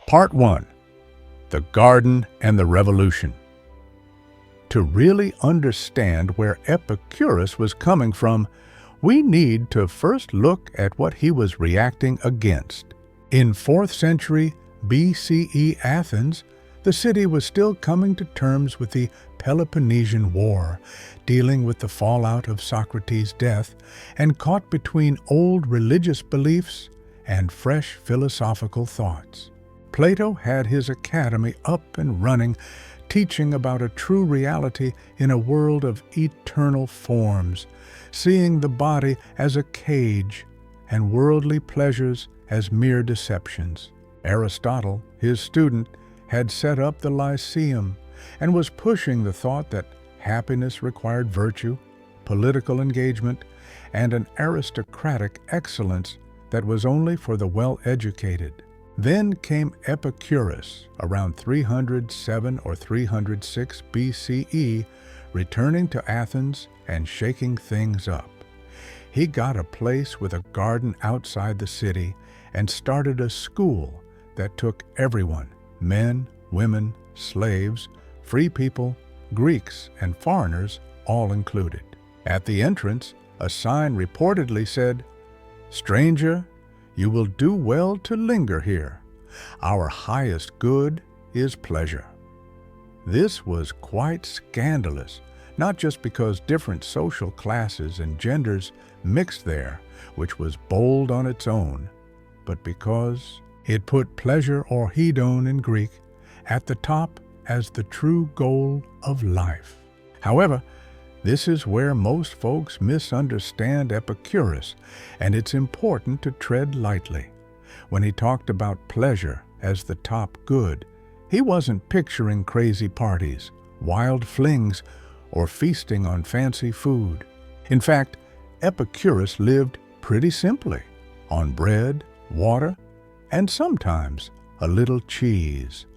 Part 1. The Garden and the Revolution. To really understand where Epicurus was coming from, we need to first look at what he was reacting against. In 4th century BCE Athens, the city was still coming to terms with the Peloponnesian War, dealing with the fallout of Socrates' death, and caught between old religious beliefs and fresh philosophical thoughts. Plato had his academy up and running, teaching about a true reality in a world of eternal forms, seeing the body as a cage and worldly pleasures as mere deceptions. Aristotle, his student, had set up the Lyceum and was pushing the thought that happiness required virtue, political engagement, and an aristocratic excellence that was only for the well-educated. Then came Epicurus, around 307 or 306 BCE, returning to Athens and shaking things up. He got a place with a garden outside the city and started a school that took everyone, men, women, slaves, free people, Greeks, and foreigners, all included. At the entrance, a sign reportedly said, "Stranger, you will do well to linger here. Our highest good is pleasure." This was quite scandalous, not just because different social classes and genders mixed there, which was bold on its own, but because it put pleasure, or hedon in Greek, at the top as the true goal of life. However, this is where most folks misunderstand Epicurus, and it's important to tread lightly. When he talked about pleasure as the top good, he wasn't picturing crazy parties, wild flings, or feasting on fancy food. In fact, Epicurus lived pretty simply, on bread, water, and sometimes a little cheese.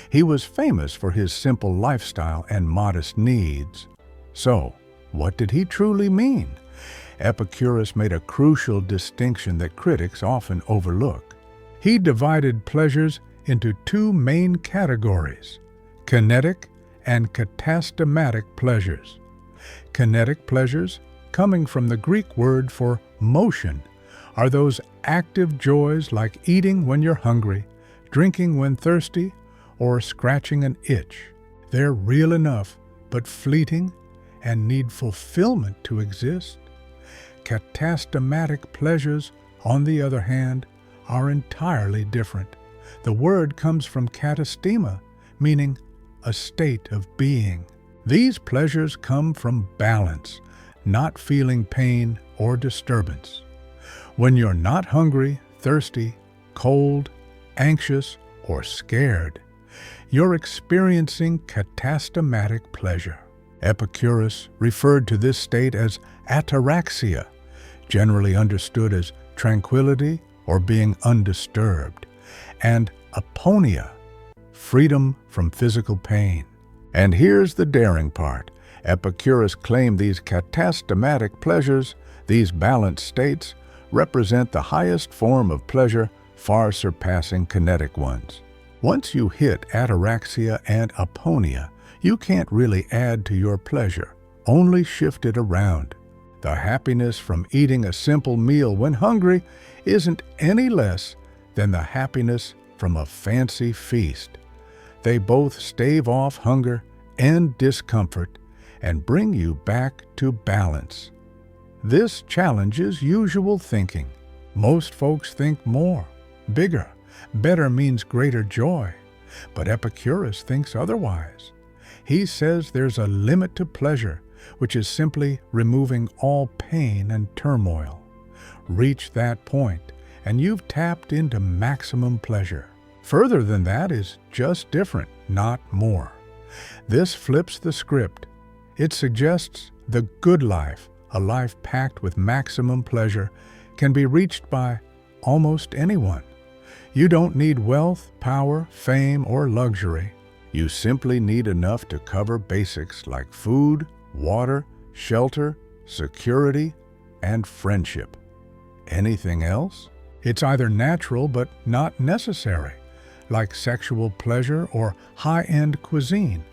He was famous for his simple lifestyle and modest needs. So, what did he truly mean? Epicurus made a crucial distinction that critics often overlook. He divided pleasures into two main categories: kinetic and katastematic pleasures. Kinetic pleasures, coming from the Greek word for motion, are those active joys like eating when you're hungry, drinking when thirsty, or scratching an itch. They're real enough, but fleeting and need fulfillment to exist. Katastematic pleasures, on the other hand, are entirely different. The word comes from katastema, meaning a state of being. These pleasures come from balance, not feeling pain or disturbance. When you're not hungry, thirsty, cold, anxious, or scared, you're experiencing katastematic pleasure. Epicurus referred to this state as ataraxia, generally understood as tranquility or being undisturbed, and aponia, freedom from physical pain. And here's the daring part. Epicurus claimed these katastematic pleasures, these balanced states, represent the highest form of pleasure, far surpassing kinetic ones. Once you hit ataraxia and aponia, you can't really add to your pleasure, only shift it around. The happiness from eating a simple meal when hungry isn't any less than the happiness from a fancy feast. They both stave off hunger and discomfort and bring you back to balance. This challenges usual thinking. Most folks think more, bigger, better means greater joy. But Epicurus thinks otherwise. He says there's a limit to pleasure, which is simply removing all pain and turmoil. Reach that point, and you've tapped into maximum pleasure. Further than that is just different, not more. This flips the script. It suggests the good life, a life packed with maximum pleasure, can be reached by almost anyone. You don't need wealth, power, fame, or luxury. You simply need enough to cover basics like food, water, shelter, security, and friendship. Anything else? It's either natural but not necessary. like sexual pleasure or high-end cuisine,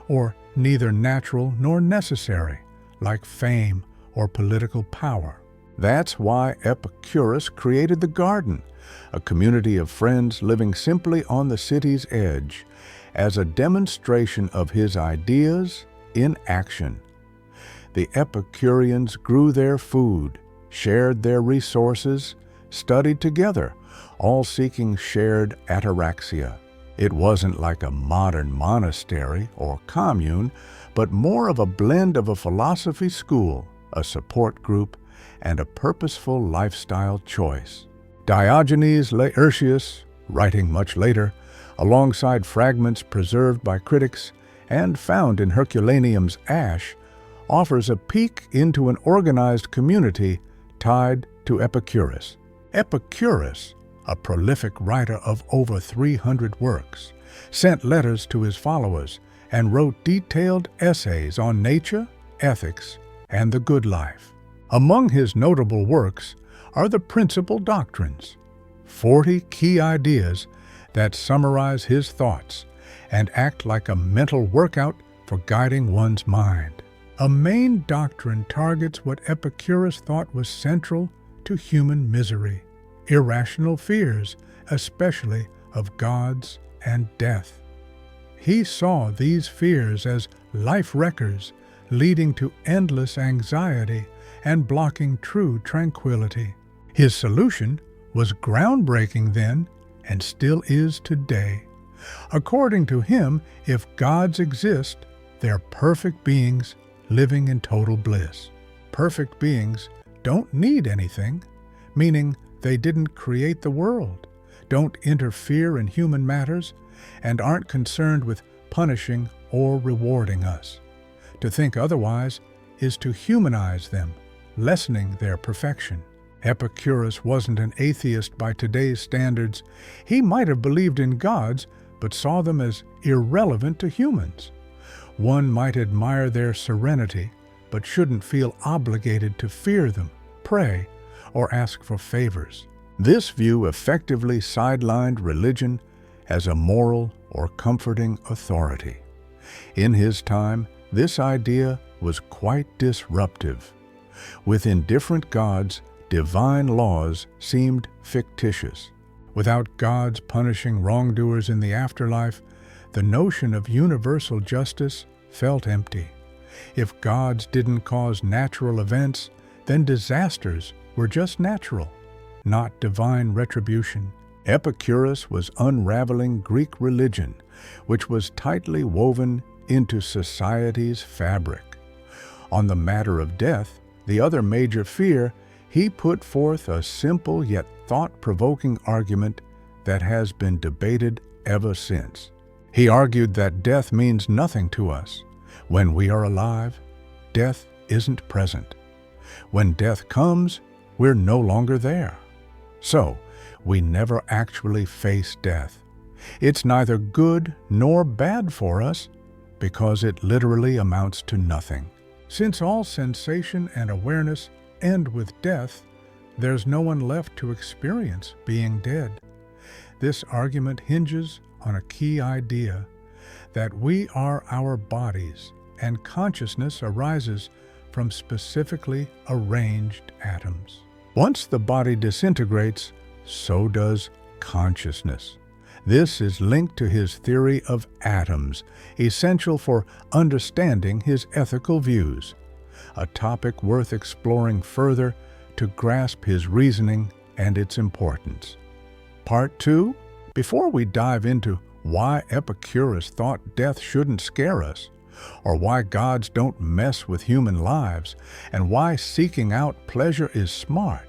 or neither natural nor necessary, like fame or political power. That's why Epicurus created the garden, a community of friends living simply on the city's edge, as a demonstration of his ideas in action. The Epicureans grew their food, shared their resources, studied together, all seeking shared ataraxia. It wasn't like a modern monastery or commune, but more of a blend of a philosophy school, a support group, and a purposeful lifestyle choice. Diogenes Laertius, writing much later, alongside fragments preserved by critics and found in Herculaneum's ash, offers a peek into an organized community tied to Epicurus. Epicurus, a prolific writer of over 300 works, sent letters to his followers and wrote detailed essays on nature, ethics, and the good life. Among his notable works are the Principal Doctrines, 40 key ideas that summarize his thoughts and act like a mental workout for guiding one's mind. A main doctrine targets what Epicurus thought was central to human misery: irrational fears, especially of gods and death. He saw these fears as life wreckers, leading to endless anxiety and blocking true tranquility. His solution was groundbreaking then and still is today. According to him, if gods exist, they're perfect beings living in total bliss. Perfect beings don't need anything, meaning they didn't create the world, don't interfere in human matters, and aren't concerned with punishing or rewarding us. To think otherwise is to humanize them, lessening their perfection. Epicurus wasn't an atheist by today's standards. He might have believed in gods, but saw them as irrelevant to humans. One might admire their serenity, but shouldn't feel obligated to fear them, pray, or ask for favors. This view effectively sidelined religion as a moral or comforting authority. In his time, this idea was quite disruptive. With indifferent gods, divine laws seemed fictitious. Without gods punishing wrongdoers in the afterlife, the notion of universal justice felt empty. If gods didn't cause natural events, then disasters were just natural, not divine retribution. Epicurus was unraveling Greek religion, which was tightly woven into society's fabric. On the matter of death, the other major fear, he put forth a simple yet thought-provoking argument that has been debated ever since. He argued that death means nothing to us. When we are alive, death isn't present. When death comes, we're no longer there. So, we never actually face death. It's neither good nor bad for us because it literally amounts to nothing. Since all sensation and awareness end with death, there's no one left to experience being dead. This argument hinges on a key idea that we are our bodies, and consciousness arises from specifically arranged atoms. Once the body disintegrates, so does consciousness. This is linked to his theory of atoms, essential for understanding his ethical views, a topic worth exploring further to grasp his reasoning and its importance. Part 2. Before we dive into why Epicurus thought death shouldn't scare us, or why gods don't mess with human lives, and why seeking out pleasure is smart,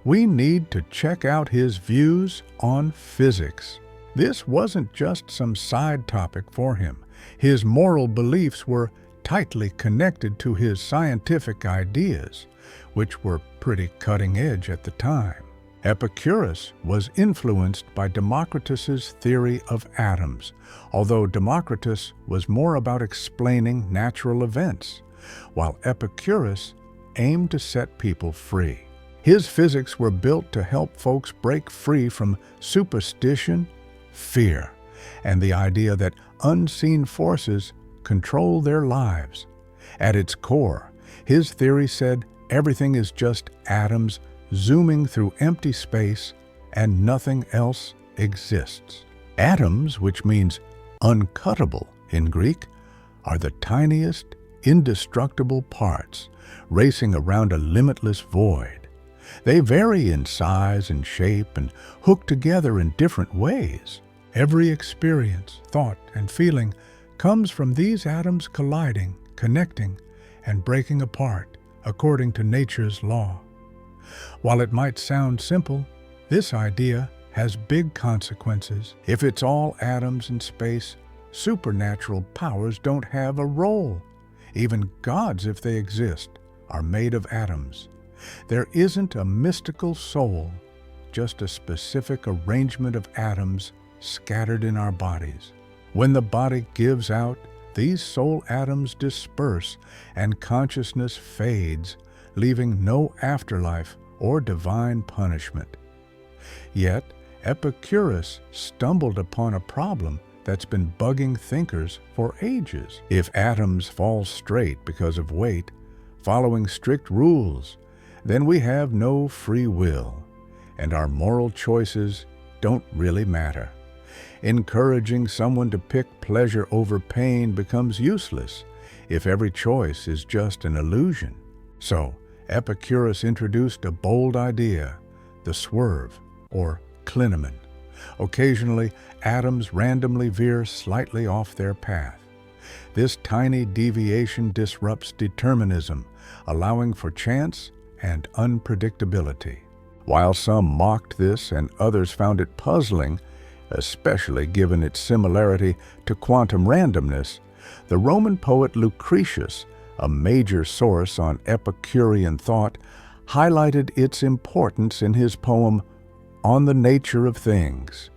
we need to check out his views on physics. This wasn't just some side topic for him. His moral beliefs were tightly connected to his scientific ideas, which were pretty cutting edge at the time. Epicurus was influenced by Democritus's theory of atoms, although Democritus was more about explaining natural events, while Epicurus aimed to set people free. His physics were built to help folks break free from superstition fear, and the idea that unseen forces control their lives. At its core, his theory said everything is just atoms zooming through empty space and nothing else exists. Atoms, which means uncuttable in Greek, are the tiniest, indestructible parts racing around a limitless void. They vary in size and shape and hook together in different ways. Every experience, thought, and feeling comes from these atoms colliding, connecting, and breaking apart according to nature's law. While it might sound simple, this idea has big consequences. If it's all atoms in space, supernatural powers don't have a role. Even gods, if they exist, are made of atoms. There isn't a mystical soul, just a specific arrangement of atoms scattered in our bodies. When the body gives out, these soul atoms disperse and consciousness fades, leaving no afterlife or divine punishment. Yet, Epicurus stumbled upon a problem that's been bugging thinkers for ages. If atoms fall straight because of weight, following strict rules, then we have no free will, and our moral choices don't really matter. Encouraging someone to pick pleasure over pain becomes useless if every choice is just an illusion. So, Epicurus introduced a bold idea, the swerve, or clinamen. Occasionally, atoms randomly veer slightly off their path. This tiny deviation disrupts determinism, allowing for chance and unpredictability. While some mocked this and others found it puzzling, especially given its similarity to quantum randomness, the Roman poet Lucretius, a major source on Epicurean thought, highlighted its importance in his poem On the Nature of Things.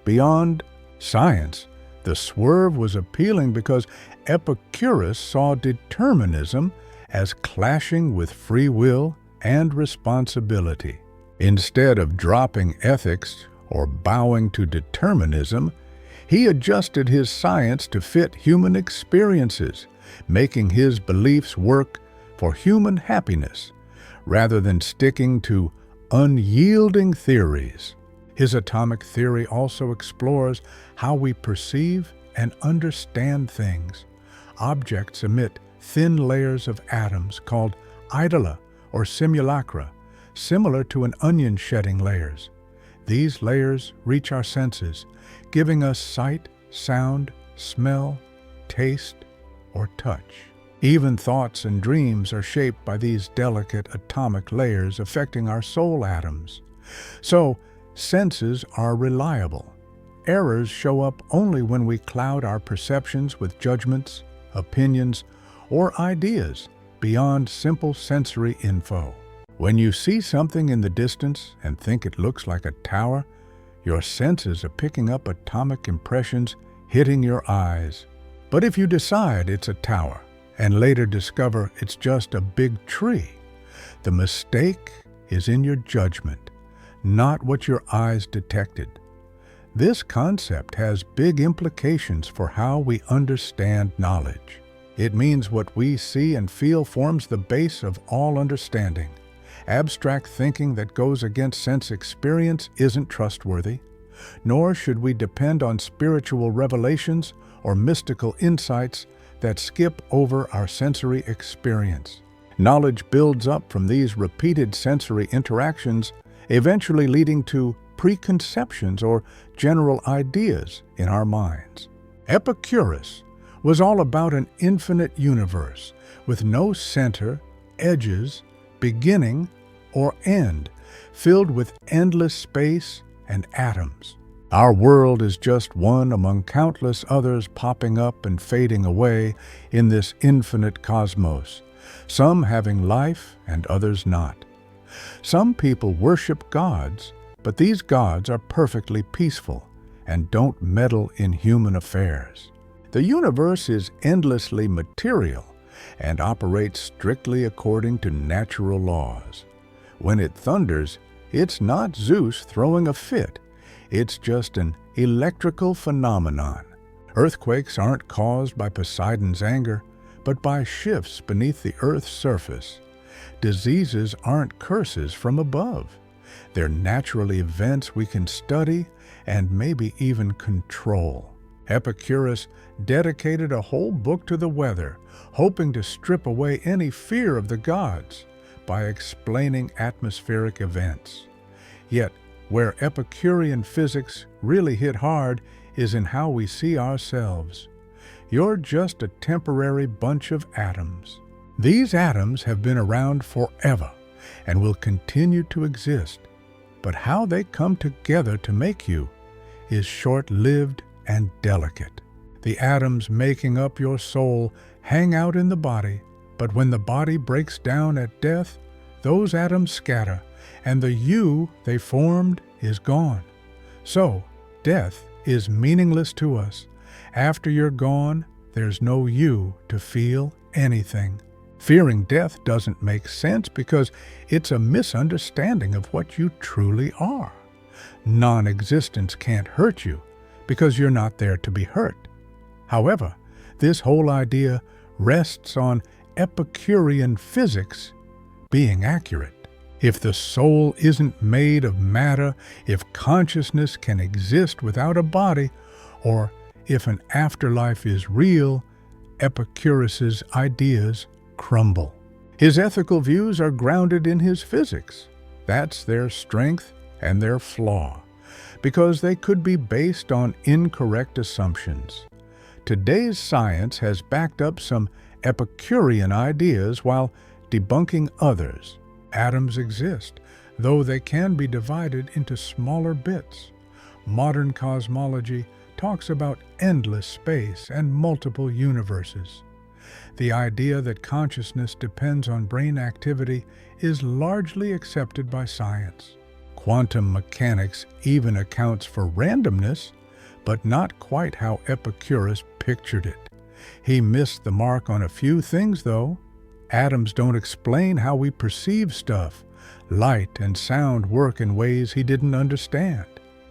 Beyond science, the swerve was appealing because Epicurus saw determinism as clashing with free will and responsibility. Instead of dropping ethics or bowing to determinism, he adjusted his science to fit human experiences, making his beliefs work for human happiness, rather than sticking to unyielding theories. His atomic theory also explores how we perceive and understand things. Objects emit thin layers of atoms called idola or simulacra, similar to an onion shedding layers. These layers reach our senses, giving us sight, sound, smell, taste, or touch. Even thoughts and dreams are shaped by these delicate atomic layers affecting our soul atoms. So, senses are reliable. Errors show up only when we cloud our perceptions with judgments, opinions, or ideas beyond simple sensory info. When you see something in the distance and think it looks like a tower, your senses are picking up atomic impressions hitting your eyes. But if you decide it's a tower and later discover it's just a big tree, the mistake is in your judgment, not what your eyes detected. This concept has big implications for how we understand knowledge. It means what we see and feel forms the base of all understanding. Abstract thinking that goes against sense experience isn't trustworthy, nor should we depend on spiritual revelations or mystical insights that skip over our sensory experience. Knowledge builds up from these repeated sensory interactions, eventually leading to preconceptions or general ideas in our minds. Epicurus was all about an infinite universe with no center, edges, beginning, or end, filled with endless space and atoms. Our world is just one among countless others popping up and fading away in this infinite cosmos, some having life and others not. Some people worship gods, but these gods are perfectly peaceful and don't meddle in human affairs. The universe is endlessly material and operates strictly according to natural laws. When it thunders, it's not Zeus throwing a fit. It's just an electrical phenomenon. Earthquakes aren't caused by Poseidon's anger, but by shifts beneath the Earth's surface. Diseases aren't curses from above. They're natural events we can study and maybe even control. Epicurus dedicated a whole book to the weather, hoping to strip away any fear of the gods by explaining atmospheric events. Yet, where Epicurean physics really hit hard is in how we see ourselves. You're just a temporary bunch of atoms. These atoms have been around forever and will continue to exist, but how they come together to make you is short-lived and delicate. The atoms making up your soul hang out in the body, but when the body breaks down at death, those atoms scatter, and the you they formed is gone. So, death is meaningless to us. After you're gone, there's no you to feel anything. Fearing death doesn't make sense because it's a misunderstanding of what you truly are. Non-existence can't hurt you because you're not there to be hurt. However, this whole idea rests on Epicurean physics being accurate. If the soul isn't made of matter, if consciousness can exist without a body, or if an afterlife is real, Epicurus's ideas crumble. His ethical views are grounded in his physics. That's their strength and their flaw, because they could be based on incorrect assumptions. Today's science has backed up some Epicurean ideas while debunking others. Atoms exist, though they can be divided into smaller bits. Modern cosmology talks about endless space and multiple universes. The idea that consciousness depends on brain activity is largely accepted by science. Quantum mechanics even accounts for randomness, but not quite how Epicurus pictured it. He missed the mark on a few things, though. Atoms don't explain how we perceive stuff. Light and sound work in ways he didn't understand.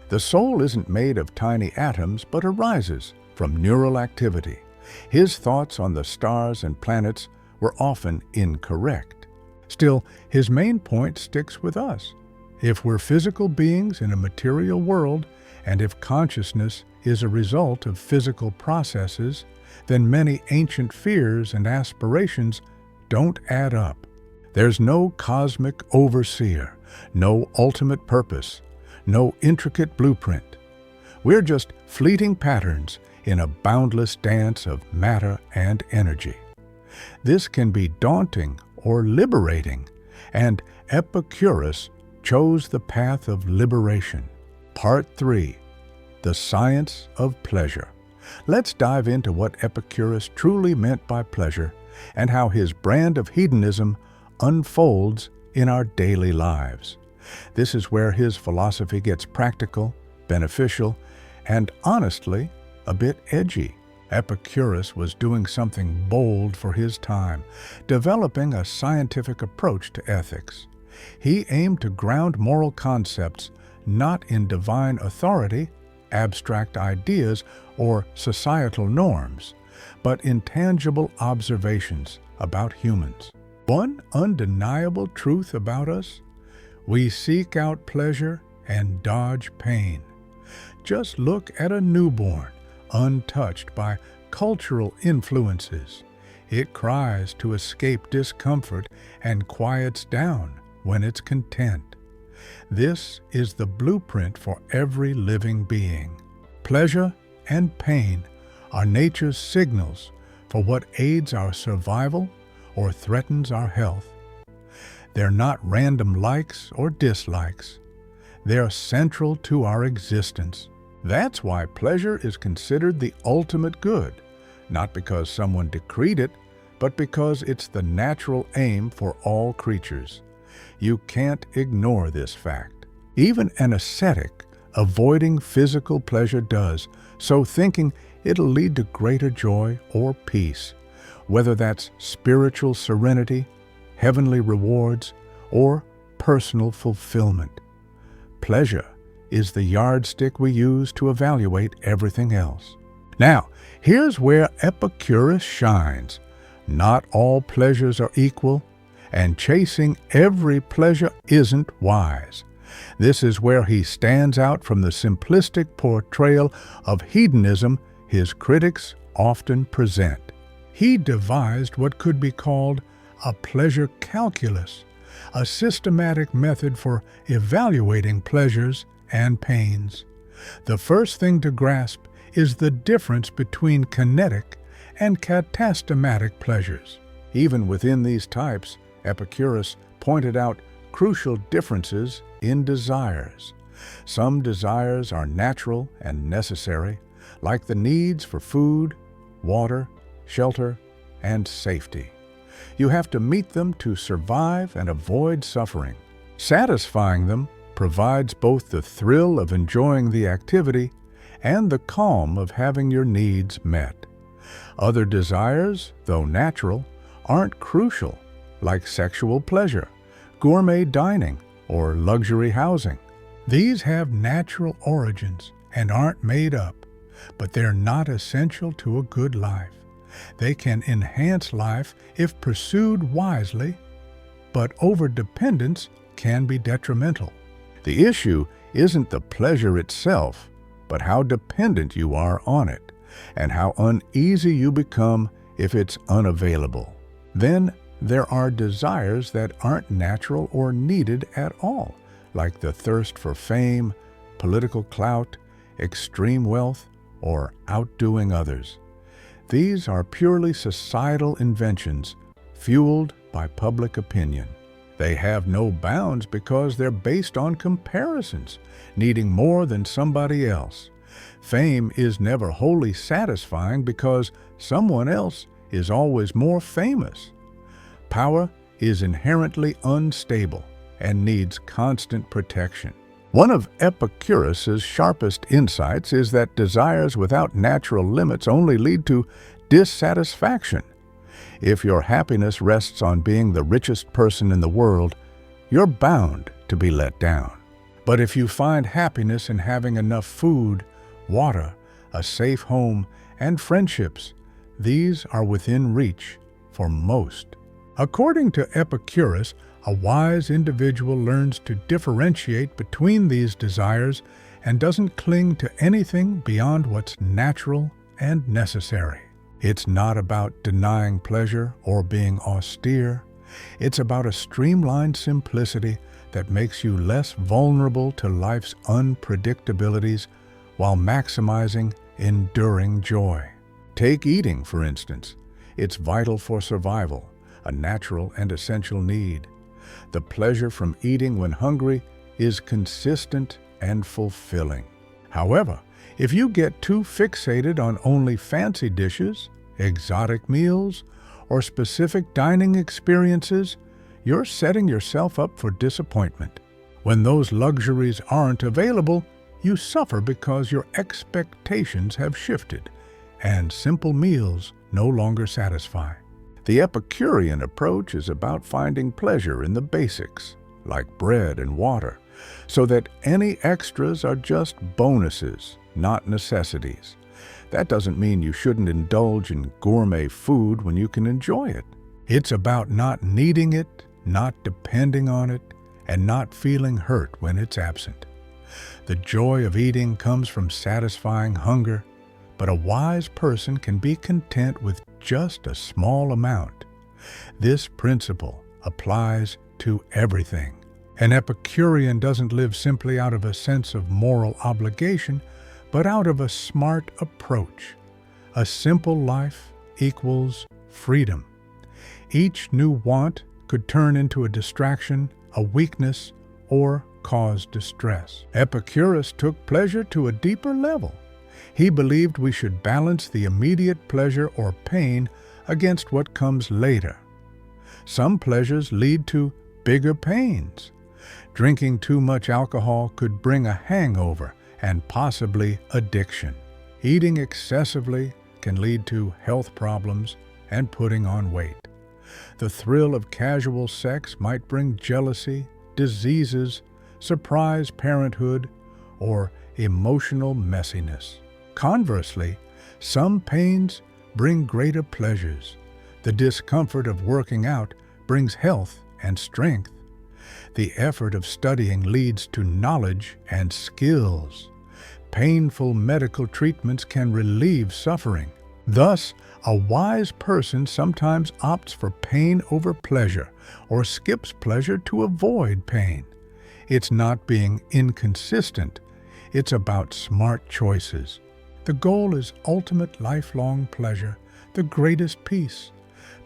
The soul isn't made of tiny atoms, but arises from neural activity. His thoughts on the stars and planets were often incorrect. Still, his main point sticks with us. If we're physical beings in a material world, and if consciousness is a result of physical processes, then many ancient fears and aspirations don't add up. There's no cosmic overseer, no ultimate purpose, no intricate blueprint. We're just fleeting patterns in a boundless dance of matter and energy. This can be daunting or liberating, and Epicurus chose the path of liberation. Part 3. The Science of Pleasure. Let's dive into what Epicurus truly meant by pleasure and how his brand of hedonism unfolds in our daily lives. This is where his philosophy gets practical, beneficial, and honestly, a bit edgy. Epicurus was doing something bold for his time, developing a scientific approach to ethics. He aimed to ground moral concepts not in divine authority, abstract ideas, or societal norms, but in tangible observations about humans. One undeniable truth about us: we seek out pleasure and dodge pain. Just look at a newborn, untouched by cultural influences. It cries to escape discomfort and quiets down when it's content. This is the blueprint for every living being. Pleasure and pain are nature's signals for what aids our survival or threatens our health. They're not random likes or dislikes. They're central to our existence. That's why pleasure is considered the ultimate good, not because someone decreed it, but because it's the natural aim for all creatures. You can't ignore this fact. Even an ascetic avoiding physical pleasure does, so thinking it'll lead to greater joy or peace, whether that's spiritual serenity, heavenly rewards, or personal fulfillment. Pleasure is the yardstick we use to evaluate everything else. Now, here's where Epicurus shines. Not all pleasures are equal, and chasing every pleasure isn't wise. This is where he stands out from the simplistic portrayal of hedonism his critics often present. He devised what could be called a pleasure calculus, a systematic method for evaluating pleasures and pains. The first thing to grasp is the difference between kinetic and katastematic pleasures. Even within these types, Epicurus pointed out crucial differences in desires. Some desires are natural and necessary, like the needs for food, water, shelter, and safety. You have to meet them to survive and avoid suffering. Satisfying them provides both the thrill of enjoying the activity and the calm of having your needs met. Other desires, though natural, aren't crucial, like sexual pleasure, gourmet dining, or luxury housing. These have natural origins and aren't made up, but they're not essential to a good life. They can enhance life if pursued wisely, but overdependence can be detrimental. The issue isn't the pleasure itself, but how dependent you are on it, and how uneasy you become if it's unavailable. Then there are desires that aren't natural or needed at all, like the thirst for fame, political clout, extreme wealth, or outdoing others. These are purely societal inventions, fueled by public opinion. They have no bounds because they're based on comparisons, needing more than somebody else. Fame is never wholly satisfying because someone else is always more famous. Power is inherently unstable and needs constant protection. One of Epicurus's sharpest insights is that desires without natural limits only lead to dissatisfaction. If your happiness rests on being the richest person in the world, you're bound to be let down. But if you find happiness in having enough food, water, a safe home, and friendships, these are within reach for most. According to Epicurus, a wise individual learns to differentiate between these desires and doesn't cling to anything beyond what's natural and necessary. It's not about denying pleasure or being austere. It's about a streamlined simplicity that makes you less vulnerable to life's unpredictabilities while maximizing enduring joy. Take eating, for instance. It's vital for survival, a natural and essential need. The pleasure from eating when hungry is consistent and fulfilling. However, if you get too fixated on only fancy dishes, exotic meals, or specific dining experiences, you're setting yourself up for disappointment. When those luxuries aren't available, you suffer because your expectations have shifted, and simple meals no longer satisfy. The Epicurean approach is about finding pleasure in the basics, like bread and water, so that any extras are just bonuses, not necessities. That doesn't mean you shouldn't indulge in gourmet food when you can enjoy it. It's about not needing it, not depending on it, and not feeling hurt when it's absent. The joy of eating comes from satisfying hunger, but a wise person can be content with just a small amount. This principle applies to everything. An Epicurean doesn't live simply out of a sense of moral obligation, but out of a smart approach. A simple life equals freedom. Each new want could turn into a distraction, a weakness, or cause distress. Epicurus took pleasure to a deeper level. He believed we should balance the immediate pleasure or pain against what comes later. Some pleasures lead to bigger pains. Drinking too much alcohol could bring a hangover and possibly addiction. Eating excessively can lead to health problems and putting on weight. The thrill of casual sex might bring jealousy, diseases, surprise parenthood, or emotional messiness. Conversely, some pains bring greater pleasures. The discomfort of working out brings health and strength. The effort of studying leads to knowledge and skills. Painful medical treatments can relieve suffering. Thus, a wise person sometimes opts for pain over pleasure or skips pleasure to avoid pain. It's not being inconsistent. It's about smart choices. The goal is ultimate lifelong pleasure, the greatest peace.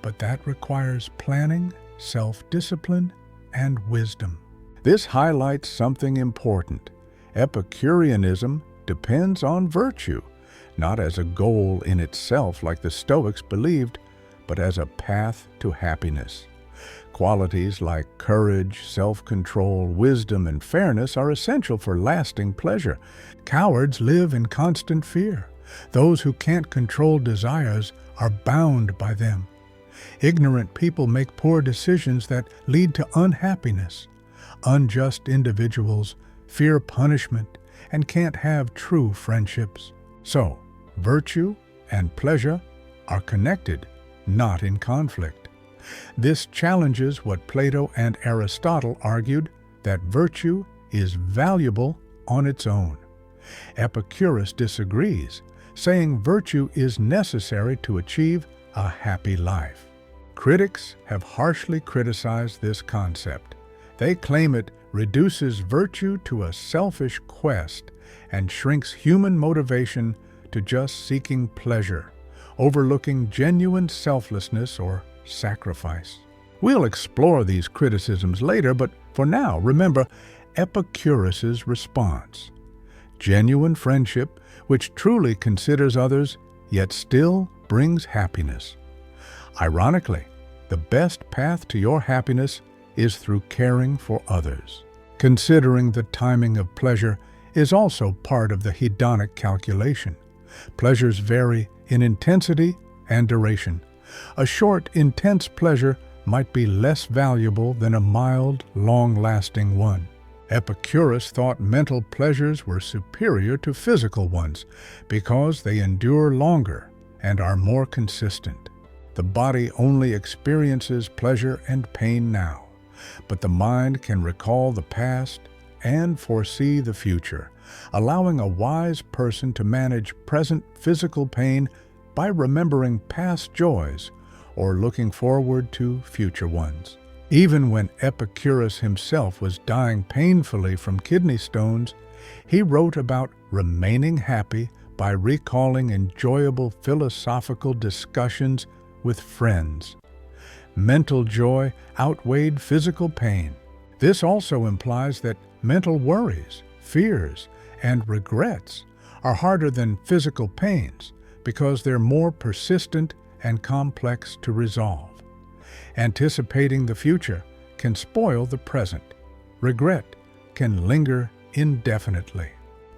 But that requires planning, self-discipline, and wisdom. This highlights something important. Epicureanism depends on virtue, not as a goal in itself like the Stoics believed, but as a path to happiness. Qualities like courage, self-control, wisdom, and fairness are essential for lasting pleasure. Cowards live in constant fear. Those who can't control desires are bound by them. Ignorant people make poor decisions that lead to unhappiness. Unjust individuals fear punishment and can't have true friendships. So, virtue and pleasure are connected, not in conflict. This challenges what Plato and Aristotle argued, that virtue is valuable on its own. Epicurus disagrees, saying virtue is necessary to achieve a happy life. Critics have harshly criticized this concept. They claim it reduces virtue to a selfish quest and shrinks human motivation to just seeking pleasure, overlooking genuine selflessness or sacrifice. We'll explore these criticisms later, but for now, remember Epicurus's response. Genuine friendship, which truly considers others, yet still brings happiness. Ironically, the best path to your happiness is through caring for others. Considering the timing of pleasure is also part of the hedonic calculation. Pleasures vary in intensity and duration. A short, intense pleasure might be less valuable than a mild, long-lasting one. Epicurus thought mental pleasures were superior to physical ones because they endure longer and are more consistent. The body only experiences pleasure and pain now, but the mind can recall the past and foresee the future, allowing a wise person to manage present physical pain by remembering past joys or looking forward to future ones. Even when Epicurus himself was dying painfully from kidney stones, he wrote about remaining happy by recalling enjoyable philosophical discussions with friends. Mental joy outweighed physical pain. This also implies that mental worries, fears, and regrets are harder than physical pains because they're more persistent and complex to resolve. Anticipating the future can spoil the present. Regret can linger indefinitely.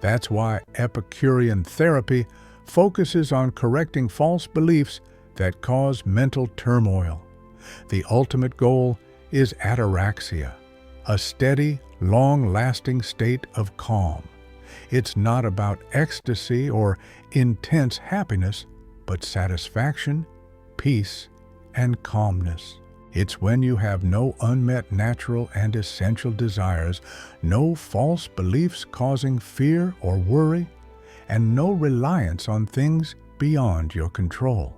That's why Epicurean therapy focuses on correcting false beliefs that cause mental turmoil. The ultimate goal is ataraxia, a steady, long-lasting state of calm. It's not about ecstasy or intense happiness, but satisfaction, peace, and calmness. It's when you have no unmet natural and essential desires, no false beliefs causing fear or worry, and no reliance on things beyond your control.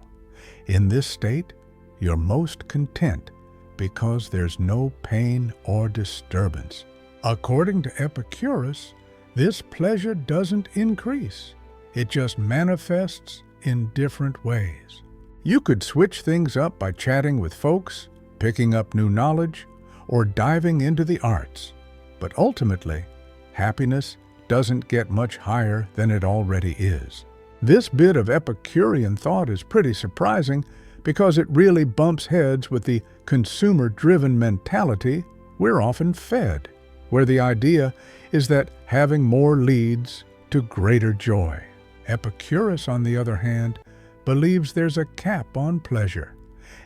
In this state, you're most content because there's no pain or disturbance. According to Epicurus, this pleasure doesn't increase. It just manifests in different ways. You could switch things up by chatting with folks, picking up new knowledge, or diving into the arts. But ultimately, happiness doesn't get much higher than it already is. This bit of Epicurean thought is pretty surprising because it really bumps heads with the consumer-driven mentality we're often fed, where the idea is that having more leads to greater joy. Epicurus, on the other hand, believes there's a cap on pleasure,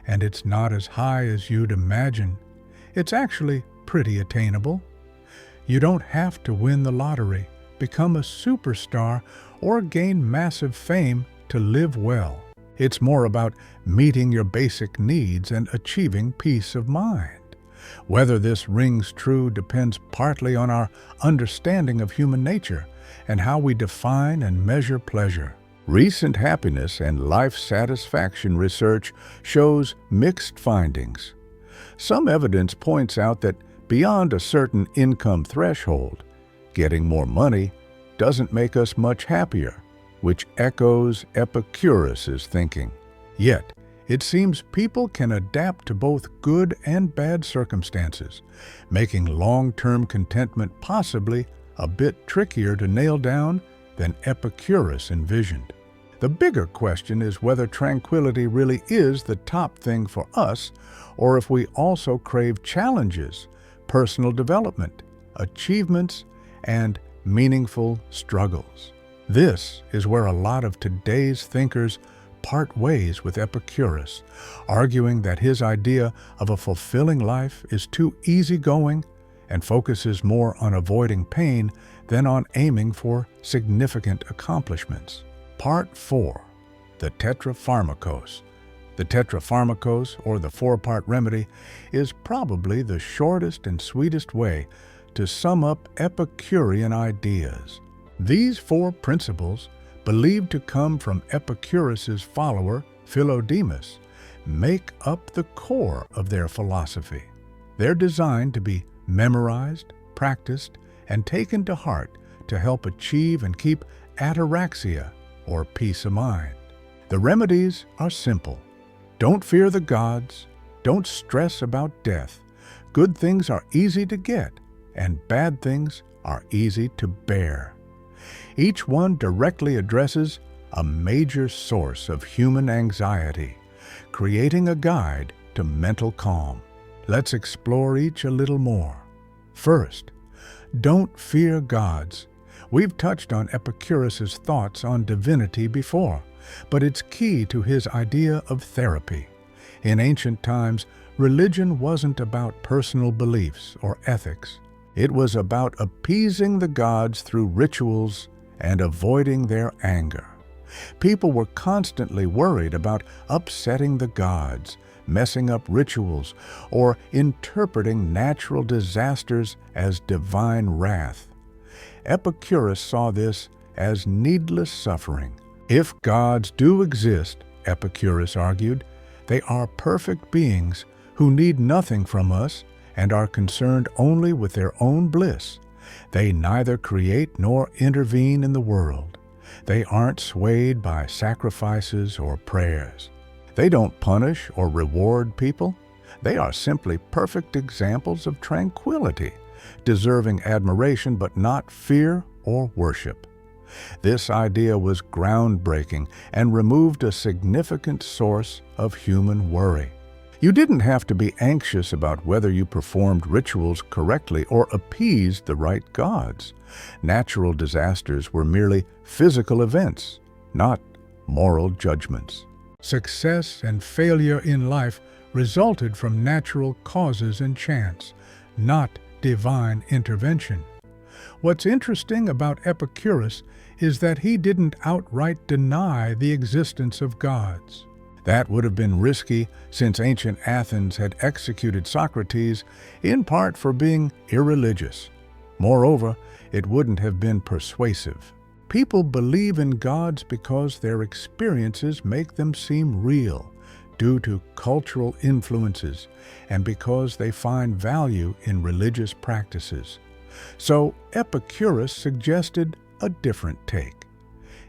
and it's not as high as you'd imagine. It's actually pretty attainable. You don't have to win the lottery, become a superstar, or gain massive fame to live well. It's more about meeting your basic needs and achieving peace of mind. Whether this rings true depends partly on our understanding of human nature and how we define and measure pleasure. Recent happiness and life satisfaction research shows mixed findings. Some evidence points out that beyond a certain income threshold, getting more money doesn't make us much happier, which echoes Epicurus's thinking. Yet, it seems people can adapt to both good and bad circumstances, making long-term contentment possibly a bit trickier to nail down than Epicurus envisioned. The bigger question is whether tranquility really is the top thing for us, or if we also crave challenges, personal development, achievements, and meaningful struggles. This is where a lot of today's thinkers part ways with Epicurus, arguing that his idea of a fulfilling life is too easygoing and focuses more on avoiding pain than on aiming for significant accomplishments. Part 4. The Tetrapharmakos. The Tetrapharmakos, or the four-part remedy, is probably the shortest and sweetest way to sum up Epicurean ideas. These four principles, believed to come from Epicurus's follower, Philodemus, make up the core of their philosophy. They're designed to be memorized, practiced, and taken to heart to help achieve and keep ataraxia, or peace of mind. The remedies are simple. Don't fear the gods, don't stress about death. Good things are easy to get, and bad things are easy to bear. Each one directly addresses a major source of human anxiety, creating a guide to mental calm. Let's explore each a little more. First, don't fear gods. We've touched on Epicurus's thoughts on divinity before, but it's key to his idea of therapy. In ancient times, religion wasn't about personal beliefs or ethics. It was about appeasing the gods through rituals and avoiding their anger. People were constantly worried about upsetting the gods, messing up rituals, or interpreting natural disasters as divine wrath. Epicurus saw this as needless suffering. If gods do exist, Epicurus argued, they are perfect beings who need nothing from us and are concerned only with their own bliss. They neither create nor intervene in the world. They aren't swayed by sacrifices or prayers. They don't punish or reward people. They are simply perfect examples of tranquility, deserving admiration but not fear or worship. This idea was groundbreaking and removed a significant source of human worry. You didn't have to be anxious about whether you performed rituals correctly or appeased the right gods. Natural disasters were merely physical events, not moral judgments. Success and failure in life resulted from natural causes and chance, not divine intervention. What's interesting about Epicurus is that he didn't outright deny the existence of gods. That would have been risky since ancient Athens had executed Socrates in part for being irreligious. Moreover, it wouldn't have been persuasive. People believe in gods because their experiences make them seem real, due to cultural influences, and because they find value in religious practices. So Epicurus suggested a different take.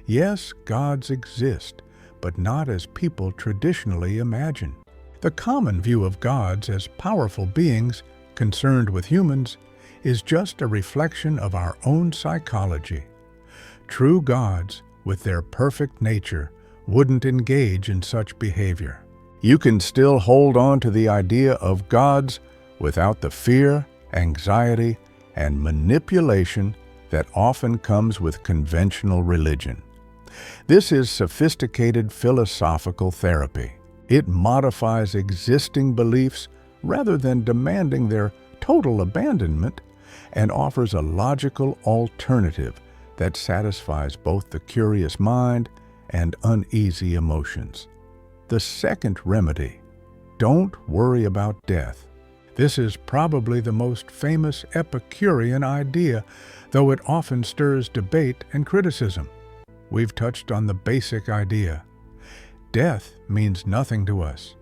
Yes, gods exist, but not as people traditionally imagine. The common view of gods as powerful beings concerned with humans is just a reflection of our own psychology. True gods, with their perfect nature, wouldn't engage in such behavior. You can still hold on to the idea of gods without the fear, anxiety, and manipulation that often comes with conventional religion. This is sophisticated philosophical therapy. It modifies existing beliefs rather than demanding their total abandonment, and offers a logical alternative that satisfies both the curious mind and uneasy emotions. The second remedy: don't worry about death. This is probably the most famous Epicurean idea, though it often stirs debate and criticism. We've touched on the basic idea. Death means nothing to us.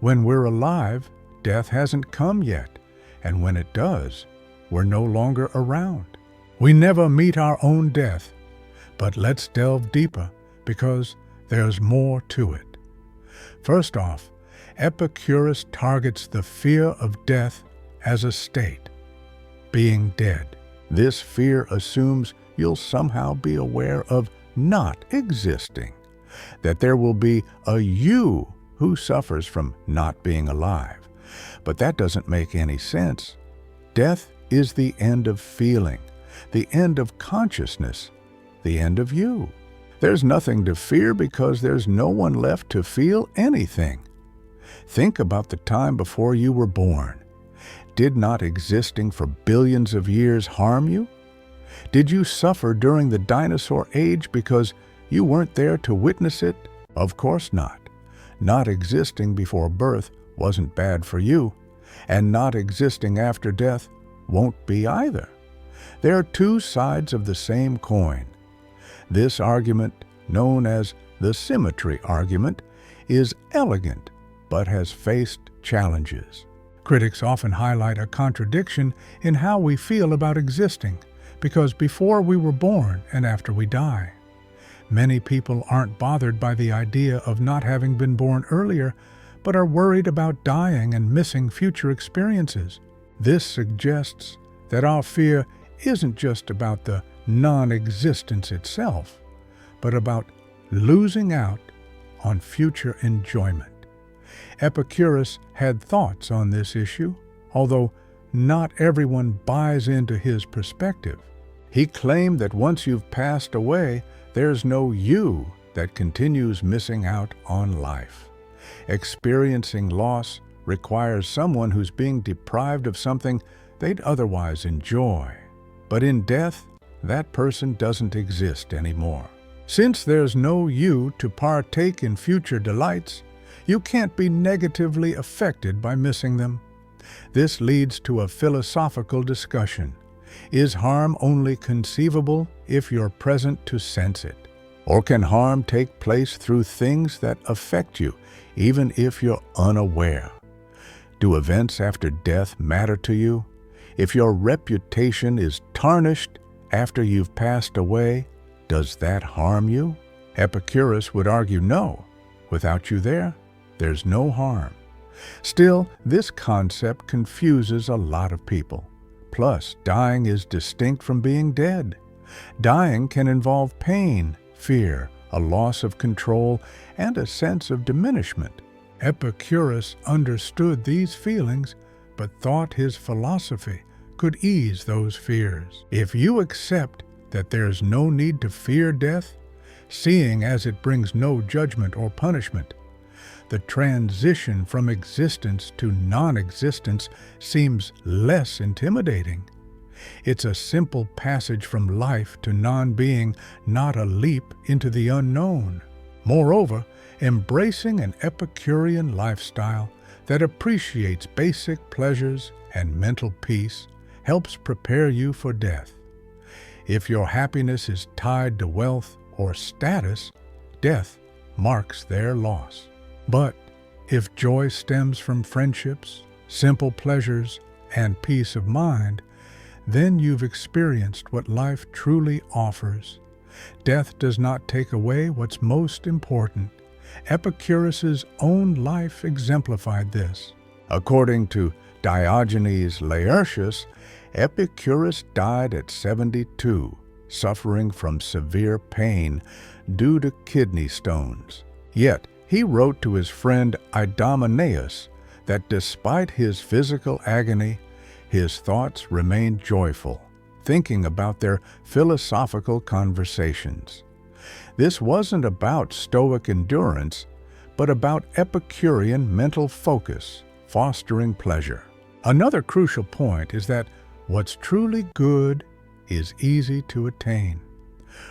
When we're alive, death hasn't come yet, and when it does, we're no longer around. We never meet our own death, but let's delve deeper because there's more to it. First off, Epicurus targets the fear of death as a state, being dead. This fear assumes you'll somehow be aware of not existing, that there will be a you who suffers from not being alive. But that doesn't make any sense. Death is the end of feeling, the end of consciousness, the end of you. There's nothing to fear because there's no one left to feel anything. Think about the time before you were born. Did not existing for billions of years harm you? Did you suffer during the dinosaur age because you weren't there to witness it? Of course not. Not existing before birth wasn't bad for you, and not existing after death won't be either. There are two sides of the same coin. This argument, known as the symmetry argument, is elegant but has faced challenges. Critics often highlight a contradiction in how we feel about existing, because before we were born and after we die. Many people aren't bothered by the idea of not having been born earlier, but are worried about dying and missing future experiences. This suggests that our fear isn't just about the non-existence itself, but about losing out on future enjoyment. Epicurus had thoughts on this issue, although not everyone buys into his perspective. He claimed that once you've passed away, there's no you that continues missing out on life. Experiencing loss requires someone who's being deprived of something they'd otherwise enjoy. But in death, that person doesn't exist anymore. Since there's no you to partake in future delights, you can't be negatively affected by missing them. This leads to a philosophical discussion. Is harm only conceivable if you're present to sense it? Or can harm take place through things that affect you, even if you're unaware? Do events after death matter to you? If your reputation is tarnished after you've passed away, does that harm you? Epicurus would argue no. Without you there, there's no harm. Still, this concept confuses a lot of people. Plus, dying is distinct from being dead. Dying can involve pain, fear, a loss of control, and a sense of diminishment. Epicurus understood these feelings, but thought his philosophy could ease those fears. If you accept that there's no need to fear death, seeing as it brings no judgment or punishment, the transition from existence to non-existence seems less intimidating. It's a simple passage from life to non-being, not a leap into the unknown. Moreover, embracing an Epicurean lifestyle that appreciates basic pleasures and mental peace helps prepare you for death. If your happiness is tied to wealth or status, death marks their loss. But if joy stems from friendships, simple pleasures, and peace of mind, then you've experienced what life truly offers. Death does not take away what's most important. Epicurus's own life exemplified this. According to Diogenes Laertius, Epicurus died at 72, suffering from severe pain due to kidney stones. Yet, he wrote to his friend Idomeneus that despite his physical agony, his thoughts remained joyful, thinking about their philosophical conversations. This wasn't about Stoic endurance, but about Epicurean mental focus, fostering pleasure. Another crucial point is that what's truly good is easy to attain.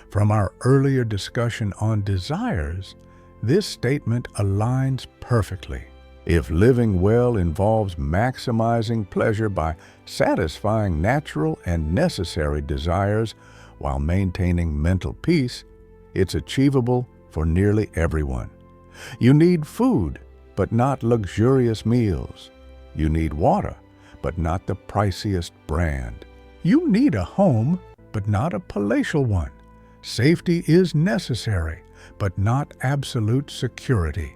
From our earlier discussion on desires, this statement aligns perfectly. If living well involves maximizing pleasure by satisfying natural and necessary desires while maintaining mental peace, it's achievable for nearly everyone. You need food, but not luxurious meals. You need water, but not the priciest brand. You need a home, but not a palatial one. Safety is necessary, but not absolute security.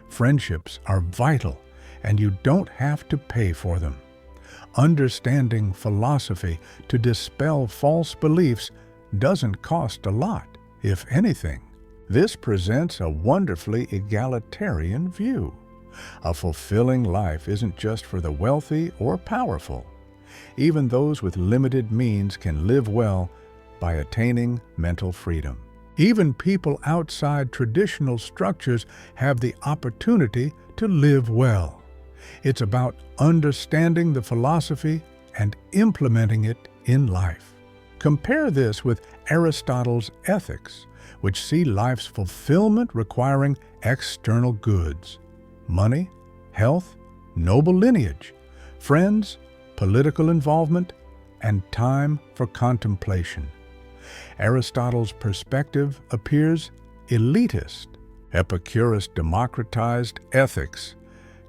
Friendships are vital, and you don't have to pay for them. Understanding philosophy to dispel false beliefs doesn't cost a lot, if anything. This presents a wonderfully egalitarian view. A fulfilling life isn't just for the wealthy or powerful. Even those with limited means can live well by attaining mental freedom. Even people outside traditional structures have the opportunity to live well. It's about understanding the philosophy and implementing it in life. Compare this with Aristotle's ethics, which see life's fulfillment requiring external goods: money, health, noble lineage, friends, political involvement, and time for contemplation. Aristotle's perspective appears elitist. Epicurus democratized ethics,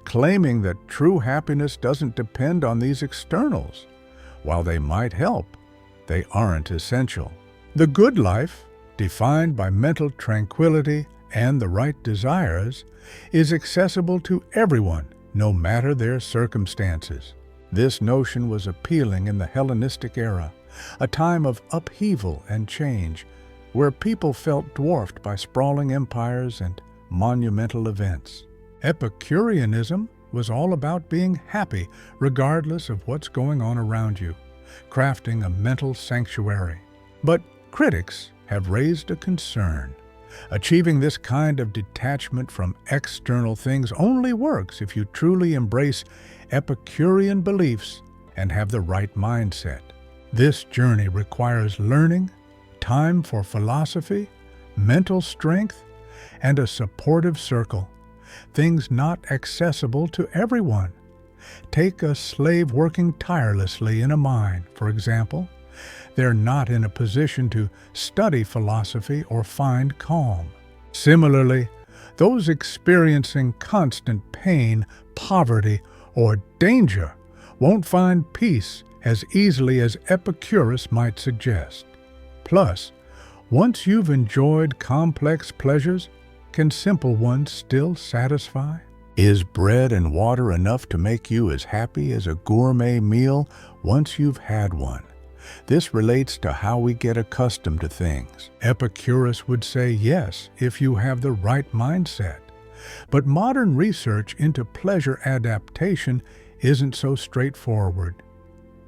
claiming that true happiness doesn't depend on these externals. While they might help, they aren't essential. The good life, defined by mental tranquility and the right desires, is accessible to everyone, no matter their circumstances. This notion was appealing in the Hellenistic era, a time of upheaval and change, where people felt dwarfed by sprawling empires and monumental events. Epicureanism was all about being happy regardless of what's going on around you, crafting a mental sanctuary. But critics have raised a concern. Achieving this kind of detachment from external things only works if you truly embrace Epicurean beliefs and have the right mindset. This journey requires learning, time for philosophy, mental strength, and a supportive circle, things not accessible to everyone. Take a slave working tirelessly in a mine, for example. They're not in a position to study philosophy or find calm. Similarly, those experiencing constant pain, poverty, or danger won't find peace as easily as Epicurus might suggest. Plus, once you've enjoyed complex pleasures, can simple ones still satisfy? Is bread and water enough to make you as happy as a gourmet meal once you've had one? This relates to how we get accustomed to things. Epicurus would say yes if you have the right mindset. But modern research into pleasure adaptation isn't so straightforward.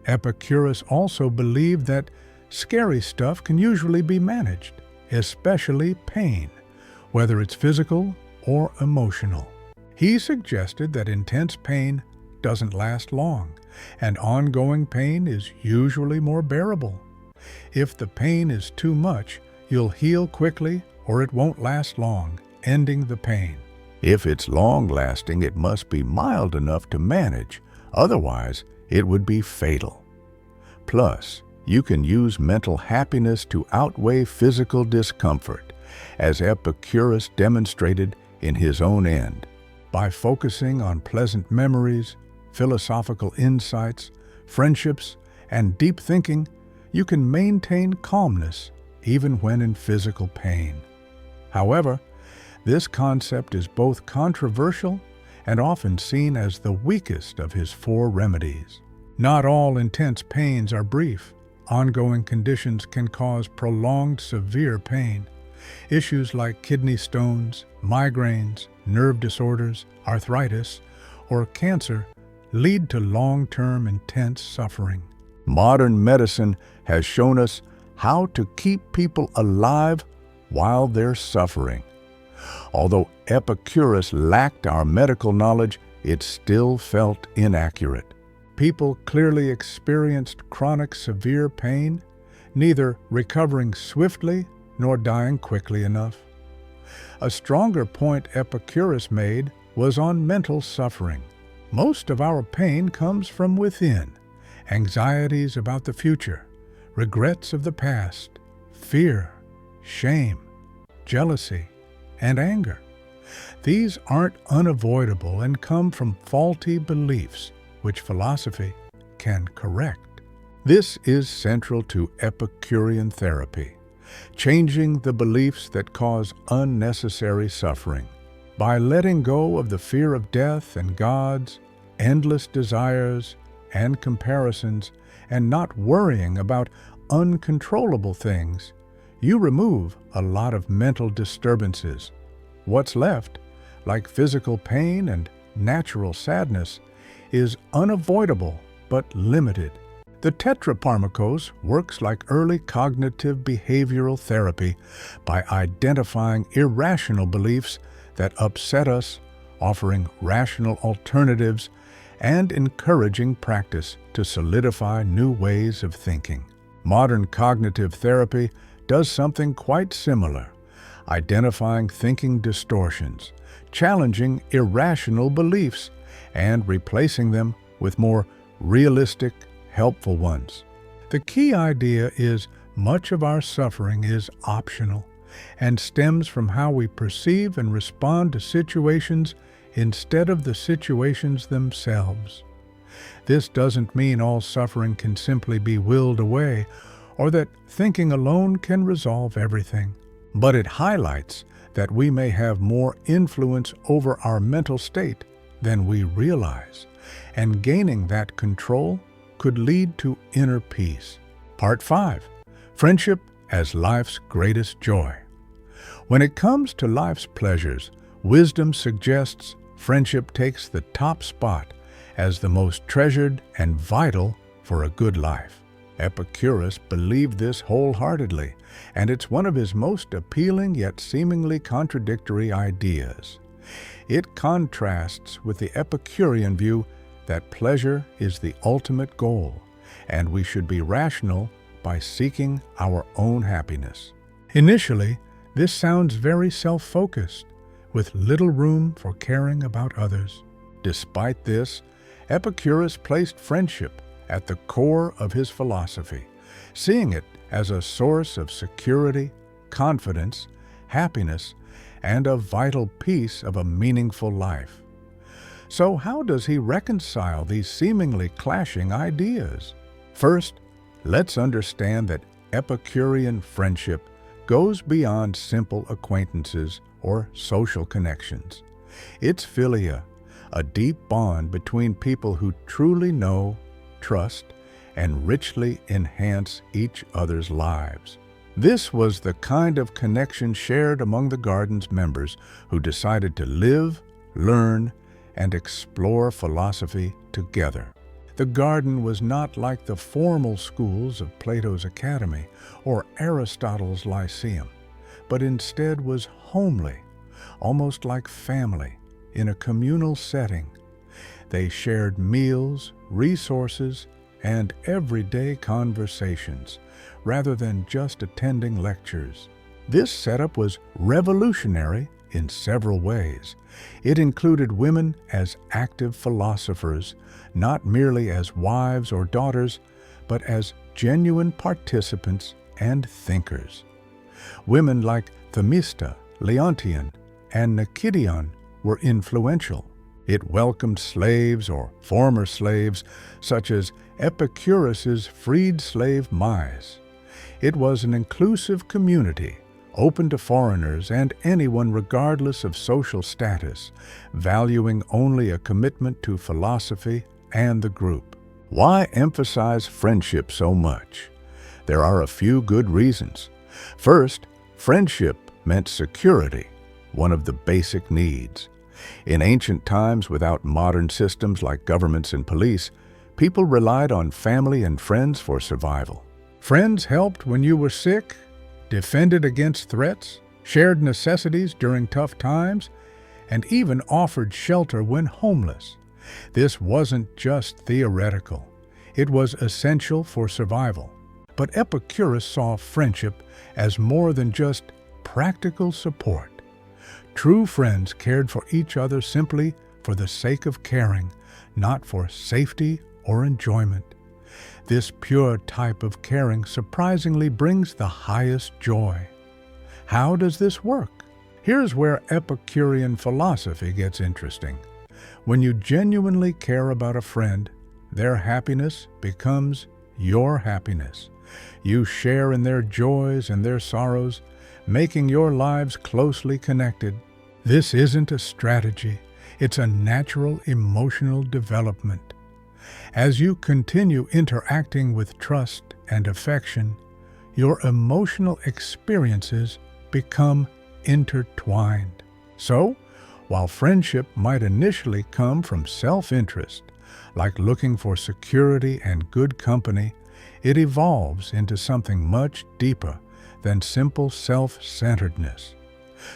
Epicurus also believed that scary stuff can usually be managed, especially pain, whether it's physical or emotional. He suggested that intense pain doesn't last long, and ongoing pain is usually more bearable. If the pain is too much, you'll heal quickly or it won't last long, ending the pain. If it's long-lasting, it must be mild enough to manage, otherwise it would be fatal. Plus, you can use mental happiness to outweigh physical discomfort, as Epicurus demonstrated in his own end. By focusing on pleasant memories, philosophical insights, friendships, and deep thinking, you can maintain calmness even when in physical pain. However, this concept is both controversial and often seen as the weakest of his four remedies. Not all intense pains are brief. Ongoing conditions can cause prolonged severe pain. Issues like kidney stones, migraines, nerve disorders, arthritis, or cancer lead to long-term intense suffering. Modern medicine has shown us how to keep people alive while they're suffering. Although Epicurus lacked our medical knowledge, it still felt inaccurate. People clearly experienced chronic severe pain, neither recovering swiftly nor dying quickly enough. A stronger point Epicurus made was on mental suffering. Most of our pain comes from within: anxieties about the future, regrets of the past, fear, shame, jealousy, and anger. These aren't unavoidable and come from faulty beliefs, which philosophy can correct. This is central to Epicurean therapy, changing the beliefs that cause unnecessary suffering. By letting go of the fear of death and gods, endless desires and comparisons, and not worrying about uncontrollable things, you remove a lot of mental disturbances. What's left, like physical pain and natural sadness, is unavoidable but limited. The tetrapharmakos works like early cognitive behavioral therapy by identifying irrational beliefs that upset us, offering rational alternatives, and encouraging practice to solidify new ways of thinking. Modern cognitive therapy does something quite similar, identifying thinking distortions, challenging irrational beliefs, and replacing them with more realistic, helpful ones. The key idea is much of our suffering is optional and stems from how we perceive and respond to situations instead of the situations themselves. This doesn't mean all suffering can simply be willed away or that thinking alone can resolve everything, but it highlights that we may have more influence over our mental state than we realize, and gaining that control could lead to inner peace. Part 5. Friendship as life's greatest joy. When it comes to life's pleasures, wisdom suggests friendship takes the top spot as the most treasured and vital for a good life. Epicurus believed this wholeheartedly, and it's one of his most appealing yet seemingly contradictory ideas. It contrasts with the Epicurean view that pleasure is the ultimate goal, and we should be rational by seeking our own happiness. Initially, this sounds very self-focused, with little room for caring about others. Despite this, Epicurus placed friendship at the core of his philosophy, seeing it as a source of security, confidence, happiness, and a vital piece of a meaningful life. So how does he reconcile these seemingly clashing ideas? First, let's understand that Epicurean friendship goes beyond simple acquaintances or social connections. It's philia, a deep bond between people who truly know, trust, and richly enhance each other's lives. This was the kind of connection shared among the garden's members who decided to live, learn, and explore philosophy together. The garden was not like the formal schools of Plato's Academy or Aristotle's Lyceum, but instead was homely, almost like family, in a communal setting. They shared meals, resources, and everyday conversations, rather than just attending lectures. This setup was revolutionary in several ways. It included women as active philosophers, not merely as wives or daughters, but as genuine participants and thinkers. Women like Themista, Leontian, and Nikidion were influential. It welcomed slaves or former slaves, such as Epicurus's freed slave Mais. It was an inclusive community, open to foreigners and anyone regardless of social status, valuing only a commitment to philosophy and the group. Why emphasize friendship so much? There are a few good reasons. First, friendship meant security, one of the basic needs. In ancient times, without modern systems like governments and police, people relied on family and friends for survival. Friends helped when you were sick, defended against threats, shared necessities during tough times, and even offered shelter when homeless. This wasn't just theoretical. It was essential for survival. But Epicurus saw friendship as more than just practical support. True friends cared for each other simply for the sake of caring, not for safety or enjoyment. This pure type of caring surprisingly brings the highest joy. How does this work? Here's where Epicurean philosophy gets interesting. When you genuinely care about a friend, their happiness becomes your happiness. You share in their joys and their sorrows, making your lives closely connected. This isn't a strategy, it's a natural emotional development. As you continue interacting with trust and affection, your emotional experiences become intertwined. So, while friendship might initially come from self-interest, like looking for security and good company, it evolves into something much deeper than simple self-centeredness.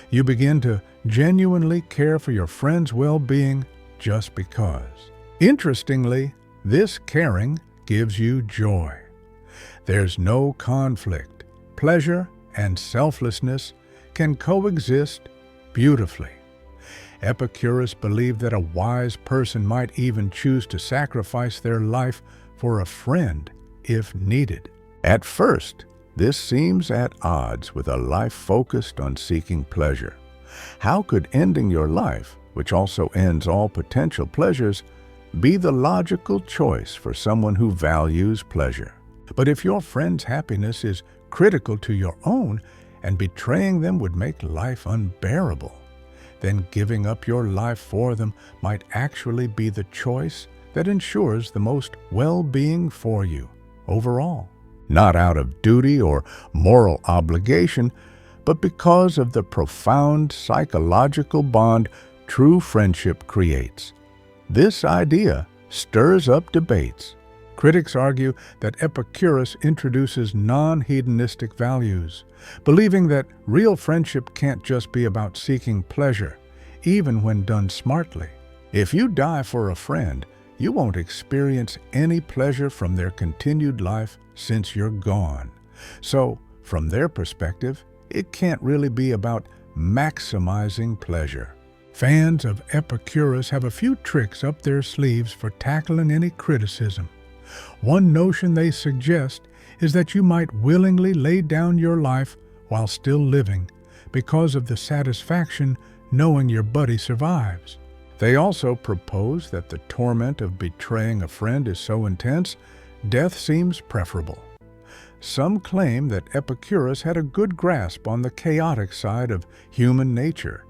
You begin to genuinely care for your friend's well-being just because. Interestingly, this caring gives you joy. There's no conflict. Pleasure and selflessness can coexist beautifully. Epicurus believed that a wise person might even choose to sacrifice their life for a friend if needed. At first, this seems at odds with a life focused on seeking pleasure. How could ending your life, which also ends all potential pleasures, be the logical choice for someone who values pleasure? But if your friend's happiness is critical to your own, and betraying them would make life unbearable, then giving up your life for them might actually be the choice that ensures the most well-being for you overall. Not out of duty or moral obligation, but because of the profound psychological bond true friendship creates. This idea stirs up debates. Critics argue that Epicurus introduces non-hedonistic values, believing that real friendship can't just be about seeking pleasure, even when done smartly. If you die for a friend, you won't experience any pleasure from their continued life since you're gone. So, from their perspective, it can't really be about maximizing pleasure. Fans of Epicurus have a few tricks up their sleeves for tackling any criticism. One notion they suggest is that you might willingly lay down your life while still living because of the satisfaction knowing your buddy survives. They also propose that the torment of betraying a friend is so intense, death seems preferable. Some claim that Epicurus had a good grasp on the chaotic side of human nature,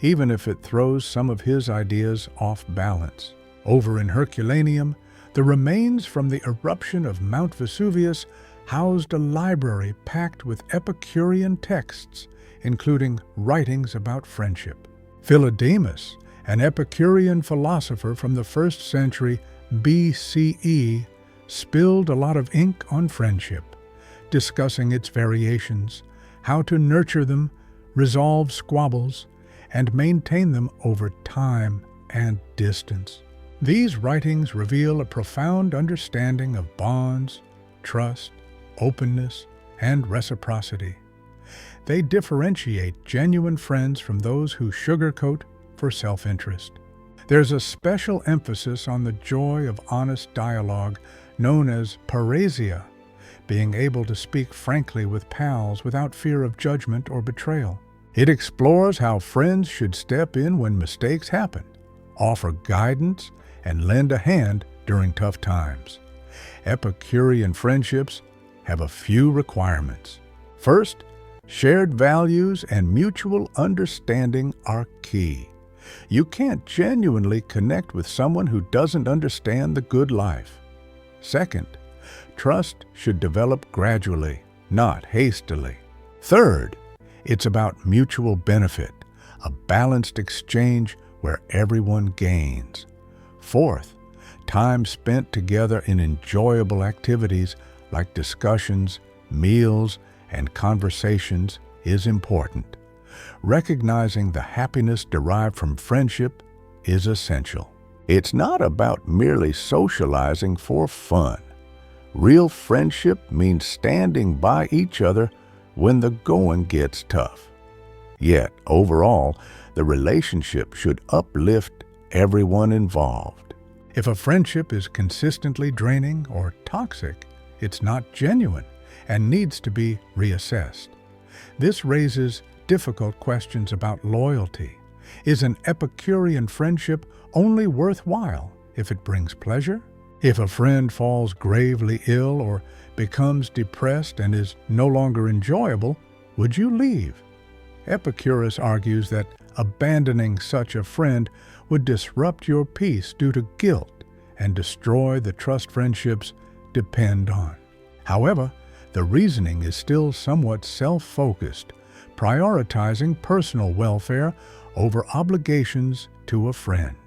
even if it throws some of his ideas off balance. Over in Herculaneum, the remains from the eruption of Mount Vesuvius housed a library packed with Epicurean texts, including writings about friendship. Philodemus, an Epicurean philosopher from the 1st century BCE, spilled a lot of ink on friendship, discussing its variations, how to nurture them, resolve squabbles, and maintain them over time and distance. These writings reveal a profound understanding of bonds, trust, openness, and reciprocity. They differentiate genuine friends from those who sugarcoat for self-interest. There's a special emphasis on the joy of honest dialogue known as parrhesia, being able to speak frankly with pals without fear of judgment or betrayal. It explores how friends should step in when mistakes happen, offer guidance, and lend a hand during tough times. Epicurean friendships have a few requirements. First, shared values and mutual understanding are key. You can't genuinely connect with someone who doesn't understand the good life. Second, trust should develop gradually, not hastily. Third, it's about mutual benefit, a balanced exchange where everyone gains. Fourth, time spent together in enjoyable activities like discussions, meals, and conversations is important. Recognizing the happiness derived from friendship is essential. It's not about merely socializing for fun. Real friendship means standing by each other when the going gets tough. Yet, overall, the relationship should uplift everyone involved. If a friendship is consistently draining or toxic, it's not genuine and needs to be reassessed. This raises difficult questions about loyalty. Is an Epicurean friendship only worthwhile if it brings pleasure? If a friend falls gravely ill or becomes depressed and is no longer enjoyable, would you leave? Epicurus argues that abandoning such a friend would disrupt your peace due to guilt and destroy the trust friendships depend on. However, the reasoning is still somewhat self-focused, prioritizing personal welfare over obligations to a friend.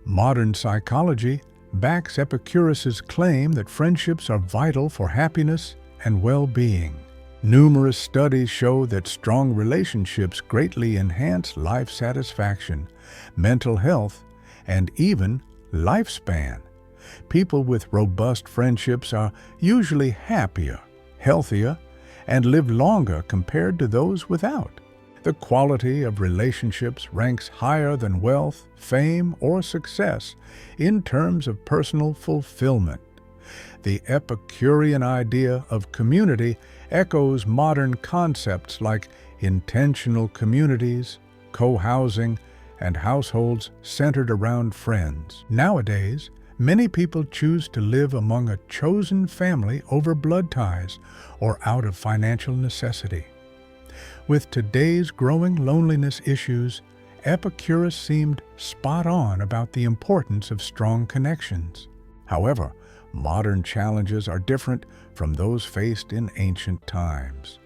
Modern psychology backs Epicurus's claim that friendships are vital for happiness and well-being. Numerous studies show that strong relationships greatly enhance life satisfaction, mental health, and even lifespan. People with robust friendships are usually happier, healthier, and live longer compared to those without. The quality of relationships ranks higher than wealth, fame, or success in terms of personal fulfillment. The Epicurean idea of community echoes modern concepts like intentional communities, co-housing, and households centered around friends. Nowadays, many people choose to live among a chosen family over blood ties or out of financial necessity. With today's growing loneliness issues, Epicurus seemed spot on about the importance of strong connections. However, modern challenges are different from those faced in ancient times.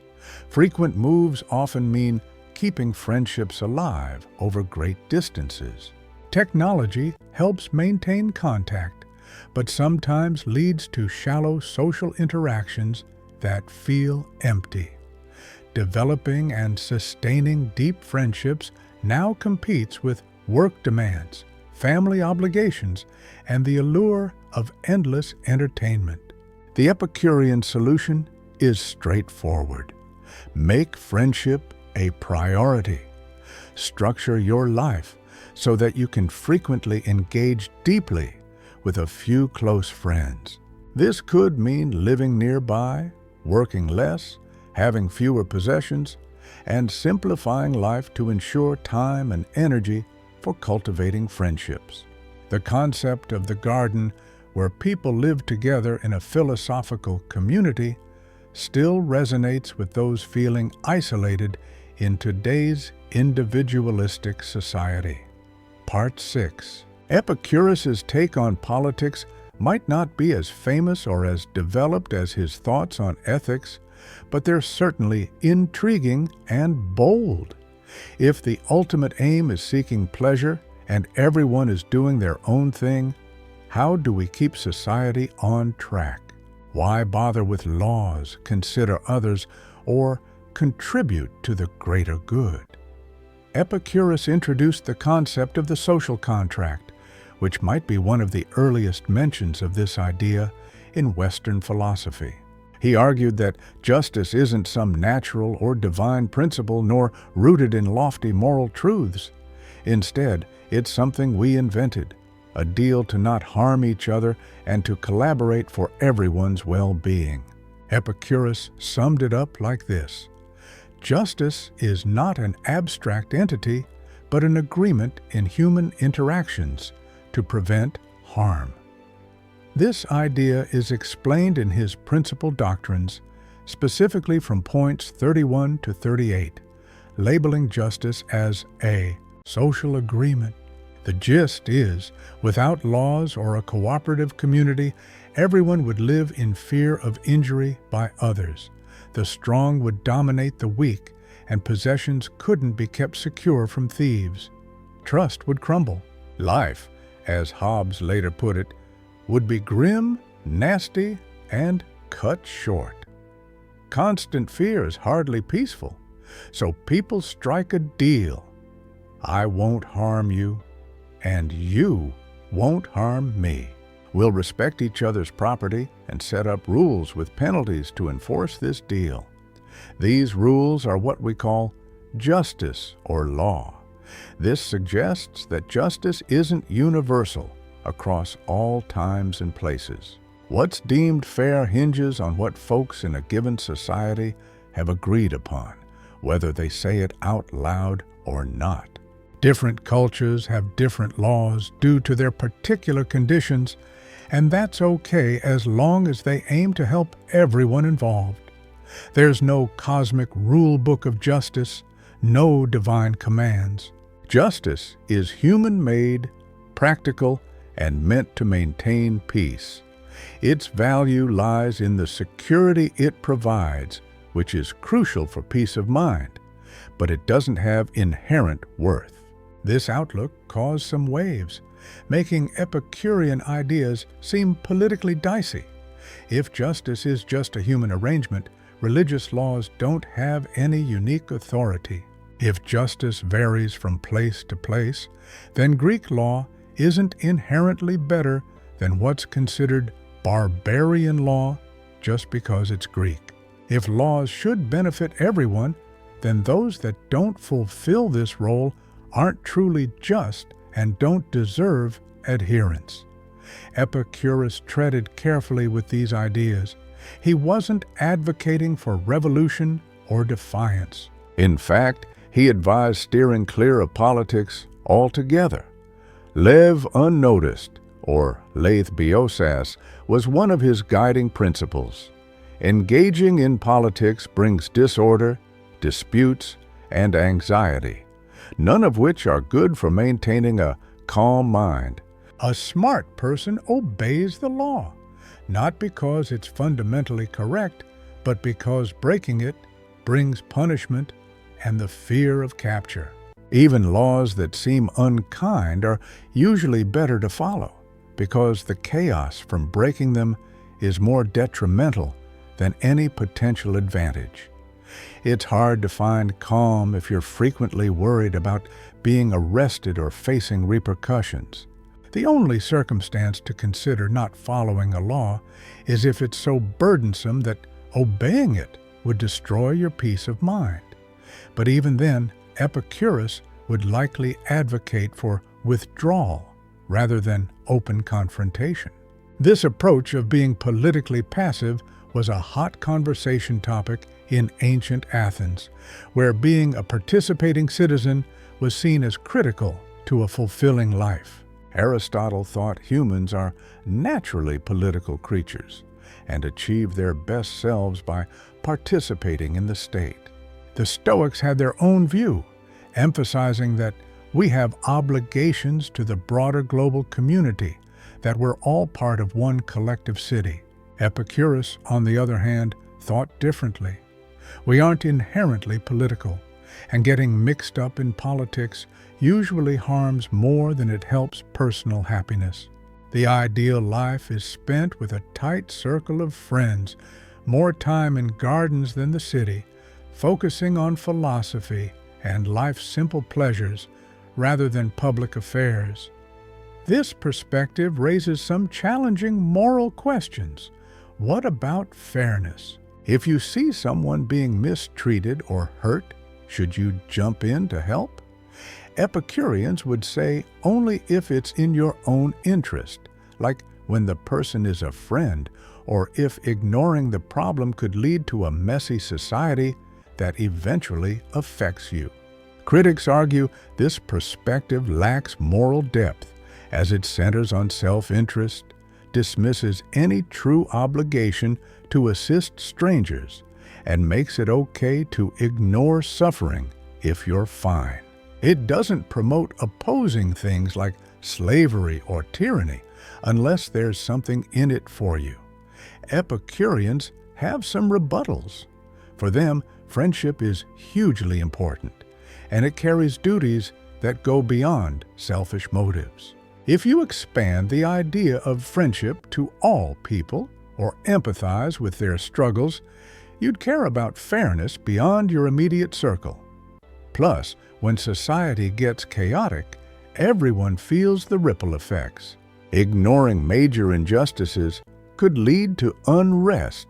Frequent moves often mean keeping friendships alive over great distances. Technology helps maintain contact, but sometimes leads to shallow social interactions that feel empty. Developing and sustaining deep friendships now competes with work demands, family obligations, and the allure of endless entertainment. The Epicurean solution is straightforward. Make friendship a priority. Structure your life so that you can frequently engage deeply with a few close friends. This could mean living nearby, working less, having fewer possessions, and simplifying life to ensure time and energy for cultivating friendships. The concept of the garden, where people live together in a philosophical community, still resonates with those feeling isolated in today's individualistic society. Part 6. Epicurus's take on politics might not be as famous or as developed as his thoughts on ethics, but they're certainly intriguing and bold. If the ultimate aim is seeking pleasure and everyone is doing their own thing, how do we keep society on track? Why bother with laws, consider others, or contribute to the greater good? Epicurus introduced the concept of the social contract, which might be one of the earliest mentions of this idea in Western philosophy. He argued that justice isn't some natural or divine principle nor rooted in lofty moral truths. Instead, it's something we invented, a deal to not harm each other and to collaborate for everyone's well-being. Epicurus summed it up like this: justice is not an abstract entity, but an agreement in human interactions to prevent harm. This idea is explained in his principal doctrines, specifically from points 31 to 38, labeling justice as a social agreement. The gist is, without laws or a cooperative community, everyone would live in fear of injury by others. The strong would dominate the weak, and possessions couldn't be kept secure from thieves. Trust would crumble. Life, as Hobbes later put it, would be grim, nasty, and cut short. Constant fear is hardly peaceful, so people strike a deal. I won't harm you, and you won't harm me. We'll respect each other's property and set up rules with penalties to enforce this deal. These rules are what we call justice or law. This suggests that justice isn't universal across all times and places. What's deemed fair hinges on what folks in a given society have agreed upon, whether they say it out loud or not. Different cultures have different laws due to their particular conditions, and that's okay as long as they aim to help everyone involved. There's no cosmic rule book of justice, no divine commands. Justice is human-made, practical, and meant to maintain peace. Its value lies in the security it provides, which is crucial for peace of mind, but it doesn't have inherent worth. This outlook caused some waves, making Epicurean ideas seem politically dicey. If justice is just a human arrangement, religious laws don't have any unique authority. If justice varies from place to place, then Greek law isn't inherently better than what's considered barbarian law just because it's Greek. If laws should benefit everyone, then those that don't fulfill this role aren't truly just and don't deserve adherence. Epicurus treaded carefully with these ideas. He wasn't advocating for revolution or defiance. In fact, he advised steering clear of politics altogether. Lev unnoticed, or leithbiosas, was one of his guiding principles. Engaging in politics brings disorder, disputes, and anxiety, none of which are good for maintaining a calm mind. A smart person obeys the law, not because it's fundamentally correct, but because breaking it brings punishment and the fear of capture. Even laws that seem unkind are usually better to follow, because the chaos from breaking them is more detrimental than any potential advantage. It's hard to find calm if you're frequently worried about being arrested or facing repercussions. The only circumstance to consider not following a law is if it's so burdensome that obeying it would destroy your peace of mind. But even then, Epicurus would likely advocate for withdrawal rather than open confrontation. This approach of being politically passive was a hot conversation topic in ancient Athens, where being a participating citizen was seen as critical to a fulfilling life. Aristotle thought humans are naturally political creatures and achieve their best selves by participating in the state. The Stoics had their own view, emphasizing that we have obligations to the broader global community, that we're all part of one collective city. Epicurus, on the other hand, thought differently. We aren't inherently political, and getting mixed up in politics usually harms more than it helps personal happiness. The ideal life is spent with a tight circle of friends, more time in gardens than the city, focusing on philosophy and life's simple pleasures rather than public affairs. This perspective raises some challenging moral questions. What about fairness? If you see someone being mistreated or hurt, should you jump in to help? Epicureans would say only if it's in your own interest, like when the person is a friend, or if ignoring the problem could lead to a messy society that eventually affects you. Critics argue this perspective lacks moral depth, as it centers on self-interest, dismisses any true obligation to assist strangers, and makes it okay to ignore suffering if you're fine. It doesn't promote opposing things like slavery or tyranny unless there's something in it for you. Epicureans have some rebuttals. For them, friendship is hugely important, and it carries duties that go beyond selfish motives. If you expand the idea of friendship to all people, or empathize with their struggles, you'd care about fairness beyond your immediate circle. Plus, when society gets chaotic, everyone feels the ripple effects. Ignoring major injustices could lead to unrest,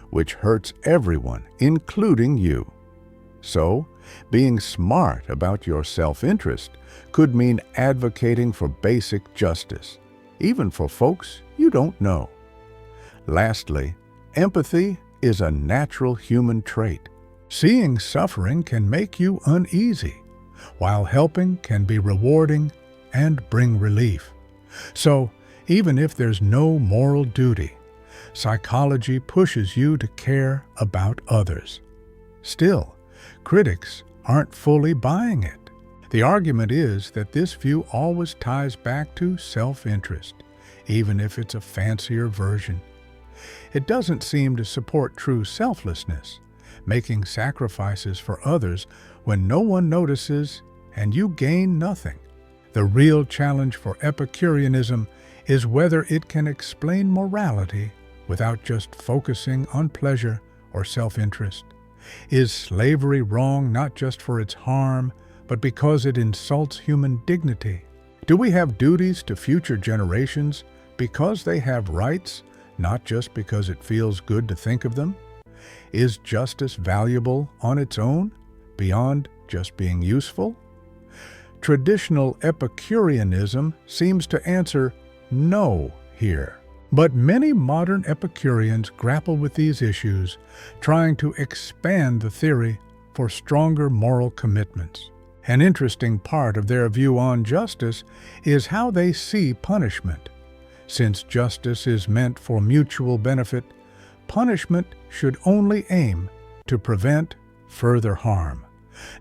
which hurts everyone, including you. So, being smart about your self-interest could mean advocating for basic justice, even for folks you don't know. Lastly, empathy is a natural human trait. Seeing suffering can make you uneasy, while helping can be rewarding and bring relief. So, even if there's no moral duty, psychology pushes you to care about others. Still, critics aren't fully buying it. The argument is that this view always ties back to self-interest, even if it's a fancier version. It doesn't seem to support true selflessness, making sacrifices for others when no one notices and you gain nothing. The real challenge for Epicureanism is whether it can explain morality without just focusing on pleasure or self-interest. Is slavery wrong not just for its harm, but because it insults human dignity? Do we have duties to future generations because they have rights, not just because it feels good to think of them? Is justice valuable on its own, beyond just being useful? Traditional Epicureanism seems to answer no here. But many modern Epicureans grapple with these issues, trying to expand the theory for stronger moral commitments. An interesting part of their view on justice is how they see punishment. Since justice is meant for mutual benefit, punishment should only aim to prevent further harm,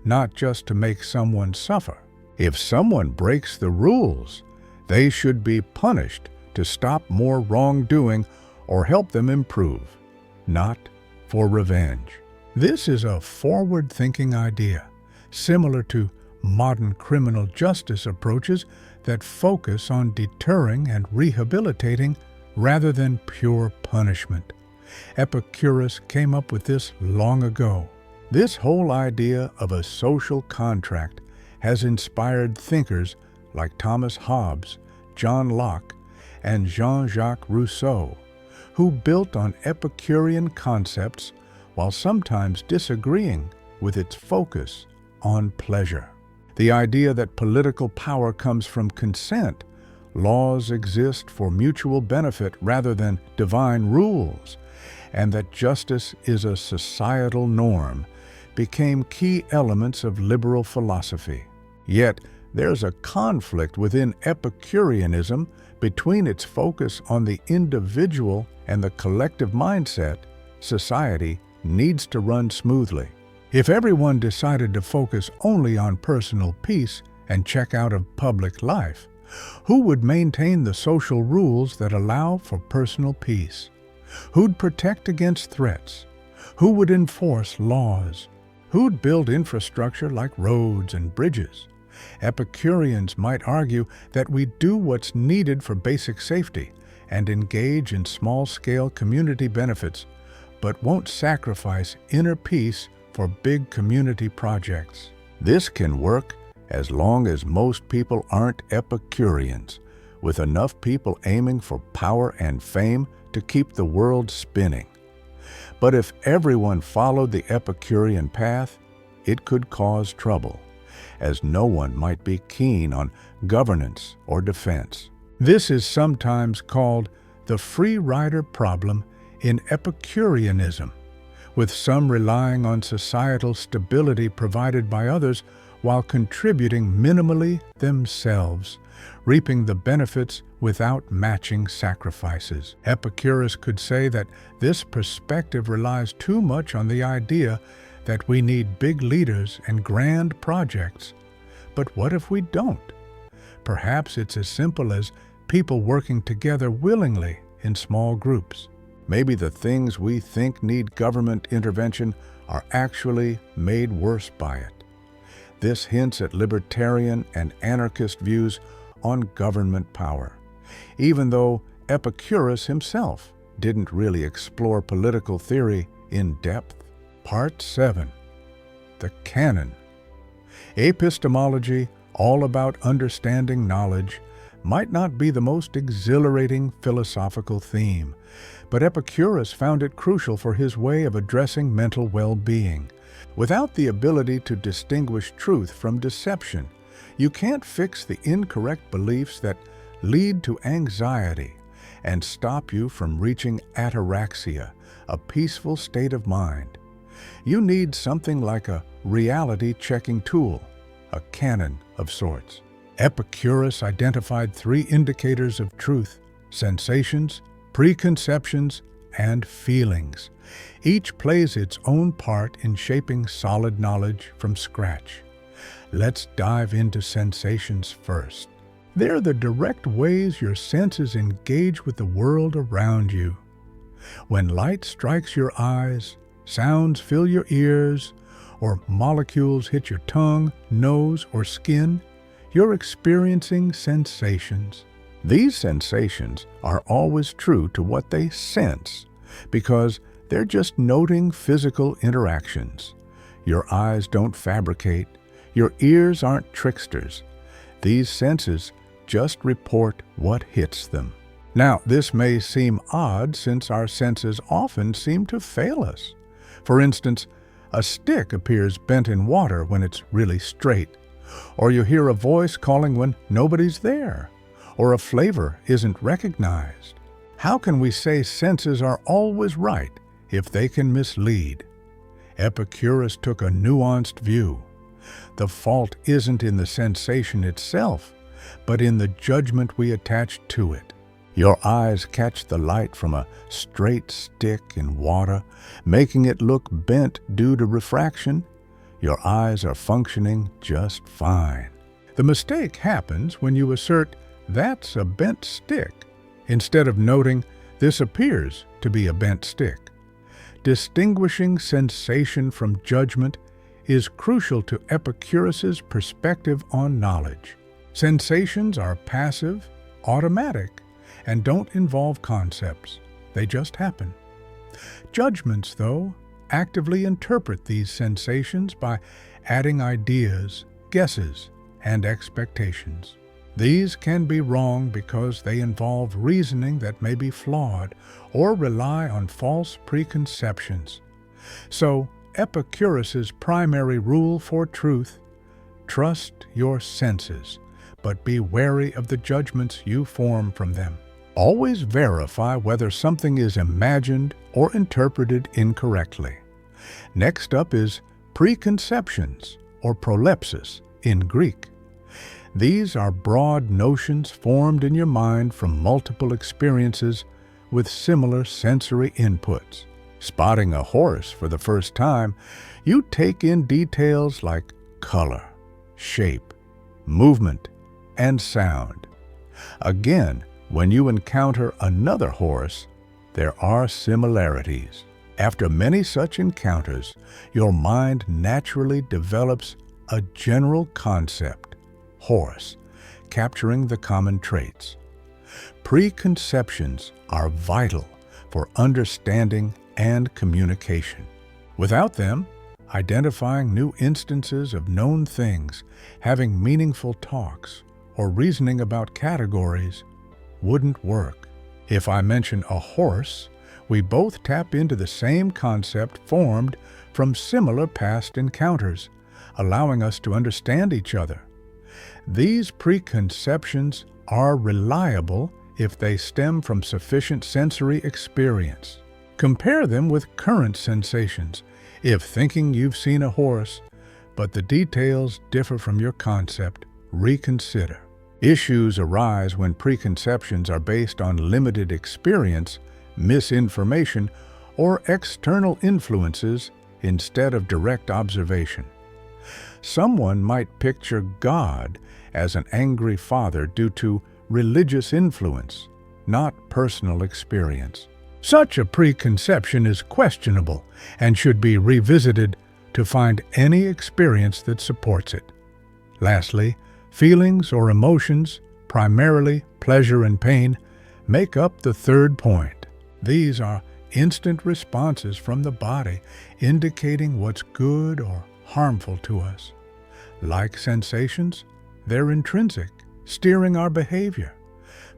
not just to make someone suffer. If someone breaks the rules, they should be punished to stop more wrongdoing or help them improve, not for revenge. This is a forward-thinking idea, similar to modern criminal justice approaches that focus on deterring and rehabilitating rather than pure punishment. Epicurus came up with this long ago. This whole idea of a social contract has inspired thinkers like Thomas Hobbes, John Locke, and Jean-Jacques Rousseau, who built on Epicurean concepts while sometimes disagreeing with its focus on pleasure. The idea that political power comes from consent, laws exist for mutual benefit rather than divine rules, and that justice is a societal norm became key elements of liberal philosophy. Yet, there's a conflict within Epicureanism between its focus on the individual and the collective mindset. Society needs to run smoothly. If everyone decided to focus only on personal peace and check out of public life, who would maintain the social rules that allow for personal peace? Who'd protect against threats? Who would enforce laws? Who'd build infrastructure like roads and bridges? Epicureans might argue that we do what's needed for basic safety and engage in small-scale community benefits, but won't sacrifice inner peace for big community projects. This can work as long as most people aren't Epicureans, with enough people aiming for power and fame to keep the world spinning. But if everyone followed the Epicurean path, it could cause trouble, as no one might be keen on governance or defense. This is sometimes called the free rider problem in Epicureanism, with some relying on societal stability provided by others while contributing minimally themselves, reaping the benefits without matching sacrifices. Epicurus could say that this perspective relies too much on the idea that we need big leaders and grand projects. But what if we don't? Perhaps it's as simple as people working together willingly in small groups. Maybe the things we think need government intervention are actually made worse by it. This hints at libertarian and anarchist views on government power, even though Epicurus himself didn't really explore political theory in depth. Part 7. The Canon. Epistemology, all about understanding knowledge, might not be the most exhilarating philosophical theme, but Epicurus found it crucial for his way of addressing mental well-being. Without the ability to distinguish truth from deception, you can't fix the incorrect beliefs that lead to anxiety and stop you from reaching ataraxia, a peaceful state of mind. You need something like a reality-checking tool, a canon of sorts. Epicurus identified 3 indicators of truth: sensations, preconceptions, and feelings. Each plays its own part in shaping solid knowledge from scratch. Let's dive into sensations first. They're the direct ways your senses engage with the world around you. When light strikes your eyes, sounds fill your ears, or molecules hit your tongue, nose, or skin, you're experiencing sensations. These sensations are always true to what they sense, because they're just noting physical interactions. Your eyes don't fabricate. Your ears aren't tricksters. These senses just report what hits them. Now, this may seem odd since our senses often seem to fail us. For instance, a stick appears bent in water when it's really straight, or you hear a voice calling when nobody's there, or a flavor isn't recognized. How can we say senses are always right if they can mislead? Epicurus took a nuanced view. The fault isn't in the sensation itself, but in the judgment we attach to it. Your eyes catch the light from a straight stick in water, making it look bent due to refraction. Your eyes are functioning just fine. The mistake happens when you assert, "That's a bent stick," instead of noting, "This appears to be a bent stick." Distinguishing sensation from judgment is crucial to Epicurus's perspective on knowledge. Sensations are passive, automatic, and don't involve concepts. They just happen. Judgments, though, actively interpret these sensations by adding ideas, guesses, and expectations. These can be wrong because they involve reasoning that may be flawed or rely on false preconceptions. So, Epicurus's primary rule for truth: trust your senses, but be wary of the judgments you form from them. Always verify whether something is imagined or interpreted incorrectly. Next up is preconceptions, or prolepsis in Greek. These are broad notions formed in your mind from multiple experiences with similar sensory inputs. Spotting a horse for the first time, you take in details like color, shape, movement, and sound. Again, when you encounter another horse, there are similarities. After many such encounters, your mind naturally develops a general concept, horse, capturing the common traits. Preconceptions are vital for understanding and communication. Without them, identifying new instances of known things, having meaningful talks, or reasoning about categories wouldn't work. If I mention a horse, we both tap into the same concept formed from similar past encounters, allowing us to understand each other. These preconceptions are reliable if they stem from sufficient sensory experience. Compare them with current sensations. If thinking you've seen a horse, but the details differ from your concept, reconsider. Issues arise when preconceptions are based on limited experience, misinformation, or external influences instead of direct observation. Someone might picture God as an angry father due to religious influence, not personal experience. Such a preconception is questionable and should be revisited to find any experience that supports it. Lastly, feelings or emotions, primarily pleasure and pain, make up the third point. These are instant responses from the body indicating what's good or harmful to us. Like sensations, they're intrinsic, steering our behavior.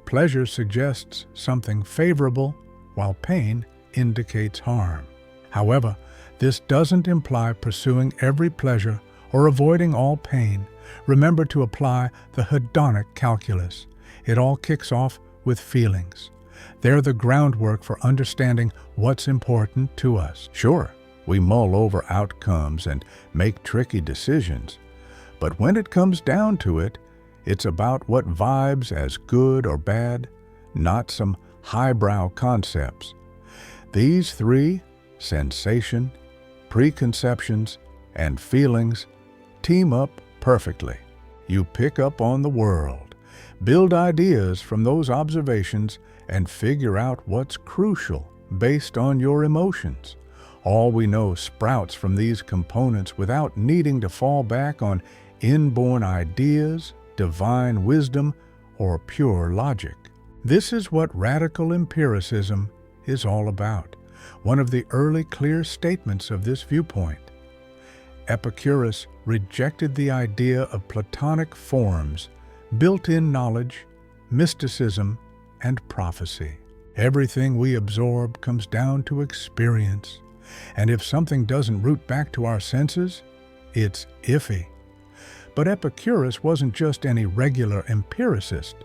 pleasure suggests something favorable, while pain indicates harm. However, this doesn't imply pursuing every pleasure or avoiding all pain. Remember to apply the hedonic calculus. It all kicks off with feelings. They're the groundwork for understanding what's important to us. Sure, we mull over outcomes and make tricky decisions, but when it comes down to it, it's about what vibes as good or bad, not some highbrow concepts. These three, sensation, preconceptions, and feelings, team up perfectly. You pick up on the world, build ideas from those observations, and figure out what's crucial based on your emotions. All we know sprouts from these components without needing to fall back on inborn ideas, divine wisdom, or pure logic. This is what radical empiricism is all about, one of the early clear statements of this viewpoint. Epicurus rejected the idea of Platonic forms, built-in knowledge, mysticism, and prophecy. Everything we absorb comes down to experience, and if something doesn't root back to our senses, it's iffy. But Epicurus wasn't just any regular empiricist.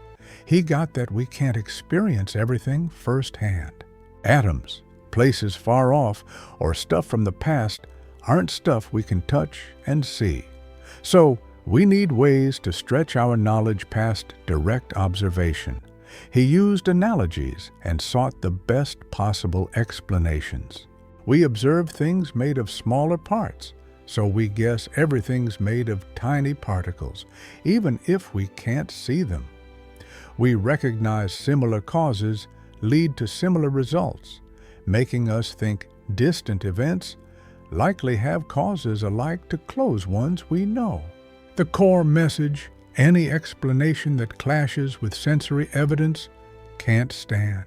He got that we can't experience everything firsthand. Atoms, places far off, or stuff from the past aren't stuff we can touch and see. So we need ways to stretch our knowledge past direct observation. He used analogies and sought the best possible explanations. We observe things made of smaller parts, so we guess everything's made of tiny particles, even if we can't see them. We recognize similar causes lead to similar results, making us think distant events likely have causes alike to close ones we know. The core message, any explanation that clashes with sensory evidence, can't stand.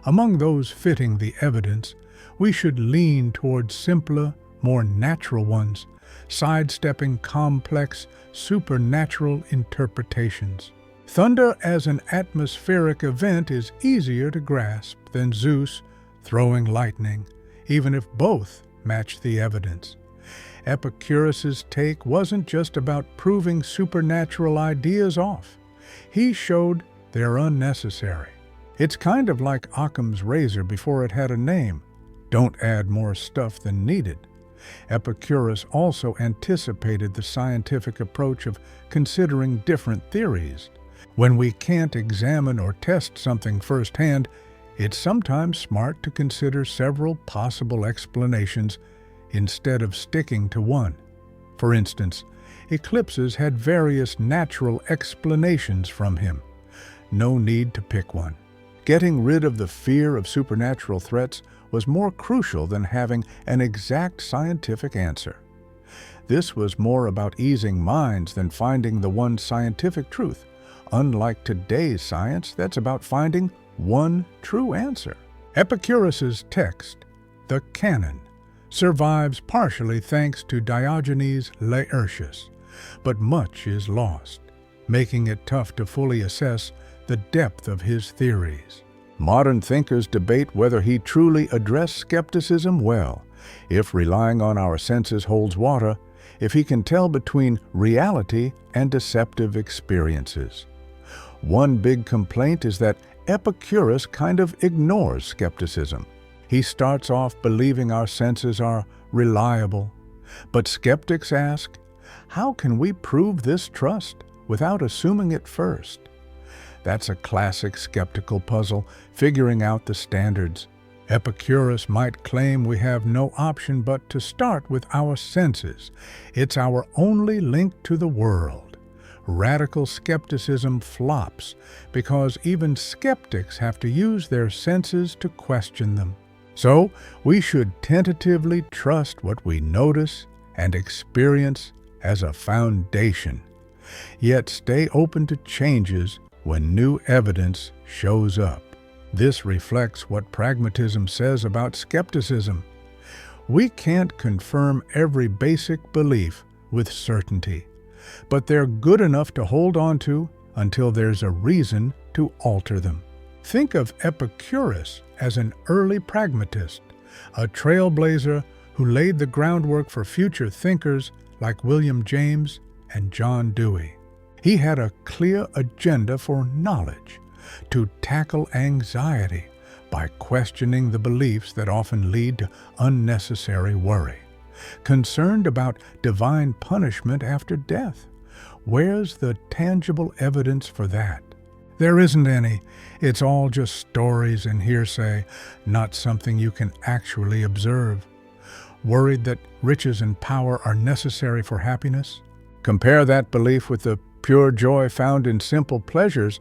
Among those fitting the evidence, we should lean towards simpler, more natural ones, sidestepping complex, supernatural interpretations. Thunder as an atmospheric event is easier to grasp than Zeus throwing lightning, even if both match the evidence. Epicurus's take wasn't just about proving supernatural ideas off. He showed they're unnecessary. It's kind of like Occam's razor before it had a name. Don't add more stuff than needed. Epicurus also anticipated the scientific approach of considering different theories. When we can't examine or test something firsthand, it's sometimes smart to consider several possible explanations instead of sticking to one. For instance, eclipses had various natural explanations from him. No need to pick one. Getting rid of the fear of supernatural threats was more crucial than having an exact scientific answer. This was more about easing minds than finding the one scientific truth, unlike today's science that's about finding one true answer. Epicurus's text, the Canon, survives partially thanks to Diogenes Laertius, but much is lost, making it tough to fully assess the depth of his theories. Modern thinkers debate whether he truly addressed skepticism well, if relying on our senses holds water, if he can tell between reality and deceptive experiences. One big complaint is that Epicurus kind of ignores skepticism. He starts off believing our senses are reliable, but skeptics ask, how can we prove this trust without assuming it first? That's a classic skeptical puzzle, figuring out the standards. Epicurus might claim we have no option but to start with our senses. It's our only link to the world. Radical skepticism flops because even skeptics have to use their senses to question them. So, we should tentatively trust what we notice and experience as a foundation, yet stay open to changes when new evidence shows up. This reflects what pragmatism says about skepticism. We can't confirm every basic belief with certainty, but they're good enough to hold on to until there's a reason to alter them. Think of Epicurus as an early pragmatist, a trailblazer who laid the groundwork for future thinkers like William James and John Dewey. He had a clear agenda for knowledge, to tackle anxiety by questioning the beliefs that often lead to unnecessary worry. Concerned about divine punishment after death. Where's the tangible evidence for that? There isn't any. It's all just stories and hearsay, not something you can actually observe. Worried that riches and power are necessary for happiness? Compare that belief with the pure joy found in simple pleasures,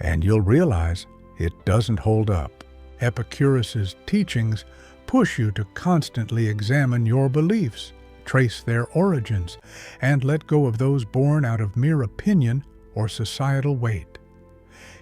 and you'll realize it doesn't hold up. Epicurus's teachings push you to constantly examine your beliefs, trace their origins, and let go of those born out of mere opinion or societal weight.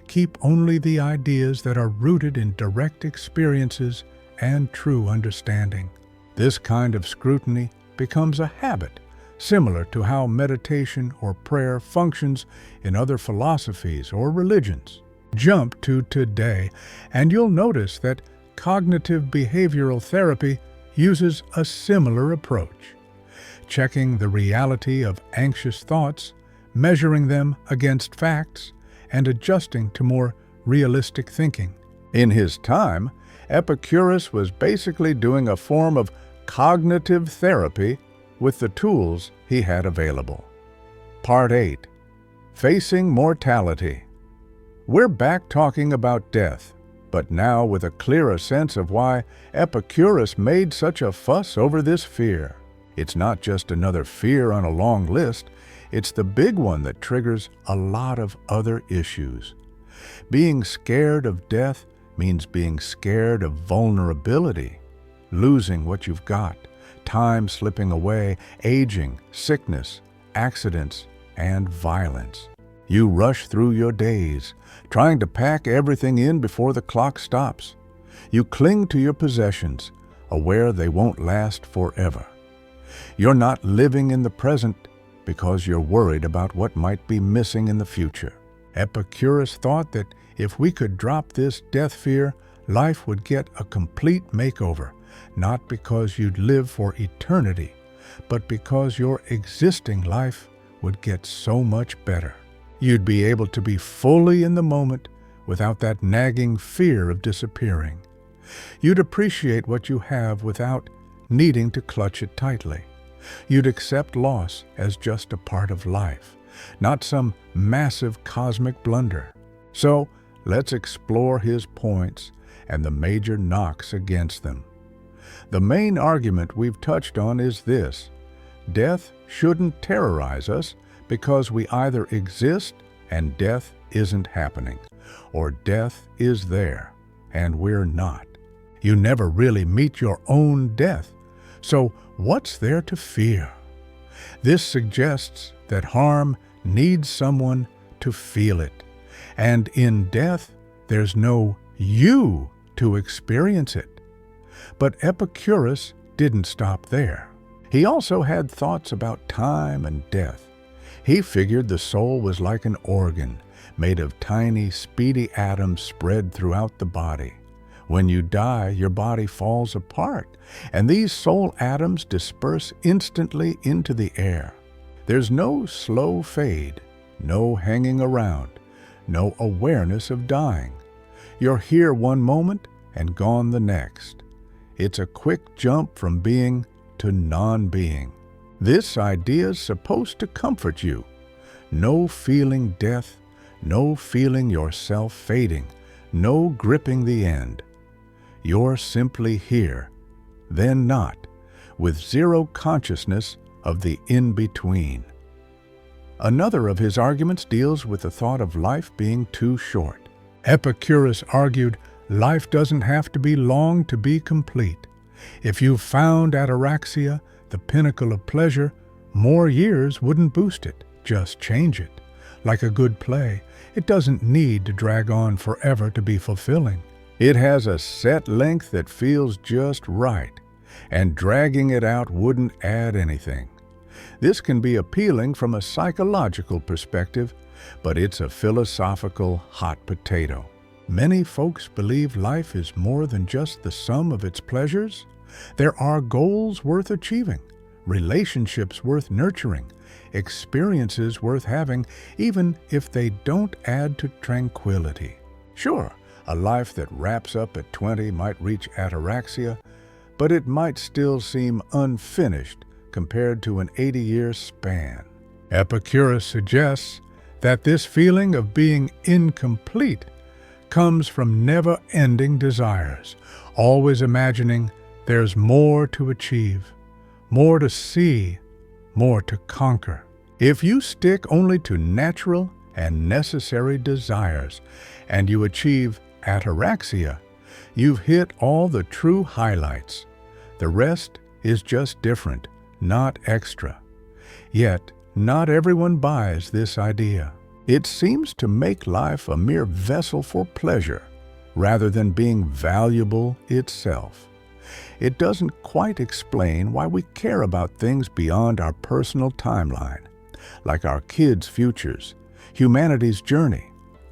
Keep only the ideas that are rooted in direct experiences and true understanding. This kind of scrutiny becomes a habit, similar to how meditation or prayer functions in other philosophies or religions. Jump to today, and you'll notice that cognitive behavioral therapy uses a similar approach, checking the reality of anxious thoughts, measuring them against facts, and adjusting to more realistic thinking. In his time, Epicurus was basically doing a form of cognitive therapy with the tools he had available. Part 8. Facing Mortality. We're back talking about death, but now with a clearer sense of why Epicurus made such a fuss over this fear. It's not just another fear on a long list, it's the big one that triggers a lot of other issues. Being scared of death means being scared of vulnerability, losing what you've got, time slipping away, aging, sickness, accidents, and violence. You rush through your days, trying to pack everything in before the clock stops. You cling to your possessions, aware they won't last forever. You're not living in the present because you're worried about what might be missing in the future. Epicurus thought that if we could drop this death fear, life would get a complete makeover, not because you'd live for eternity, but because your existing life would get so much better. You'd be able to be fully in the moment without that nagging fear of disappearing. You'd appreciate what you have without needing to clutch it tightly. You'd accept loss as just a part of life, not some massive cosmic blunder. So, let's explore his points and the major knocks against them. The main argument we've touched on is this: death shouldn't terrorize us because we either exist and death isn't happening, or death is there and we're not. You never really meet your own death, so what's there to fear? This suggests that harm needs someone to feel it, and in death there's no you to experience it. But Epicurus didn't stop there. He also had thoughts about time and death. He figured the soul was like an organ made of tiny, speedy atoms spread throughout the body. When you die, your body falls apart, and these soul atoms disperse instantly into the air. There's no slow fade, no hanging around, no awareness of dying. You're here one moment and gone the next. It's a quick jump from being to non-being. This idea's supposed to comfort you. No feeling death, no feeling yourself fading, no gripping the end. You're simply here, then not, with zero consciousness of the in-between. Another of his arguments deals with the thought of life being too short. Epicurus argued life doesn't have to be long to be complete. If you've found ataraxia, the pinnacle of pleasure, more years wouldn't boost it, just change it. Like a good play, it doesn't need to drag on forever to be fulfilling. It has a set length that feels just right, and dragging it out wouldn't add anything. This can be appealing from a psychological perspective, but it's a philosophical hot potato. Many folks believe life is more than just the sum of its pleasures. There are goals worth achieving, relationships worth nurturing, experiences worth having, even if they don't add to tranquility. Sure, a life that wraps up at 20 might reach ataraxia, but it might still seem unfinished compared to an 80-year span. Epicurus suggests that this feeling of being incomplete comes from never-ending desires, always imagining there's more to achieve, more to see, more to conquer. If you stick only to natural and necessary desires and you achieve ataraxia, you've hit all the true highlights. The rest is just different, not extra. Yet, not everyone buys this idea. It seems to make life a mere vessel for pleasure, rather than being valuable itself. It doesn't quite explain why we care about things beyond our personal timeline, like our kids' futures, humanity's journey,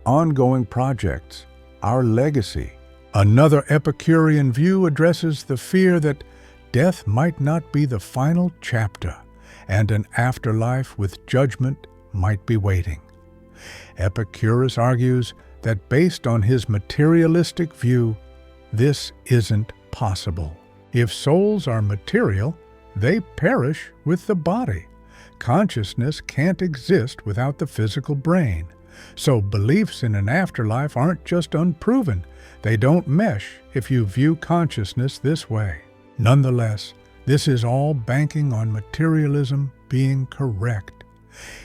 ongoing projects, our legacy. Another Epicurean view addresses the fear that death might not be the final chapter, and an afterlife with judgment might be waiting. Epicurus argues that based on his materialistic view, this isn't possible. If souls are material, they perish with the body. Consciousness can't exist without the physical brain. So beliefs in an afterlife aren't just unproven. They don't mesh if you view consciousness this way. Nonetheless, this is all banking on materialism being correct.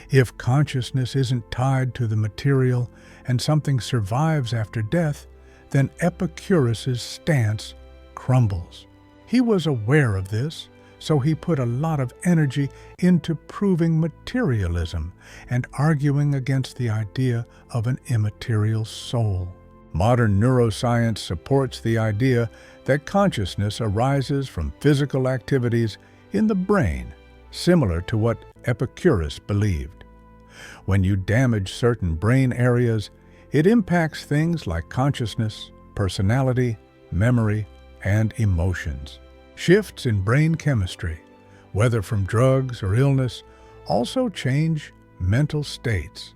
If consciousness isn't tied to the material and something survives after death, then Epicurus's stance crumbles. He was aware of this, so he put a lot of energy into proving materialism and arguing against the idea of an immaterial soul. Modern neuroscience supports the idea that consciousness arises from physical activities in the brain, similar to what Epicurus believed. When you damage certain brain areas, it impacts things like consciousness, personality, memory, and emotions. Shifts in brain chemistry, whether from drugs or illness, also change mental states.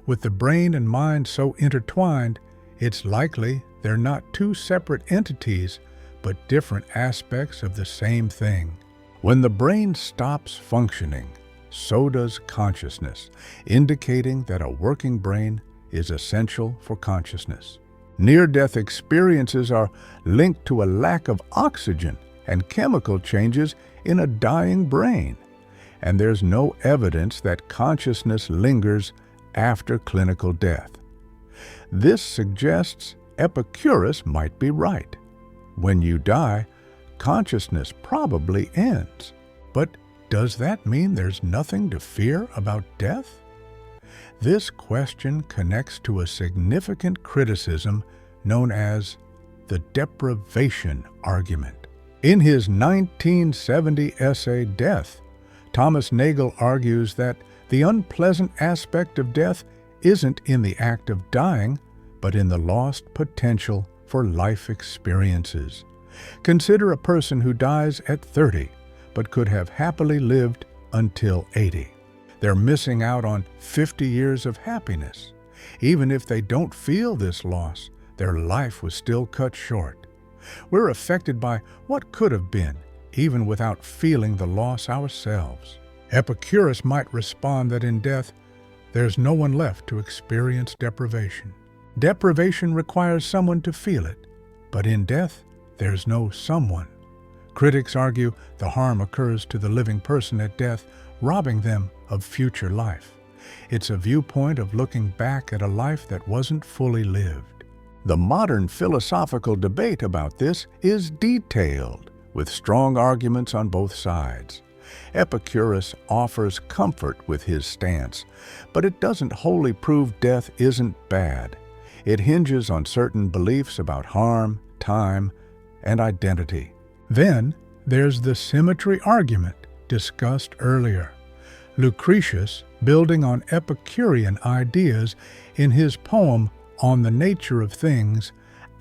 With the brain and mind so intertwined, it's likely they're not two separate entities, but different aspects of the same thing. When the brain stops functioning, so does consciousness, indicating that a working brain is essential for consciousness. Near-death experiences are linked to a lack of oxygen and chemical changes in a dying brain, and there's no evidence that consciousness lingers after clinical death. This suggests Epicurus might be right. When you die, consciousness probably ends. But does that mean there's nothing to fear about death? This question connects to a significant criticism known as the deprivation argument. In his 1970 essay, Death, Thomas Nagel argues that the unpleasant aspect of death isn't in the act of dying, but in the lost potential for life experiences. Consider a person who dies at 30, but could have happily lived until 80. They're missing out on 50 years of happiness. Even if they don't feel this loss, their life was still cut short. We're affected by what could have been, even without feeling the loss ourselves. Epicurus might respond that in death, there's no one left to experience deprivation. Deprivation requires someone to feel it, but in death, there's no someone. Critics argue the harm occurs to the living person at death, robbing them of future life. It's a viewpoint of looking back at a life that wasn't fully lived. The modern philosophical debate about this is detailed, with strong arguments on both sides. Epicurus offers comfort with his stance, but it doesn't wholly prove death isn't bad. It hinges on certain beliefs about harm, time, and identity. Then there's the symmetry argument discussed earlier. Lucretius, building on Epicurean ideas in his poem On the Nature of Things,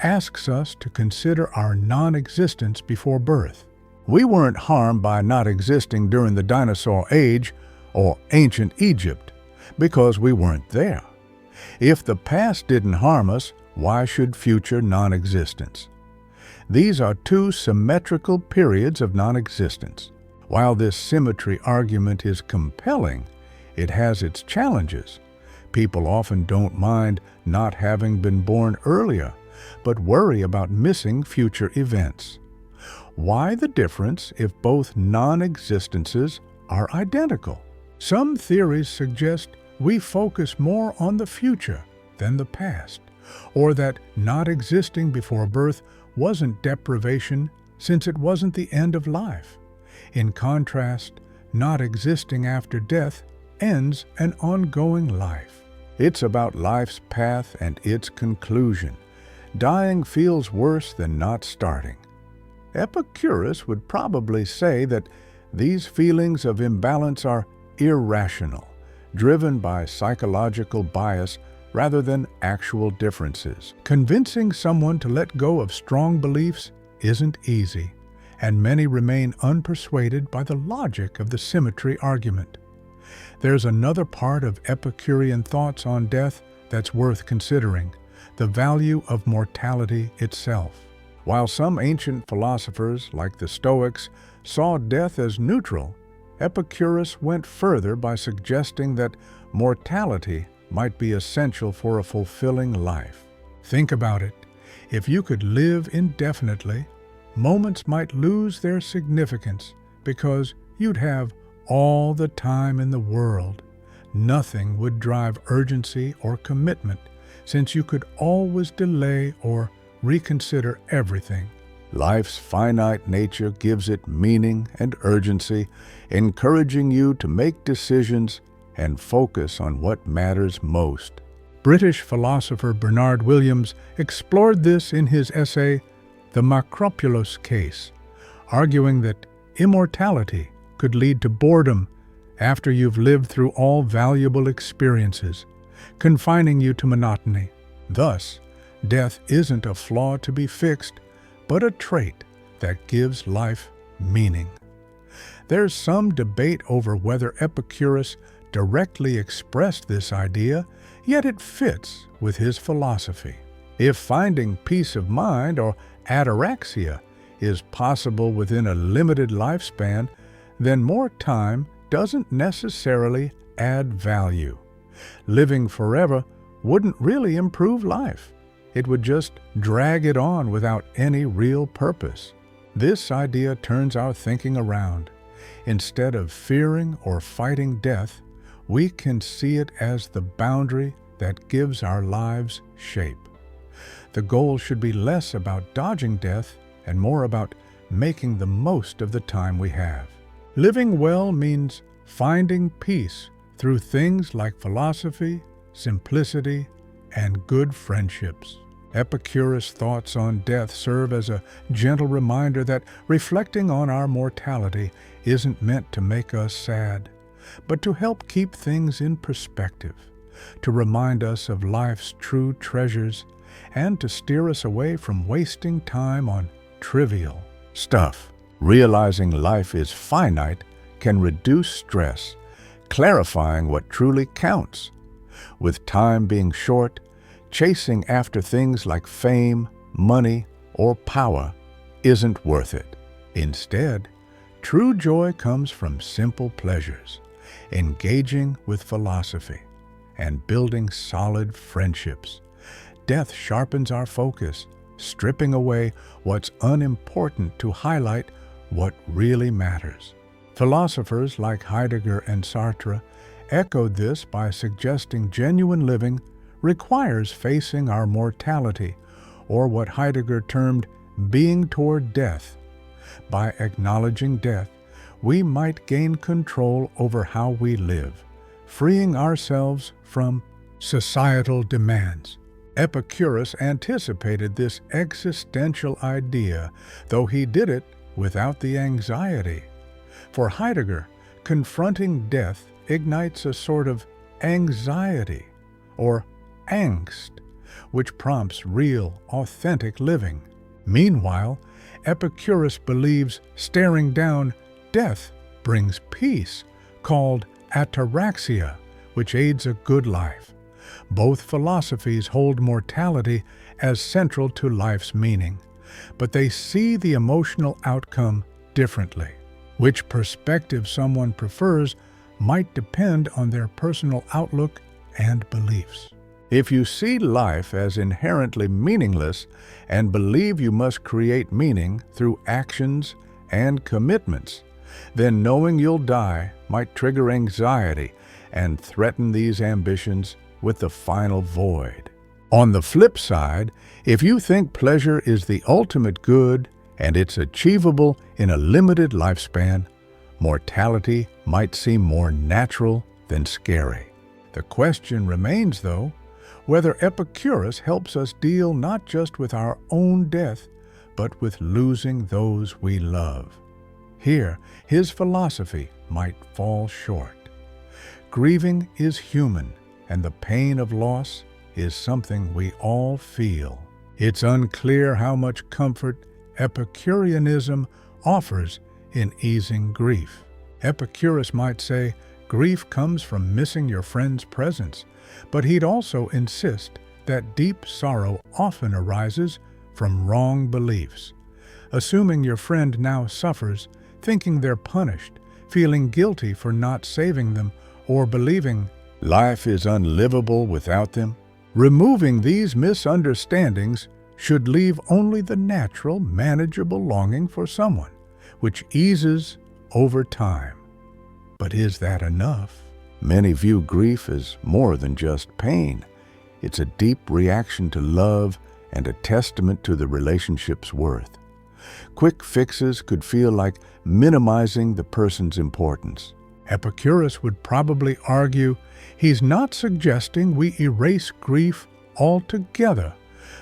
asks us to consider our non-existence before birth. We weren't harmed by not existing during the dinosaur age or ancient Egypt because we weren't there. If the past didn't harm us, why should future non-existence? These are two symmetrical periods of non-existence. While this symmetry argument is compelling, it has its challenges. People often don't mind not having been born earlier, but worry about missing future events. Why the difference if both non-existences are identical? Some theories suggest we focus more on the future than the past, or that not existing before birth wasn't deprivation since it wasn't the end of life. In contrast, not existing after death ends an ongoing life. It's about life's path and its conclusion. Dying feels worse than not starting. Epicurus would probably say that these feelings of imbalance are irrational, driven by psychological bias rather than actual differences. Convincing someone to let go of strong beliefs isn't easy, and many remain unpersuaded by the logic of the symmetry argument. There's another part of Epicurean thoughts on death that's worth considering: the value of mortality itself. While some ancient philosophers, like the Stoics, saw death as neutral, Epicurus went further by suggesting that mortality might be essential for a fulfilling life. Think about it. If you could live indefinitely, moments might lose their significance because you'd have all the time in the world. Nothing would drive urgency or commitment, since you could always delay or reconsider everything. Life's finite nature gives it meaning and urgency, encouraging you to make decisions and focus on what matters most. British philosopher Bernard Williams explored this in his essay, The Macropulos Case, arguing that immortality could lead to boredom after you've lived through all valuable experiences, confining you to monotony. Thus, death isn't a flaw to be fixed, but a trait that gives life meaning. There's some debate over whether Epicurus directly expressed this idea, yet it fits with his philosophy. If finding peace of mind or ataraxia is possible within a limited lifespan, then more time doesn't necessarily add value. Living forever wouldn't really improve life. It would just drag it on without any real purpose. This idea turns our thinking around. Instead of fearing or fighting death, we can see it as the boundary that gives our lives shape. The goal should be less about dodging death and more about making the most of the time we have. Living well means finding peace through things like philosophy, simplicity, and good friendships. Epicurus' thoughts on death serve as a gentle reminder that reflecting on our mortality isn't meant to make us sad, but to help keep things in perspective, to remind us of life's true treasures, and to steer us away from wasting time on trivial stuff. Realizing life is finite can reduce stress, clarifying what truly counts. With time being short, chasing after things like fame, money, or power isn't worth it. Instead, true joy comes from simple pleasures, engaging with philosophy, and building solid friendships. Death sharpens our focus, stripping away what's unimportant to highlight what really matters. Philosophers like Heidegger and Sartre echoed this by suggesting genuine living requires facing our mortality, or what Heidegger termed being toward death. By acknowledging death, we might gain control over how we live, freeing ourselves from societal demands. Epicurus anticipated this existential idea, though he did it without the anxiety. For Heidegger, confronting death ignites a sort of anxiety or angst, which prompts real, authentic living. Meanwhile, Epicurus believes staring down death brings peace, called ataraxia, which aids a good life. Both philosophies hold mortality as central to life's meaning, but they see the emotional outcome differently. Which perspective someone prefers might depend on their personal outlook and beliefs. If you see life as inherently meaningless and believe you must create meaning through actions and commitments, then knowing you'll die might trigger anxiety and threaten these ambitions with the final void. On the flip side, if you think pleasure is the ultimate good and it's achievable in a limited lifespan, mortality might seem more natural than scary. The question remains, though, whether Epicurus helps us deal not just with our own death, but with losing those we love. Here, his philosophy might fall short. Grieving is human, and the pain of loss is something we all feel. It's unclear how much comfort Epicureanism offers in easing grief. Epicurus might say grief comes from missing your friend's presence, but he'd also insist that deep sorrow often arises from wrong beliefs. Assuming your friend now suffers, thinking they're punished, feeling guilty for not saving them, or believing life is unlivable without them. Removing these misunderstandings should leave only the natural, manageable longing for someone, which eases over time. But is that enough? Many view grief as more than just pain. It's a deep reaction to love and a testament to the relationship's worth. Quick fixes could feel like minimizing the person's importance. Epicurus would probably argue he's not suggesting we erase grief altogether,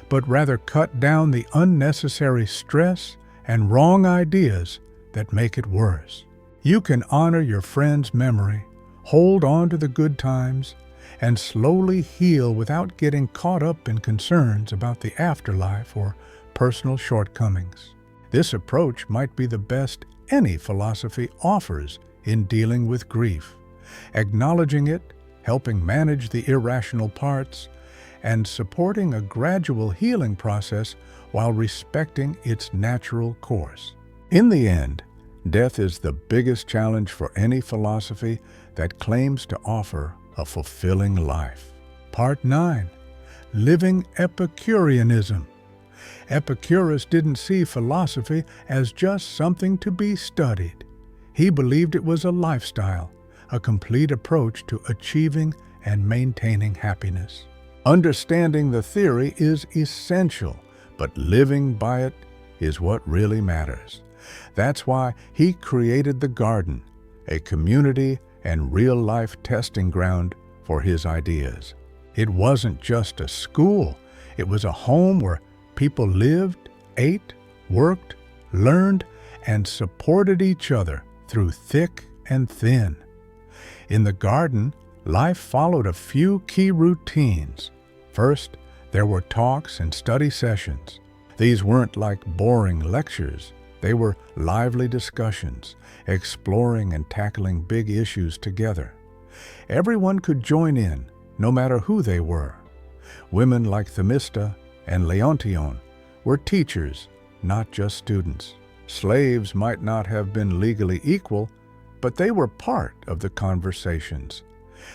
but rather cut down the unnecessary stress and wrong ideas that make it worse. You can honor your friend's memory, hold on to the good times, and slowly heal without getting caught up in concerns about the afterlife or personal shortcomings. This approach might be the best any philosophy offers in dealing with grief, acknowledging it, helping manage the irrational parts, and supporting a gradual healing process while respecting its natural course. In the end, death is the biggest challenge for any philosophy that claims to offer a fulfilling life. Part 9. Living Epicureanism. Epicurus didn't see philosophy as just something to be studied. He believed it was a lifestyle, a complete approach to achieving and maintaining happiness. Understanding the theory is essential, but living by it is what really matters. That's why he created the garden, a community and real-life testing ground for his ideas. It wasn't just a school. It was a home where people lived, ate, worked, learned, and supported each other through thick and thin. In the garden, life followed a few key routines. First, there were talks and study sessions. These weren't like boring lectures. They were lively discussions, exploring and tackling big issues together. Everyone could join in, no matter who they were. Women like Themista and Leontion were teachers, not just students. Slaves might not have been legally equal, but they were part of the conversations.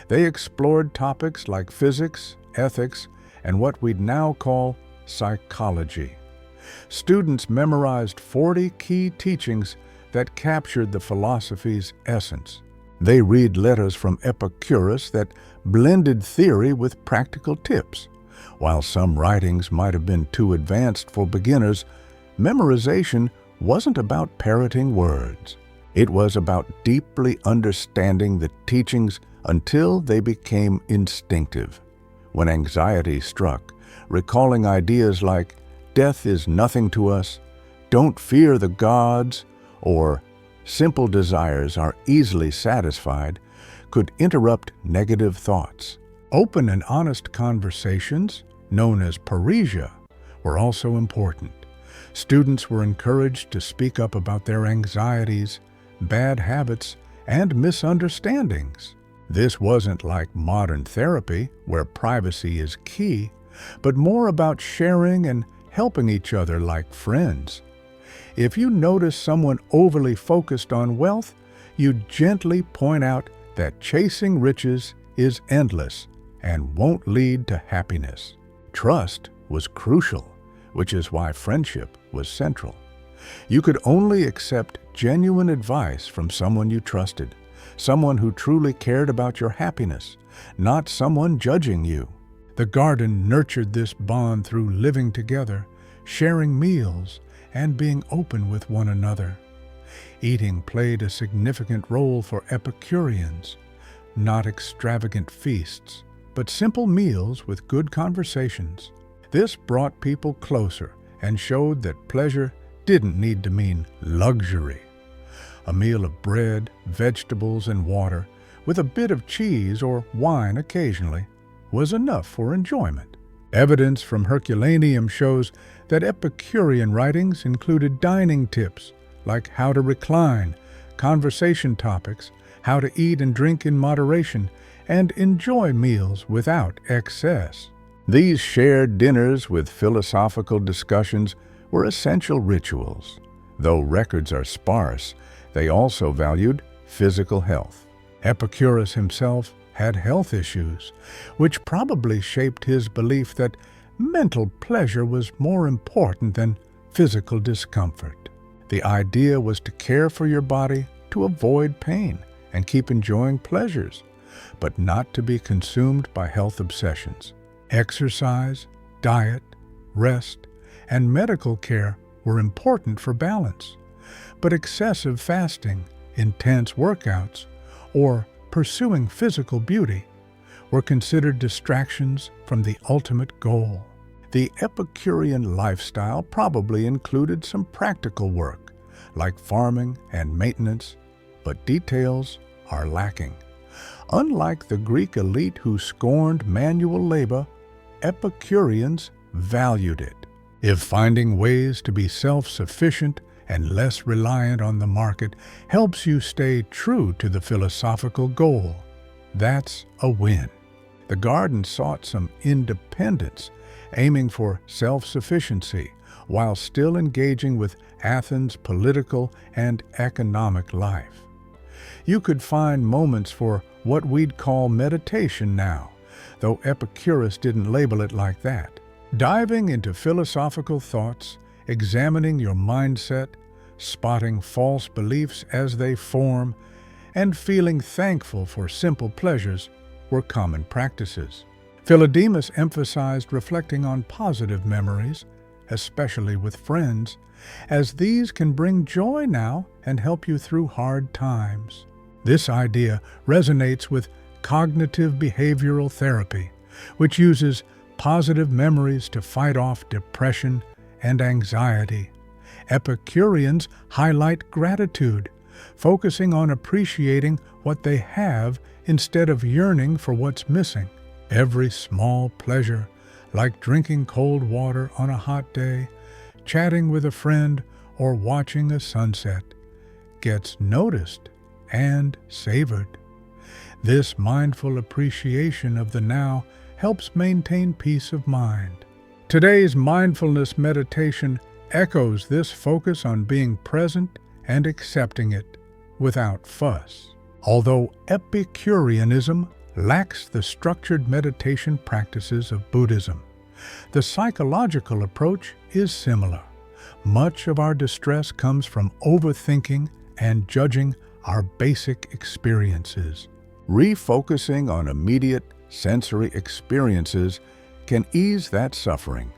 They explored topics like physics, ethics, and what we'd now call psychology. Students memorized 40 key teachings that captured the philosophy's essence. They read letters from Epicurus that blended theory with practical tips. While some writings might have been too advanced for beginners, memorization wasn't about parroting words. It was about deeply understanding the teachings until they became instinctive. When anxiety struck, recalling ideas like, "Death is nothing to us," "Don't fear the gods," or "Simple desires are easily satisfied," could interrupt negative thoughts. Open and honest conversations, known as parrhesia, were also important. Students were encouraged to speak up about their anxieties, bad habits, and misunderstandings. This wasn't like modern therapy, where privacy is key, but more about sharing and helping each other like friends. If you notice someone overly focused on wealth, you gently point out that chasing riches is endless and won't lead to happiness. Trust was crucial, which is why friendship was central. You could only accept genuine advice from someone you trusted, someone who truly cared about your happiness, not someone judging you. The garden nurtured this bond through living together, sharing meals, and being open with one another. Eating played a significant role for Epicureans, not extravagant feasts, but simple meals with good conversations. This brought people closer and showed that pleasure didn't need to mean luxury. A meal of bread, vegetables, and water, with a bit of cheese or wine occasionally, was enough for enjoyment. Evidence from Herculaneum shows that Epicurean writings included dining tips, like how to recline, conversation topics, how to eat and drink in moderation, and enjoy meals without excess. These shared dinners with philosophical discussions were essential rituals. Though records are sparse, they also valued physical health. Epicurus himself had health issues, which probably shaped his belief that mental pleasure was more important than physical discomfort. The idea was to care for your body, to avoid pain, and keep enjoying pleasures, but not to be consumed by health obsessions. Exercise, diet, rest, and medical care were important for balance, but excessive fasting, intense workouts, or pursuing physical beauty were considered distractions from the ultimate goal. The Epicurean lifestyle probably included some practical work, like farming and maintenance, but details are lacking. Unlike the Greek elite who scorned manual labor, Epicureans valued it. If finding ways to be self-sufficient and less reliant on the market helps you stay true to the philosophical goal, that's a win. The garden sought some independence, aiming for self-sufficiency, while still engaging with Athens' political and economic life. You could find moments for what we'd call meditation now, though Epicurus didn't label it like that. Diving into philosophical thoughts, examining your mindset, spotting false beliefs as they form, and feeling thankful for simple pleasures were common practices. Philodemus emphasized reflecting on positive memories, especially with friends, as these can bring joy now and help you through hard times. This idea resonates with cognitive behavioral therapy, which uses positive memories to fight off depression and anxiety. Epicureans highlight gratitude, focusing on appreciating what they have instead of yearning for what's missing. Every small pleasure, like drinking cold water on a hot day, chatting with a friend, or watching a sunset, gets noticed and savored. This mindful appreciation of the now helps maintain peace of mind. Today's mindfulness meditation echoes this focus on being present and accepting it without fuss. Although Epicureanism lacks the structured meditation practices of Buddhism, the psychological approach is similar. Much of our distress comes from overthinking and judging our basic experiences. Refocusing on immediate sensory experiences can ease that suffering.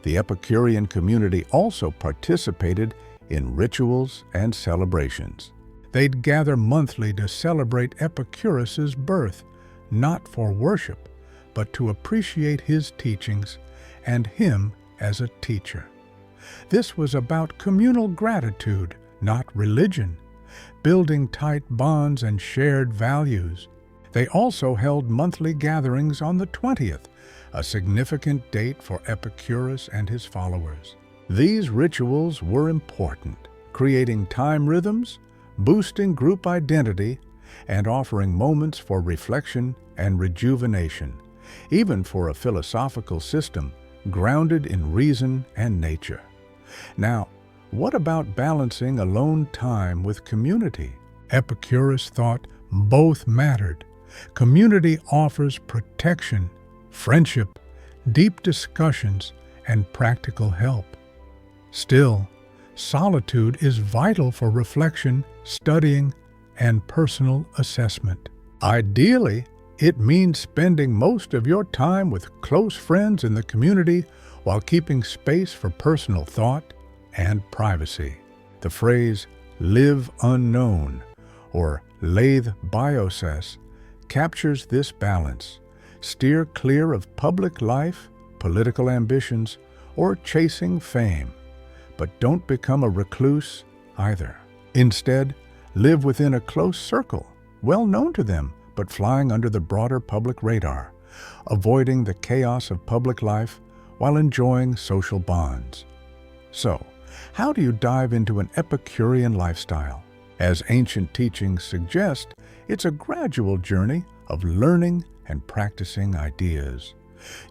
The Epicurean community also participated in rituals and celebrations. They'd gather monthly to celebrate Epicurus's birth, not for worship, but to appreciate his teachings and him as a teacher. This was about communal gratitude, not religion, building tight bonds and shared values. They also held monthly gatherings on the 20th, a significant date for Epicurus and his followers. These rituals were important, creating time rhythms, boosting group identity, and offering moments for reflection and rejuvenation, even for a philosophical system grounded in reason and nature. Now, what about balancing alone time with community? Epicurus thought both mattered. Community offers protection, friendship, deep discussions, and practical help. Still, solitude is vital for reflection, studying, and personal assessment. Ideally, it means spending most of your time with close friends in the community while keeping space for personal thought and privacy. The phrase "live unknown" or "lathe bioses" captures this balance. Steer clear of public life, political ambitions, or chasing fame. But don't become a recluse either. Instead, live within a close circle, well known to them, but flying under the broader public radar, avoiding the chaos of public life while enjoying social bonds. So, how do you dive into an Epicurean lifestyle? As ancient teachings suggest, it's a gradual journey of learning and practicing ideas.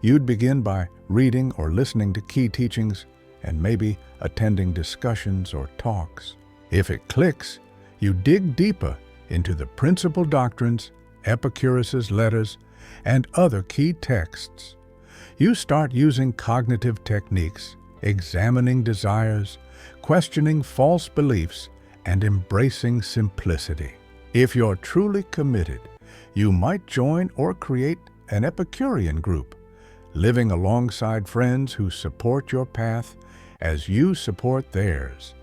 You'd begin by reading or listening to key teachings and maybe attending discussions or talks. If it clicks, you dig deeper into the principal doctrines, Epicurus's letters, and other key texts. You start using cognitive techniques, examining desires, questioning false beliefs, and embracing simplicity. If you're truly committed, you might join or create an Epicurean group, living alongside friends who support your path as you support theirs.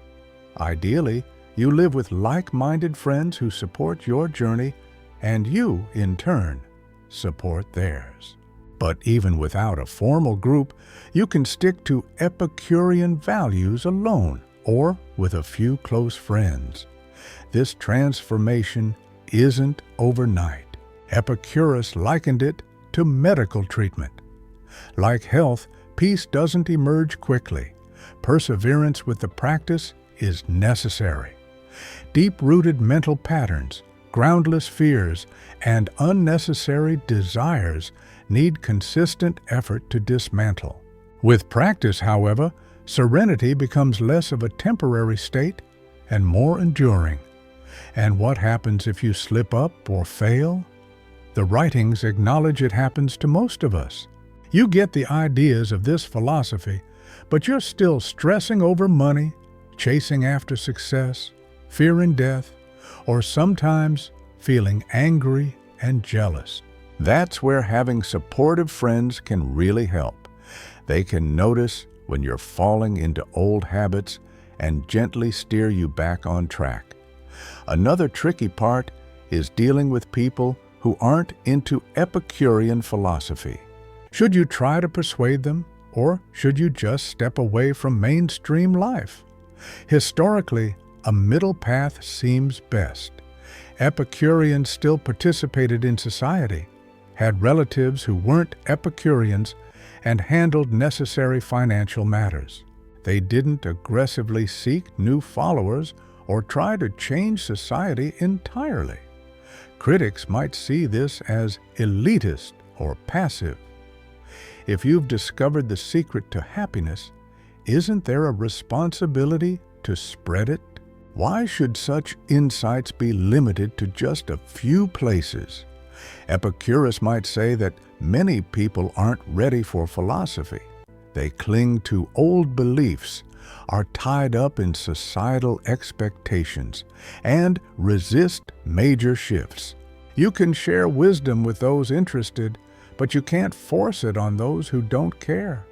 Ideally, you live with like-minded friends who support your journey, and you, in turn, support theirs. But even without a formal group, you can stick to Epicurean values alone or with a few close friends. This transformation isn't overnight. Epicurus likened it to medical treatment. Like health, peace doesn't emerge quickly. Perseverance with the practice is necessary. Deep-rooted mental patterns, groundless fears, and unnecessary desires need consistent effort to dismantle. With practice, however, serenity becomes less of a temporary state and more enduring. And what happens if you slip up or fail? The writings acknowledge it happens to most of us. You get the ideas of this philosophy, but you're still stressing over money, chasing after success, fearing death, or sometimes feeling angry and jealous. That's where having supportive friends can really help. They can notice when you're falling into old habits and gently steer you back on track. Another tricky part is dealing with people who aren't into Epicurean philosophy. Should you try to persuade them, or should you just step away from mainstream life? Historically, a middle path seems best. Epicureans still participated in society, had relatives who weren't Epicureans, and handled necessary financial matters. They didn't aggressively seek new followers or try to change society entirely. Critics might see this as elitist or passive. If you've discovered the secret to happiness, isn't there a responsibility to spread it? Why should such insights be limited to just a few places? Epicurus might say that many people aren't ready for philosophy. They cling to old beliefs, are tied up in societal expectations, and resist major shifts. You can share wisdom with those interested, but you can't force it on those who don't care.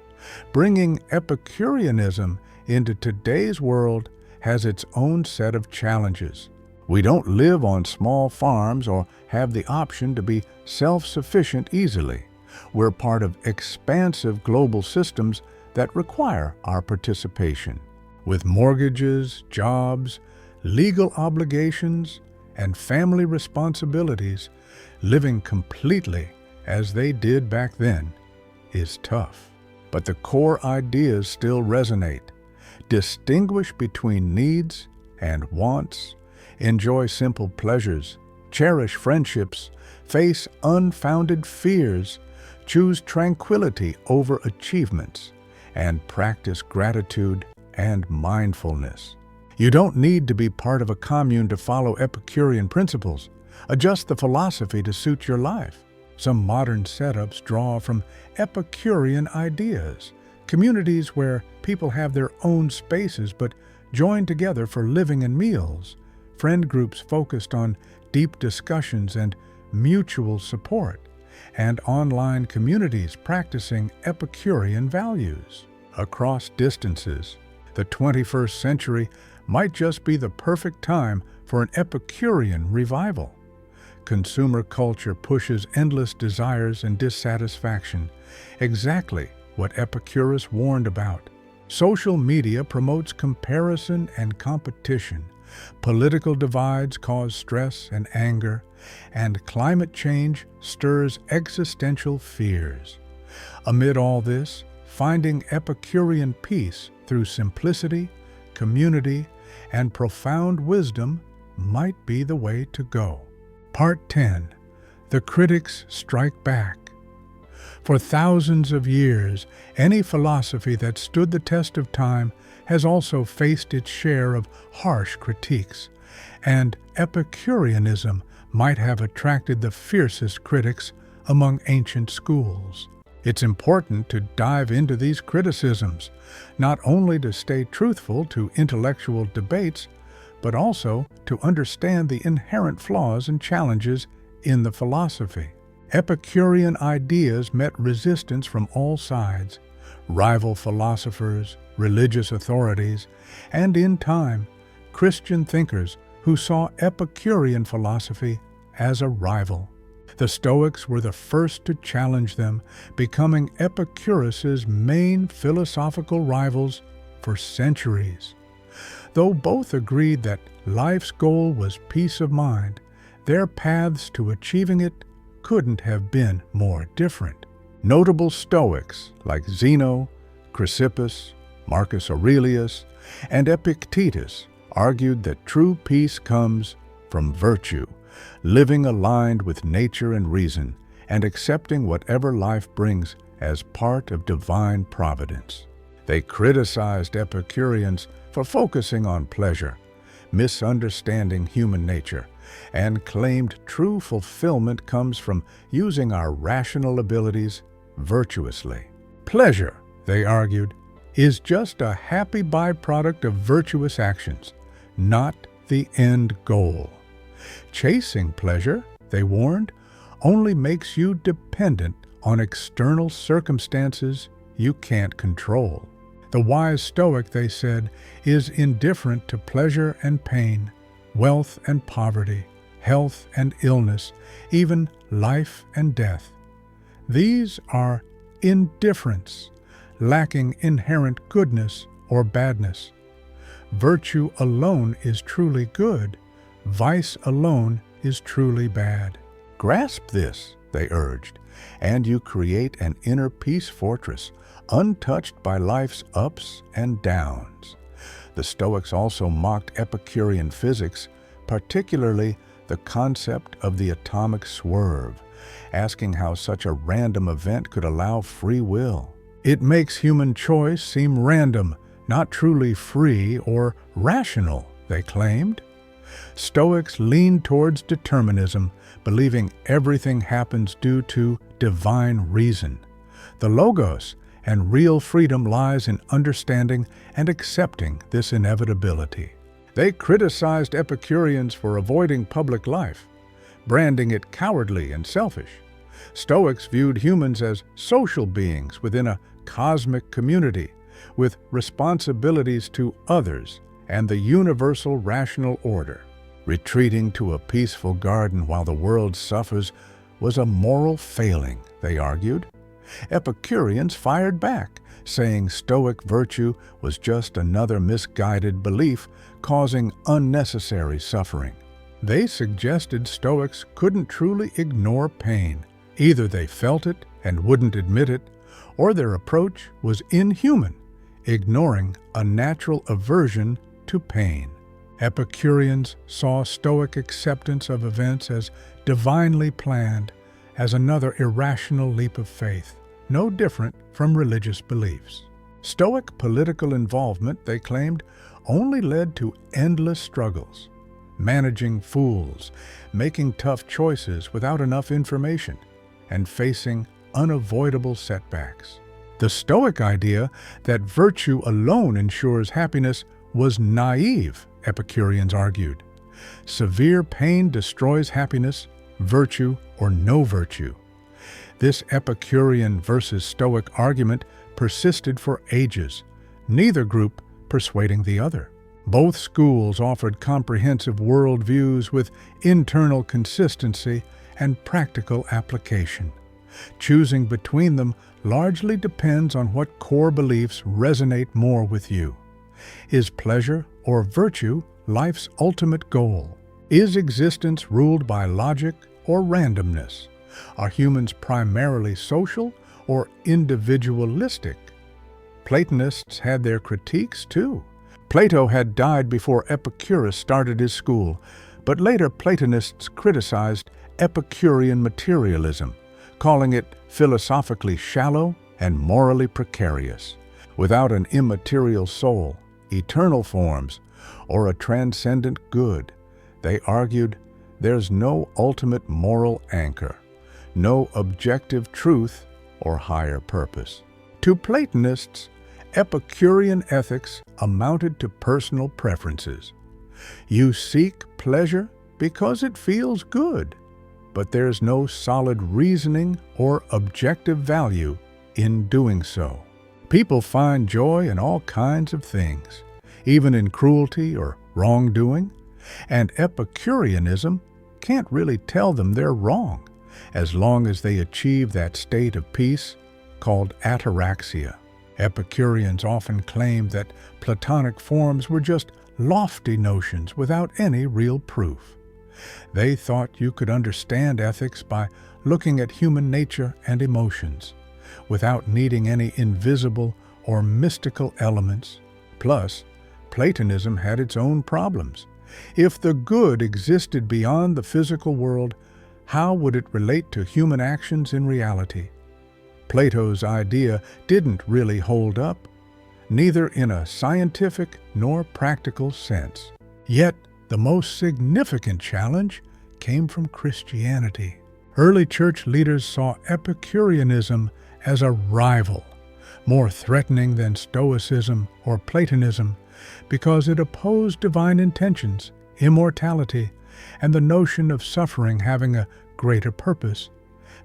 Bringing Epicureanism into today's world has its own set of challenges. We don't live on small farms or have the option to be self-sufficient easily. We're part of expansive global systems that require our participation. With mortgages, jobs, legal obligations, and family responsibilities, Living completely as they did back then is tough. But the core ideas still resonate. Distinguish between needs and wants, enjoy simple pleasures, cherish friendships, face unfounded fears, choose tranquility over achievements, and practice gratitude and mindfulness. You don't need to be part of a commune to follow Epicurean principles. Adjust the philosophy to suit your life. Some modern setups draw from Epicurean ideas, communities where people have their own spaces but join together for living and meals, friend groups focused on deep discussions and mutual support, and online communities practicing Epicurean values. Across distances, the 21st century might just be the perfect time for an Epicurean revival. Consumer culture pushes endless desires and dissatisfaction, exactly what Epicurus warned about. Social media promotes comparison and competition. Political divides cause stress and anger, and climate change stirs existential fears. Amid all this, finding Epicurean peace through simplicity, community, and profound wisdom might be the way to go. Part 10. The Critics Strike Back. For thousands of years, any philosophy that stood the test of time has also faced its share of harsh critiques, and Epicureanism might have attracted the fiercest critics among ancient schools. It's important to dive into these criticisms, not only to stay truthful to intellectual debates, but also to understand the inherent flaws and challenges in the philosophy. Epicurean ideas met resistance from all sides: rival philosophers, religious authorities, and in time, Christian thinkers who saw Epicurean philosophy as a rival. The Stoics were the first to challenge them, becoming Epicurus's main philosophical rivals for centuries. Though both agreed that life's goal was peace of mind, their paths to achieving it couldn't have been more different. Notable Stoics like Zeno, Chrysippus, Marcus Aurelius, and Epictetus argued that true peace comes from virtue, living aligned with nature and reason, and accepting whatever life brings as part of divine providence. They criticized Epicureans for focusing on pleasure, misunderstanding human nature, and claimed true fulfillment comes from using our rational abilities virtuously. Pleasure, they argued, is just a happy byproduct of virtuous actions, not the end goal. Chasing pleasure, they warned, only makes you dependent on external circumstances you can't control. The wise Stoic, they said, is indifferent to pleasure and pain, wealth and poverty, health and illness, even life and death. These are indifference, lacking inherent goodness or badness. Virtue alone is truly good, vice alone is truly bad. Grasp this, they urged, and you create an inner peace fortress, untouched by life's ups and downs. The Stoics also mocked Epicurean physics, particularly the concept of the atomic swerve, asking how such a random event could allow free will. It makes human choice seem random, not truly free or rational, they claimed. Stoics leaned towards determinism, believing everything happens due to divine reason. The logos and real freedom lies in understanding and accepting this inevitability. They criticized Epicureans for avoiding public life, branding it cowardly and selfish. Stoics viewed humans as social beings within a cosmic community, with responsibilities to others and the universal rational order. Retreating to a peaceful garden while the world suffers was a moral failing, they argued. Epicureans fired back, saying Stoic virtue was just another misguided belief causing unnecessary suffering. They suggested Stoics couldn't truly ignore pain. Either they felt it and wouldn't admit it, or their approach was inhuman, ignoring a natural aversion to pain. Epicureans saw Stoic acceptance of events as divinely planned, as another irrational leap of faith, no different from religious beliefs. Stoic political involvement, they claimed, only led to endless struggles, managing fools, making tough choices without enough information, and facing unavoidable setbacks. The Stoic idea that virtue alone ensures happiness was naive, Epicureans argued. Severe pain destroys happiness, virtue or no virtue. This Epicurean versus Stoic argument persisted for ages, neither group persuading the other. Both schools offered comprehensive worldviews with internal consistency and practical application. Choosing between them largely depends on what core beliefs resonate more with you. Is pleasure or virtue life's ultimate goal? Is existence ruled by logic or randomness? Are humans primarily social or individualistic? Platonists had their critiques too. Plato had died before Epicurus started his school, but later Platonists criticized Epicurean materialism, calling it philosophically shallow and morally precarious. Without an immaterial soul, eternal forms, or a transcendent good, they argued, there's no ultimate moral anchor, no objective truth or higher purpose. To Platonists, Epicurean ethics amounted to personal preferences. You seek pleasure because it feels good, but there's no solid reasoning or objective value in doing so. People find joy in all kinds of things, even in cruelty or wrongdoing, and Epicureanism can't really tell them they're wrong, as long as they achieve that state of peace called ataraxia. Epicureans often claimed that Platonic forms were just lofty notions without any real proof. They thought you could understand ethics by looking at human nature and emotions, without needing any invisible or mystical elements. Plus, Platonism had its own problems. If the good existed beyond the physical world, how would it relate to human actions in reality? Plato's idea didn't really hold up, neither in a scientific nor practical sense. Yet, the most significant challenge came from Christianity. Early church leaders saw Epicureanism as a rival, more threatening than Stoicism or Platonism, because it opposed divine intentions, immortality, and the notion of suffering having a greater purpose,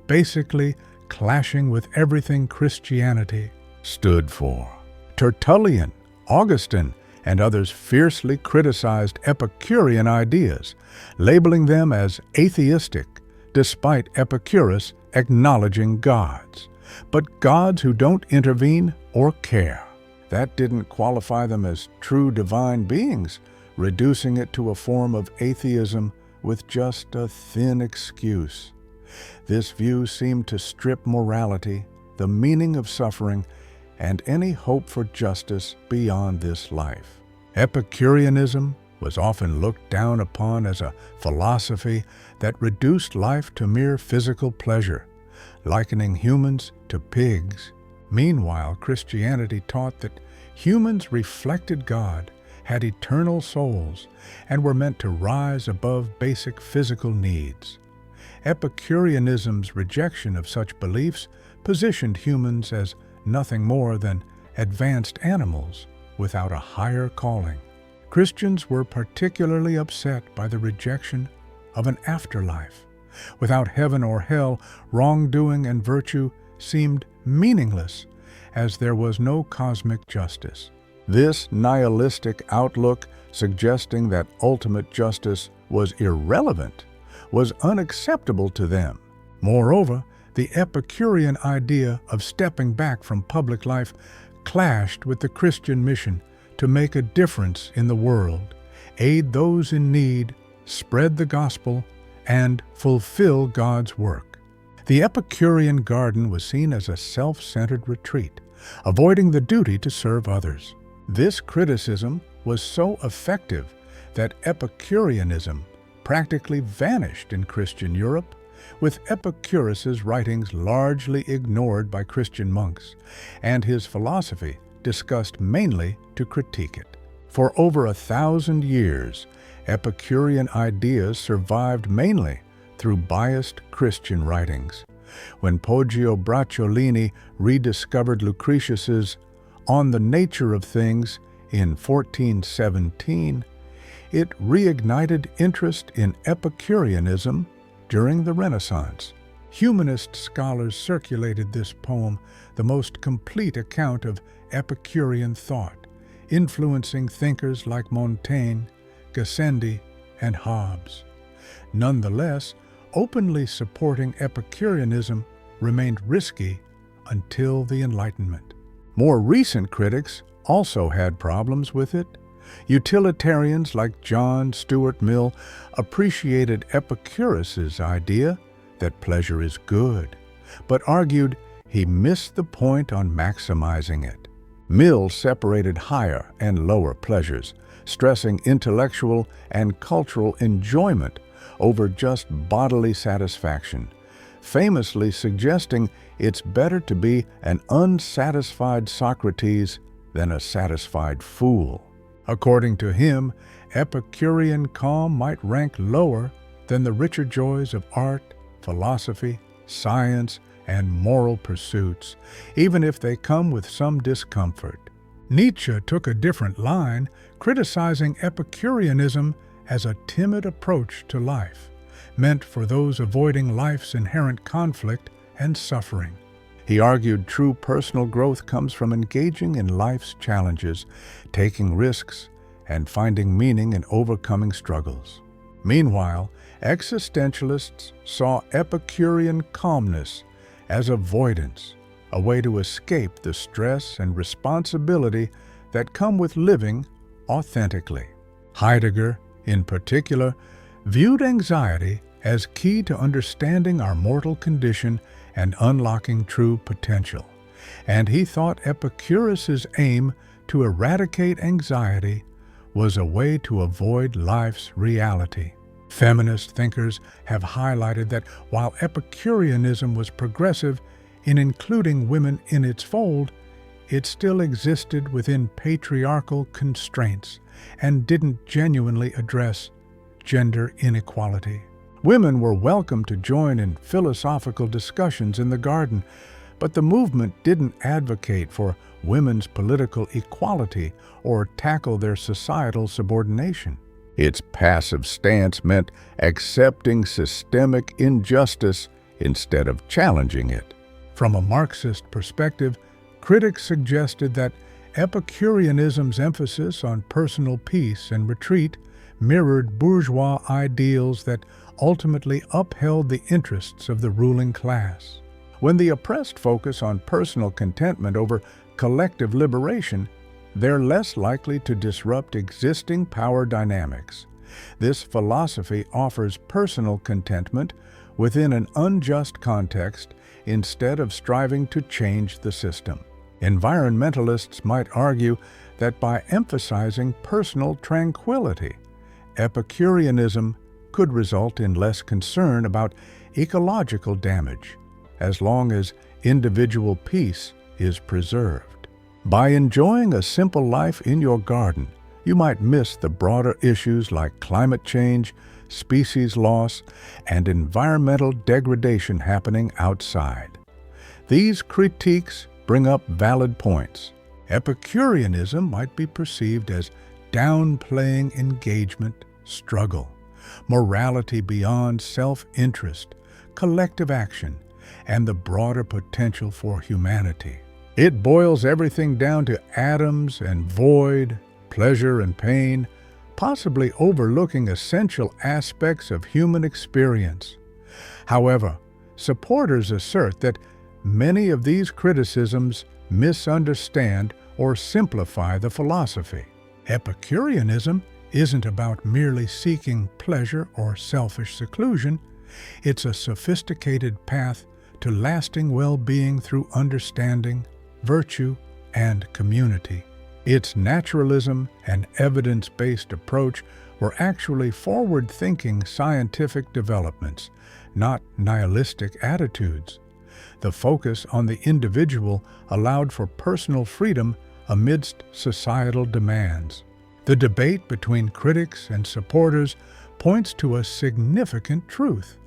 basically clashing with everything Christianity stood for. Tertullian, Augustine, and others fiercely criticized Epicurean ideas, labeling them as atheistic, despite Epicurus acknowledging gods. But gods who don't intervene or care. That didn't qualify them as true divine beings, reducing it to a form of atheism with just a thin excuse. This view seemed to strip morality, the meaning of suffering, and any hope for justice beyond this life. Epicureanism was often looked down upon as a philosophy that reduced life to mere physical pleasure, likening humans to pigs. Meanwhile, Christianity taught that humans reflected God, had eternal souls, and were meant to rise above basic physical needs. Epicureanism's rejection of such beliefs positioned humans as nothing more than advanced animals without a higher calling. Christians were particularly upset by the rejection of an afterlife. Without heaven or hell, wrongdoing and virtue seemed meaningless, as there was no cosmic justice. This nihilistic outlook, suggesting that ultimate justice was irrelevant, was unacceptable to them. Moreover, the Epicurean idea of stepping back from public life clashed with the Christian mission to make a difference in the world, aid those in need, spread the gospel, and fulfill God's work. The Epicurean garden was seen as a self-centered retreat, avoiding the duty to serve others. This criticism was so effective that Epicureanism practically vanished in Christian Europe, with Epicurus's writings largely ignored by Christian monks, and his philosophy discussed mainly to critique it. For over 1,000 years, Epicurean ideas survived mainly through biased Christian writings. When Poggio Bracciolini rediscovered Lucretius's On the Nature of Things in 1417, it reignited interest in Epicureanism during the Renaissance. Humanist scholars circulated this poem, the most complete account of Epicurean thought, influencing thinkers like Montaigne, Gassendi, and Hobbes. Nonetheless, openly supporting Epicureanism remained risky until the Enlightenment. More recent critics also had problems with it. Utilitarians like John Stuart Mill appreciated Epicurus's idea that pleasure is good, but argued he missed the point on maximizing it. Mill separated higher and lower pleasures, stressing intellectual and cultural enjoyment over just bodily satisfaction, famously suggesting it's better to be an unsatisfied Socrates than a satisfied fool. According to him, Epicurean calm might rank lower than the richer joys of art, philosophy, science, and moral pursuits, even if they come with some discomfort. Nietzsche took a different line, criticizing Epicureanism as a timid approach to life, meant for those avoiding life's inherent conflict and suffering. He argued true personal growth comes from engaging in life's challenges, taking risks, and finding meaning in overcoming struggles. Meanwhile, existentialists saw Epicurean calmness as avoidance, a way to escape the stress and responsibility that come with living authentically. Heidegger, in particular, viewed anxiety as key to understanding our mortal condition and unlocking true potential, and he thought Epicurus's aim to eradicate anxiety was a way to avoid life's reality. Feminist thinkers have highlighted that while Epicureanism was progressive in including women in its fold, it still existed within patriarchal constraints and didn't genuinely address gender inequality. Women were welcome to join in philosophical discussions in the garden, but the movement didn't advocate for women's political equality or tackle their societal subordination. Its passive stance meant accepting systemic injustice instead of challenging it. From a Marxist perspective, critics suggested that Epicureanism's emphasis on personal peace and retreat mirrored bourgeois ideals that ultimately upheld the interests of the ruling class. When the oppressed focus on personal contentment over collective liberation, they're less likely to disrupt existing power dynamics. This philosophy offers personal contentment within an unjust context instead of striving to change the system. Environmentalists might argue that by emphasizing personal tranquility, Epicureanism could result in less concern about ecological damage, as long as individual peace is preserved. By enjoying a simple life in your garden, you might miss the broader issues like climate change, species loss, and environmental degradation happening outside. These critiques bring up valid points. Epicureanism might be perceived as downplaying engagement, struggle, morality beyond self-interest, collective action, and the broader potential for humanity. It boils everything down to atoms and void, pleasure and pain, possibly overlooking essential aspects of human experience. However, supporters assert that many of these criticisms misunderstand or simplify the philosophy. Epicureanism isn't about merely seeking pleasure or selfish seclusion. It's a sophisticated path to lasting well-being through understanding, virtue, and community. Its naturalism and evidence-based approach were actually forward-thinking scientific developments, not nihilistic attitudes. The focus on the individual allowed for personal freedom amidst societal demands. The debate between critics and supporters points to a significant truth.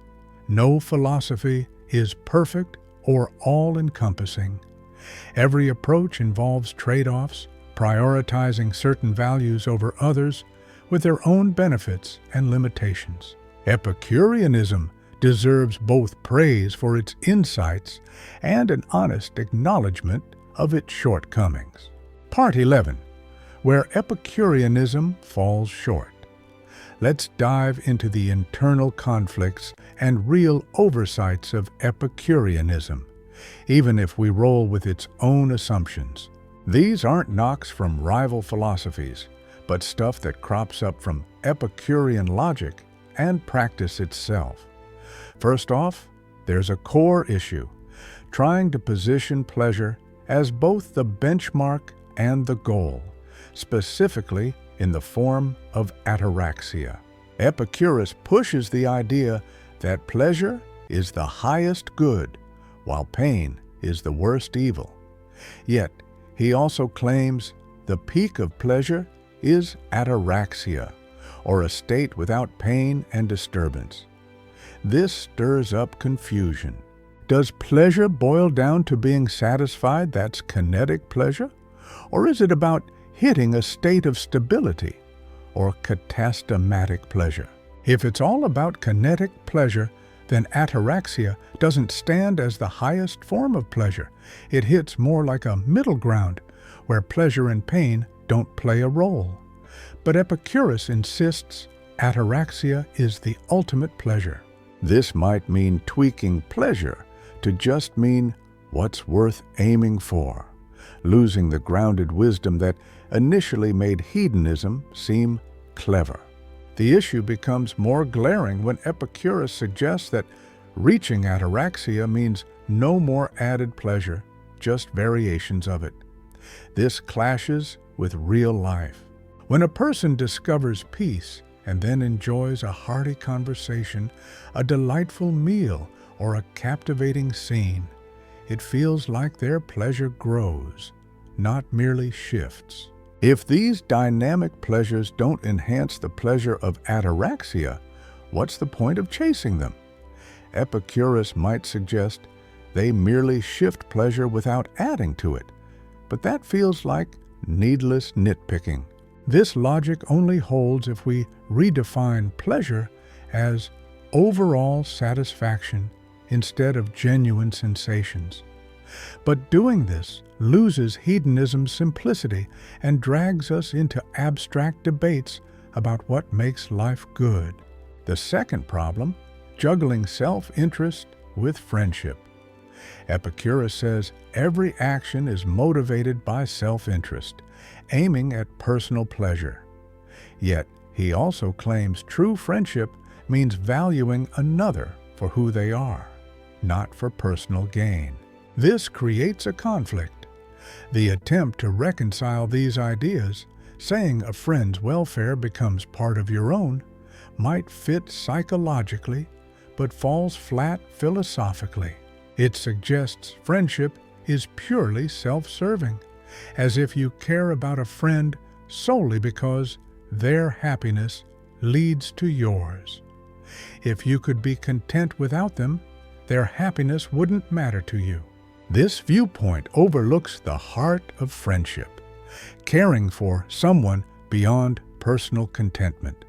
No philosophy is perfect or all-encompassing. Every approach involves trade-offs, prioritizing certain values over others, with their own benefits and limitations. Epicureanism deserves both praise for its insights and an honest acknowledgement of its shortcomings. Part 11. Where Epicureanism falls short. Let's dive into the internal conflicts and real oversights of Epicureanism, even if we roll with its own assumptions. These aren't knocks from rival philosophies, but stuff that crops up from Epicurean logic and practice itself. First off, there's a core issue, trying to position pleasure as both the benchmark and the goal, specifically in the form of ataraxia. Epicurus pushes the idea that pleasure is the highest good, while pain is the worst evil. Yet, he also claims the peak of pleasure is ataraxia, or a state without pain and disturbance. This stirs up confusion. Does pleasure boil down to being satisfied that's kinetic pleasure? Or is it about hitting a state of stability or katastematic pleasure? If it's all about kinetic pleasure, then ataraxia doesn't stand as the highest form of pleasure. It hits more like a middle ground, where pleasure and pain don't play a role. But Epicurus insists ataraxia is the ultimate pleasure. This might mean tweaking pleasure to just mean what's worth aiming for, losing the grounded wisdom that initially made hedonism seem clever. The issue becomes more glaring when Epicurus suggests that reaching ataraxia means no more added pleasure, just variations of it. This clashes with real life. When a person discovers peace and then enjoys a hearty conversation, a delightful meal, or a captivating scene, it feels like their pleasure grows, not merely shifts. If these dynamic pleasures don't enhance the pleasure of ataraxia, what's the point of chasing them? Epicurus might suggest they merely shift pleasure without adding to it, but that feels like needless nitpicking. This logic only holds if we redefine pleasure as overall satisfaction instead of genuine sensations. But doing this loses hedonism's simplicity and drags us into abstract debates about what makes life good. The second problem, juggling self-interest with friendship. Epicurus says every action is motivated by self-interest, aiming at personal pleasure. Yet, he also claims true friendship means valuing another for who they are, not for personal gain. This creates a conflict. The attempt to reconcile these ideas, saying a friend's welfare becomes part of your own, might fit psychologically, but falls flat philosophically. It suggests friendship is purely self-serving, as if you care about a friend solely because their happiness leads to yours. If you could be content without them, their happiness wouldn't matter to you. This viewpoint overlooks the heart of friendship, caring for someone beyond personal contentment.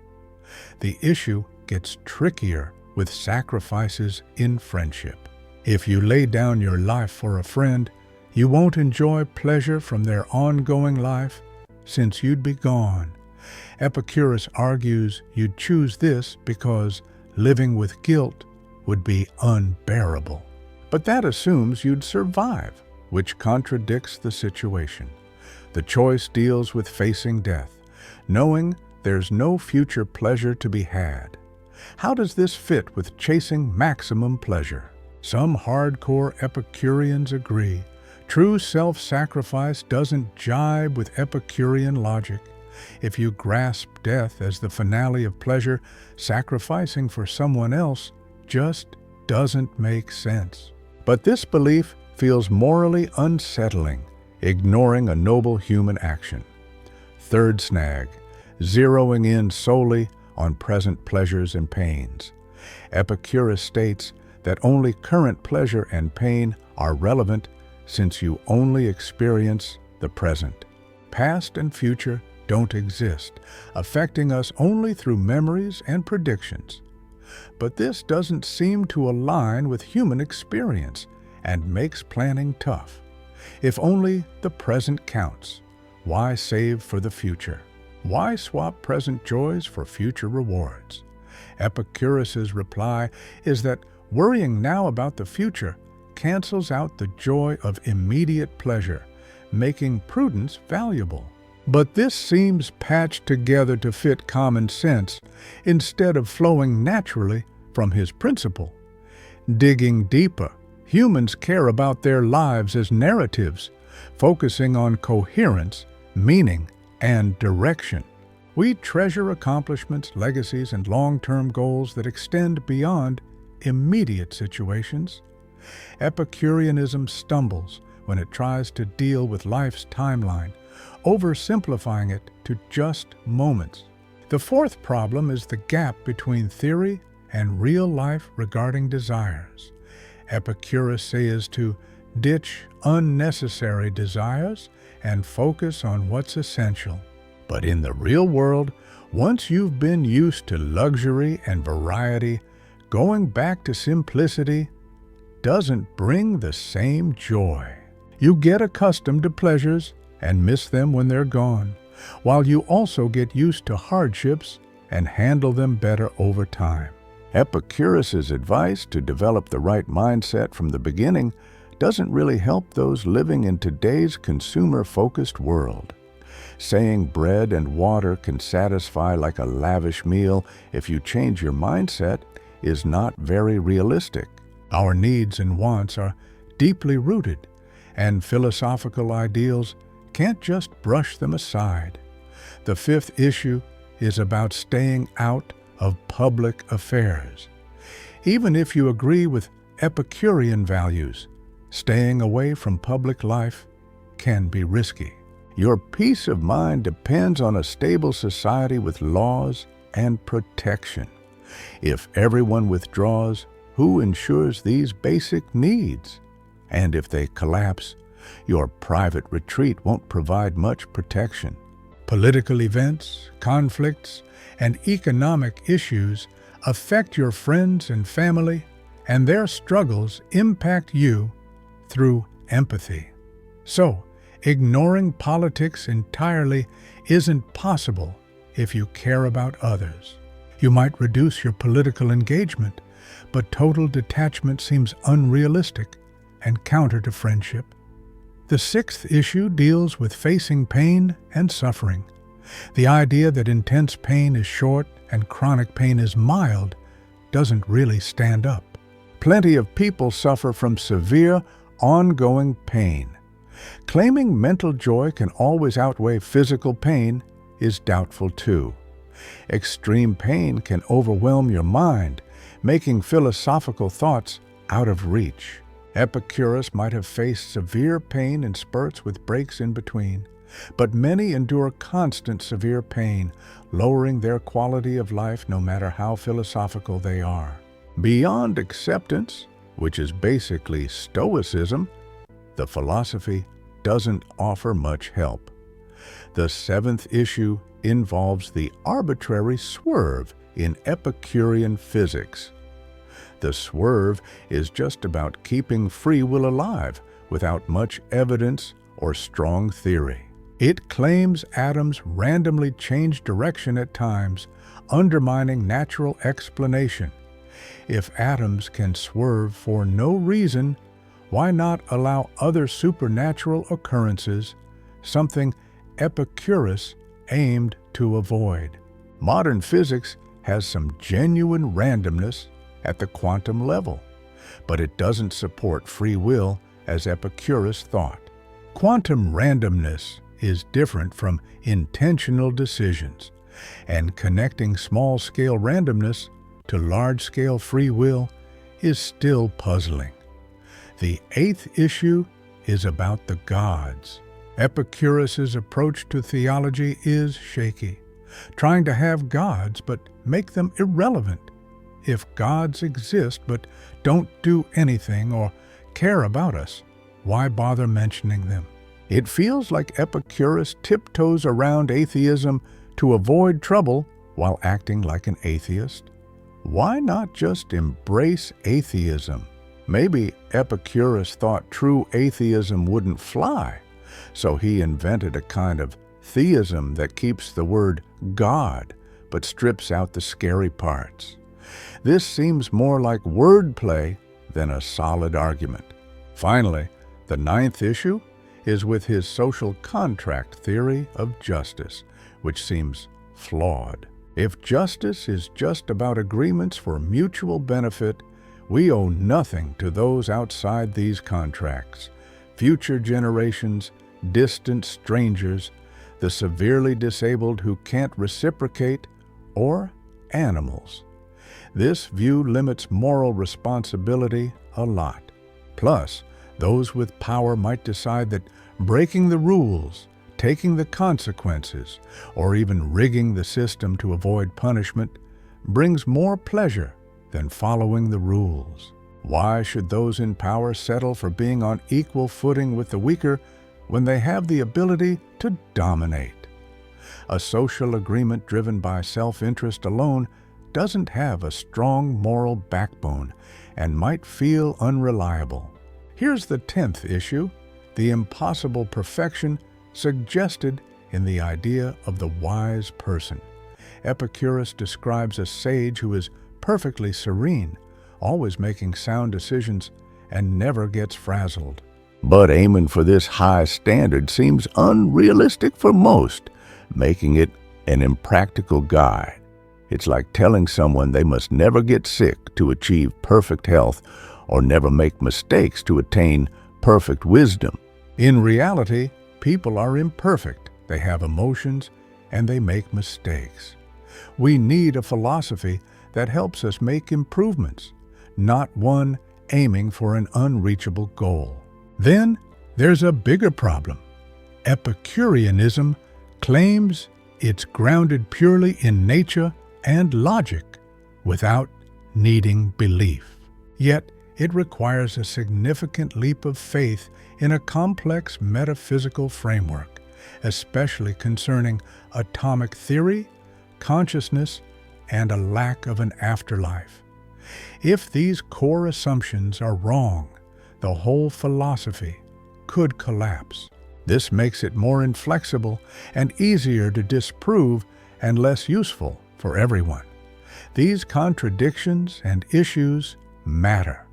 The issue gets trickier with sacrifices in friendship. If you lay down your life for a friend, you won't enjoy pleasure from their ongoing life, since you'd be gone. Epicurus argues you'd choose this because living with guilt would be unbearable. But that assumes you'd survive, which contradicts the situation. The choice deals with facing death, knowing there's no future pleasure to be had. How does this fit with chasing maximum pleasure? Some hardcore Epicureans agree. True self-sacrifice doesn't jibe with Epicurean logic. If you grasp death as the finale of pleasure, sacrificing for someone else just doesn't make sense. But this belief feels morally unsettling, ignoring a noble human action. Third snag, zeroing in solely on present pleasures and pains. Epicurus states that only current pleasure and pain are relevant since you only experience the present. Past and future don't exist, affecting us only through memories and predictions. But this doesn't seem to align with human experience and makes planning tough. If only the present counts, why save for the future? Why swap present joys for future rewards? Epicurus's reply is that worrying now about the future cancels out the joy of immediate pleasure, making prudence valuable. But this seems patched together to fit common sense instead of flowing naturally from his principle. Digging deeper, humans care about their lives as narratives, focusing on coherence, meaning, and direction. We treasure accomplishments, legacies, and long-term goals that extend beyond immediate situations. Epicureanism stumbles when it tries to deal with life's timeline, oversimplifying it to just moments. The fourth problem is the gap between theory and real life regarding desires. Epicurus says to ditch unnecessary desires and focus on what's essential. But in the real world, once you've been used to luxury and variety, going back to simplicity doesn't bring the same joy. You get accustomed to pleasures and miss them when they're gone, while you also get used to hardships and handle them better over time. Epicurus's advice to develop the right mindset from the beginning doesn't really help those living in today's consumer-focused world. Saying bread and water can satisfy like a lavish meal if you change your mindset is not very realistic. Our needs and wants are deeply rooted, and philosophical ideals can't just brush them aside. The fifth issue is about staying out of public affairs. Even if you agree with Epicurean values, staying away from public life can be risky. Your peace of mind depends on a stable society with laws and protection. If everyone withdraws, who ensures these basic needs? And if they collapse, your private retreat won't provide much protection. Political events, conflicts, and economic issues affect your friends and family, and their struggles impact you through empathy. So, ignoring politics entirely isn't possible if you care about others. You might reduce your political engagement, but total detachment seems unrealistic and counter to friendship. The sixth issue deals with facing pain and suffering. The idea that intense pain is short and chronic pain is mild doesn't really stand up. Plenty of people suffer from severe, ongoing pain. Claiming mental joy can always outweigh physical pain is doubtful too. Extreme pain can overwhelm your mind, making philosophical thoughts out of reach. Epicurus might have faced severe pain in spurts with breaks in between, but many endure constant severe pain, lowering their quality of life no matter how philosophical they are. Beyond acceptance, which is basically Stoicism, the philosophy doesn't offer much help. The seventh issue involves the arbitrary swerve in Epicurean physics. The swerve is just about keeping free will alive without much evidence or strong theory. It claims atoms randomly change direction at times, undermining natural explanation. If atoms can swerve for no reason, why not allow other supernatural occurrences, something Epicurus aimed to avoid? Modern physics has some genuine randomness at the quantum level, but it doesn't support free will as Epicurus thought. Quantum randomness is different from intentional decisions, and connecting small-scale randomness to large-scale free will is still puzzling. The eighth issue is about the gods. Epicurus's approach to theology is shaky, trying to have gods but make them irrelevant. If gods exist but don't do anything or care about us, why bother mentioning them? It feels like Epicurus tiptoes around atheism to avoid trouble while acting like an atheist. Why not just embrace atheism? Maybe Epicurus thought true atheism wouldn't fly, so he invented a kind of theism that keeps the word God but strips out the scary parts. This seems more like wordplay than a solid argument. Finally, the ninth issue is with his social contract theory of justice, which seems flawed. If justice is just about agreements for mutual benefit, we owe nothing to those outside these contracts: future generations, distant strangers, the severely disabled who can't reciprocate, or animals. This view limits moral responsibility a lot. Plus, those with power might decide that breaking the rules, taking the consequences, or even rigging the system to avoid punishment brings more pleasure than following the rules. Why should those in power settle for being on equal footing with the weaker when they have the ability to dominate? A social agreement driven by self-interest alone doesn't have a strong moral backbone and might feel unreliable. Here's the 10th issue, the impossible perfection suggested in the idea of the wise person. Epicurus describes a sage who is perfectly serene, always making sound decisions, and never gets frazzled. But aiming for this high standard seems unrealistic for most, making it an impractical guide. It's like telling someone they must never get sick to achieve perfect health or never make mistakes to attain perfect wisdom. In reality, people are imperfect. They have emotions and they make mistakes. We need a philosophy that helps us make improvements, not one aiming for an unreachable goal. Then there's a bigger problem. Epicureanism claims it's grounded purely in nature and logic without needing belief. Yet it requires a significant leap of faith in a complex metaphysical framework, especially concerning atomic theory, consciousness, and a lack of an afterlife. If these core assumptions are wrong, the whole philosophy could collapse. This makes it more inflexible and easier to disprove and less useful for everyone. These contradictions and issues matter.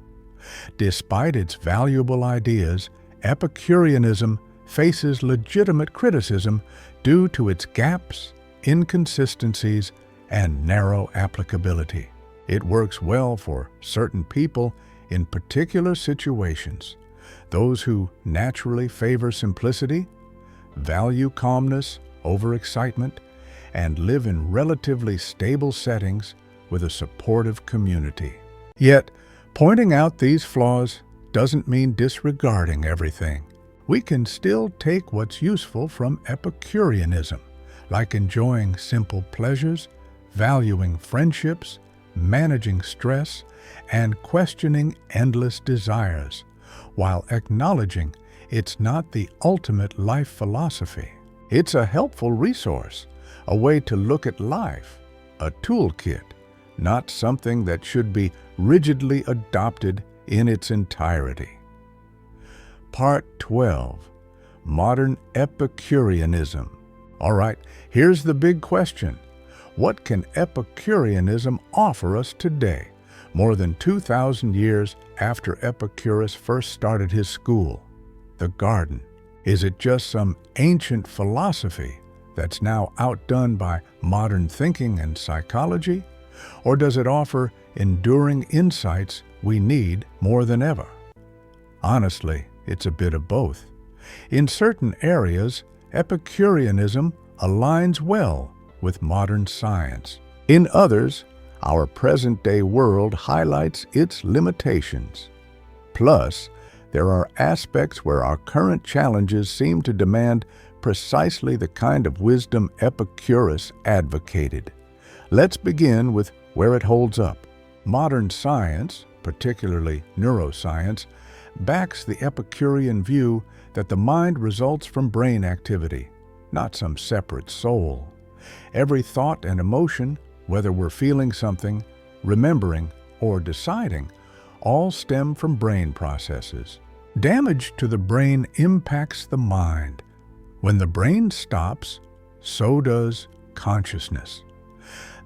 Despite its valuable ideas, Epicureanism faces legitimate criticism due to its gaps, inconsistencies, and narrow applicability. It works well for certain people in particular situations, those who naturally favor simplicity, value calmness over excitement, and live in relatively stable settings with a supportive community. Yet, pointing out these flaws doesn't mean disregarding everything. We can still take what's useful from Epicureanism, like enjoying simple pleasures, valuing friendships, managing stress, and questioning endless desires, while acknowledging it's not the ultimate life philosophy. It's a helpful resource, a way to look at life, a toolkit, not something that should be rigidly adopted in its entirety. Part 12. Modern Epicureanism. All right, here's the big question. What can Epicureanism offer us today, more than 2,000 years after Epicurus first started his school, the garden? Is it just some ancient philosophy that's now outdone by modern thinking and psychology? Or does it offer enduring insights we need more than ever? Honestly, it's a bit of both. In certain areas, Epicureanism aligns well with modern science. In others, our present-day world highlights its limitations. Plus, there are aspects where our current challenges seem to demand precisely the kind of wisdom Epicurus advocated. Let's begin with where it holds up. Modern science, particularly neuroscience, backs the Epicurean view that the mind results from brain activity, not some separate soul. Every thought and emotion, whether we're feeling something, remembering, or deciding, all stem from brain processes. Damage to the brain impacts the mind. When the brain stops, so does consciousness.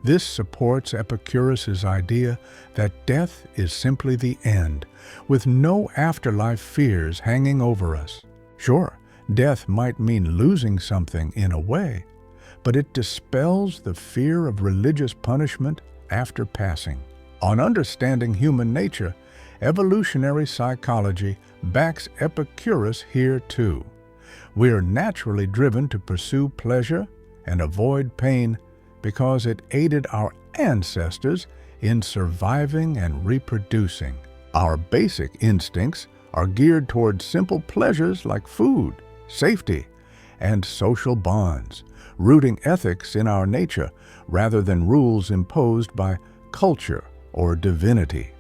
This supports Epicurus's idea that death is simply the end, with no afterlife fears hanging over us. Sure, death might mean losing something in a way, but it dispels the fear of religious punishment after passing. On understanding human nature, evolutionary psychology backs Epicurus here too. We are naturally driven to pursue pleasure and avoid pain because it aided our ancestors in surviving and reproducing. Our basic instincts are geared toward simple pleasures like food, safety, and social bonds, rooting ethics in our nature rather than rules imposed by culture or divinity.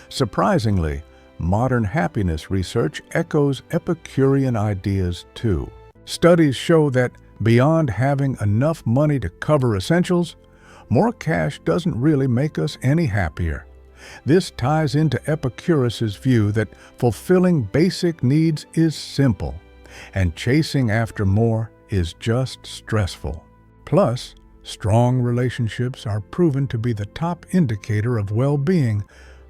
Surprisingly, modern happiness research echoes Epicurean ideas too. Studies show that beyond having enough money to cover essentials, more cash doesn't really make us any happier. This ties into Epicurus's view that fulfilling basic needs is simple, and chasing after more is just stressful. Plus, strong relationships are proven to be the top indicator of well-being,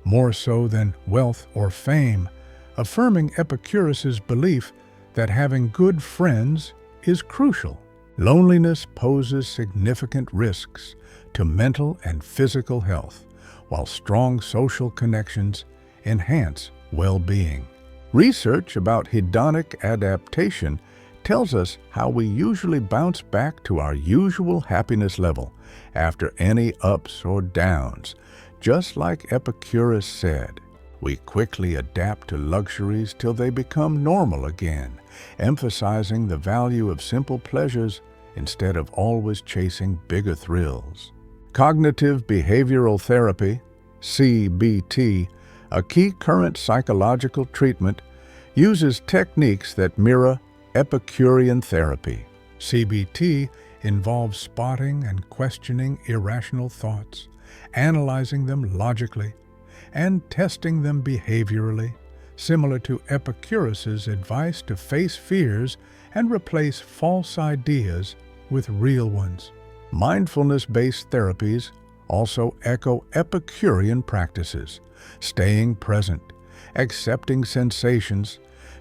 more so than wealth or fame, affirming Epicurus's belief that having good friends is crucial. Loneliness poses significant risks to mental and physical health, while strong social connections enhance well-being. Research about hedonic adaptation tells us how we usually bounce back to our usual happiness level after any ups or downs. Just like Epicurus said, we quickly adapt to luxuries till they become normal again, emphasizing the value of simple pleasures instead of always chasing bigger thrills. Cognitive behavioral therapy, CBT, a key current psychological treatment, uses techniques that mirror Epicurean therapy. CBT involves spotting and questioning irrational thoughts, analyzing them logically, and testing them behaviorally, similar to Epicurus's advice to face fears and replace false ideas with real ones. Mindfulness-based therapies also echo Epicurean practices, staying present, accepting sensations,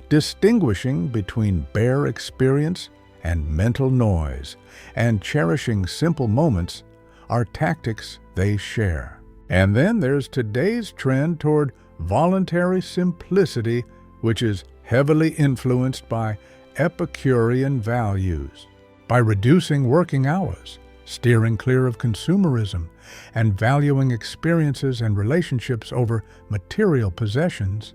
distinguishing between bare experience and mental noise, and cherishing simple moments are tactics they share. And then there's today's trend toward voluntary simplicity, which is heavily influenced by Epicurean values. By reducing working hours, steering clear of consumerism, and valuing experiences and relationships over material possessions,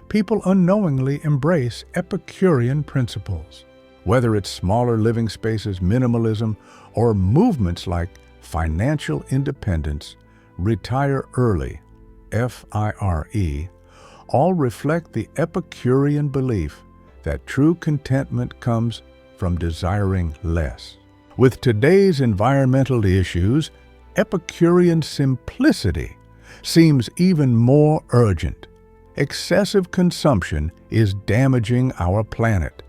people unknowingly embrace Epicurean principles. Whether it's smaller living spaces minimalism or movements like financial independence, retire early, FIRE, all reflect the Epicurean belief that true contentment comes from desiring less. With today's environmental issues, Epicurean simplicity seems even more urgent. Excessive consumption is damaging our planet,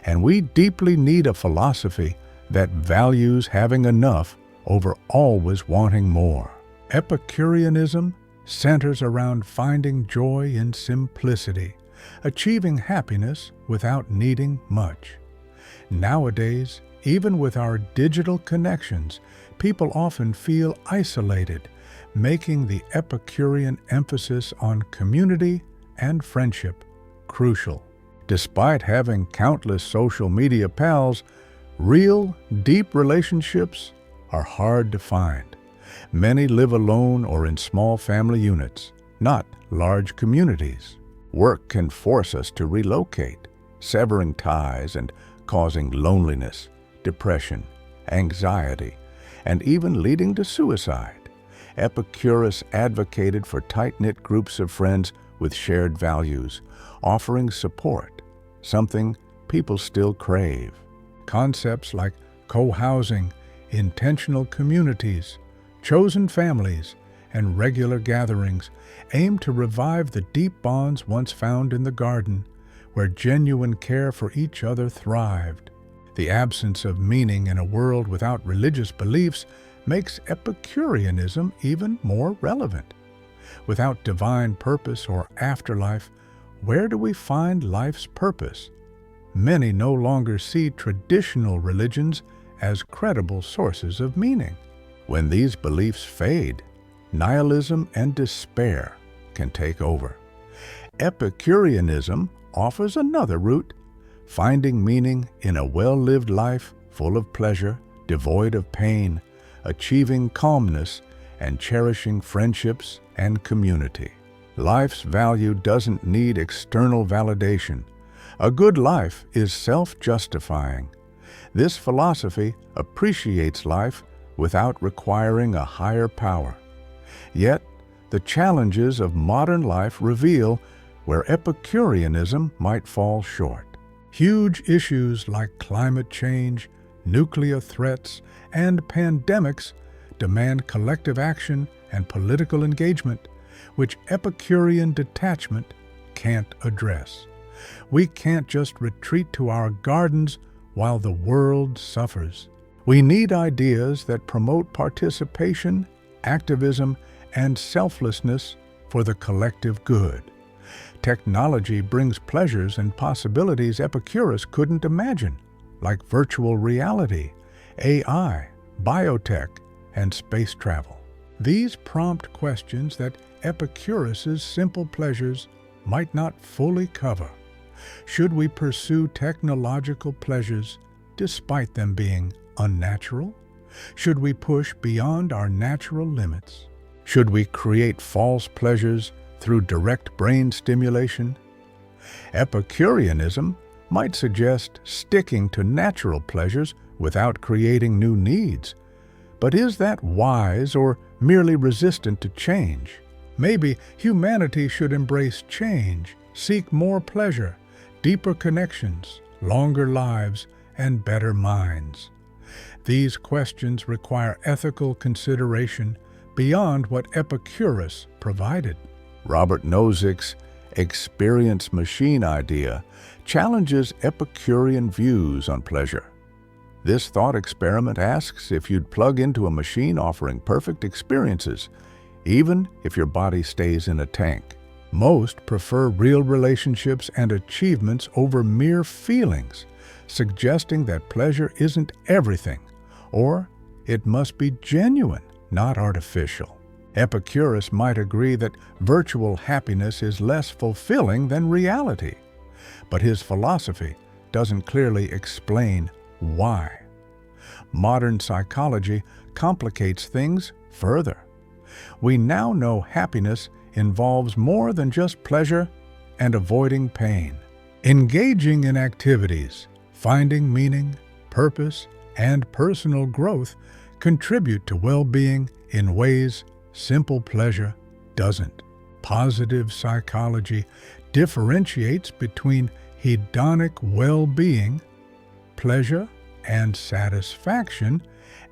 and we deeply need a philosophy that values having enough over always wanting more. Epicureanism centers around finding joy in simplicity, achieving happiness without needing much. Nowadays, Even with our digital connections, people often feel isolated, making the Epicurean emphasis on community and friendship crucial. Despite having countless social media pals, real, deep relationships are hard to find. Many live alone or in small family units, not large communities. Work can force us to relocate, severing ties and causing loneliness, depression, anxiety, and even leading to suicide. Epicurus advocated for tight-knit groups of friends with shared values, offering support, something people still crave. Concepts like co-housing, intentional communities, chosen families, and regular gatherings aim to revive the deep bonds once found in the garden, where genuine care for each other thrived. The absence of meaning in a world without religious beliefs makes Epicureanism even more relevant. Without divine purpose or afterlife, where do we find life's purpose? Many no longer see traditional religions as credible sources of meaning. When these beliefs fade, nihilism and despair can take over. Epicureanism offers another route, finding meaning in a well-lived life full of pleasure, devoid of pain, achieving calmness, and cherishing friendships and community. Life's value doesn't need external validation. A good life is self-justifying. This philosophy appreciates life without requiring a higher power. Yet, the challenges of modern life reveal where Epicureanism might fall short. Huge issues like climate change, nuclear threats, and pandemics demand collective action and political engagement, which Epicurean detachment can't address. We can't just retreat to our gardens while the world suffers. We need ideas that promote participation, activism, and selflessness for the collective good. Technology brings pleasures and possibilities Epicurus couldn't imagine, like virtual reality, AI, biotech, and space travel. These prompt questions that Epicurus's simple pleasures might not fully cover. Should we pursue technological pleasures despite them being unnatural? Should we push beyond our natural limits? Should we create false pleasures through direct brain stimulation? Epicureanism might suggest sticking to natural pleasures without creating new needs. But is that wise or merely resistant to change? Maybe humanity should embrace change, seek more pleasure, deeper connections, longer lives, and better minds. These questions require ethical consideration beyond what Epicurus provided. Robert Nozick's experience machine idea challenges Epicurean views on pleasure. This thought experiment asks if you'd plug into a machine offering perfect experiences, even if your body stays in a tank. Most prefer real relationships and achievements over mere feelings, suggesting that pleasure isn't everything, or it must be genuine, not artificial. Epicurus might agree that virtual happiness is less fulfilling than reality, but his philosophy doesn't clearly explain why. Modern psychology complicates things further. We now know happiness involves more than just pleasure and avoiding pain. Engaging in activities, finding meaning, purpose, and personal growth contribute to well-being in ways simple pleasure doesn't. Positive psychology differentiates between hedonic well-being, pleasure and satisfaction,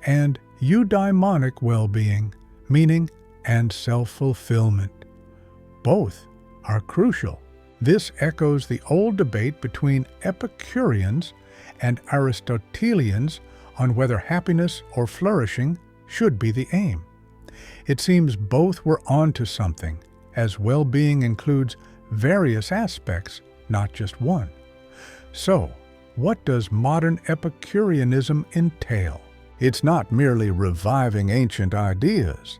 and eudaimonic well-being, meaning and self-fulfillment. Both are crucial. This echoes the old debate between Epicureans and Aristotelians on whether happiness or flourishing should be the aim. It seems both were onto something, as well-being includes various aspects, not just one. So, what does modern Epicureanism entail? It's not merely reviving ancient ideas.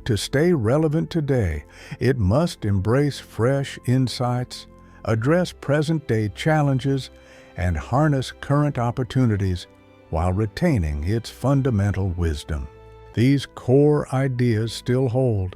To stay relevant today, it must embrace fresh insights, address present-day challenges, and harness current opportunities while retaining its fundamental wisdom. These core ideas still hold.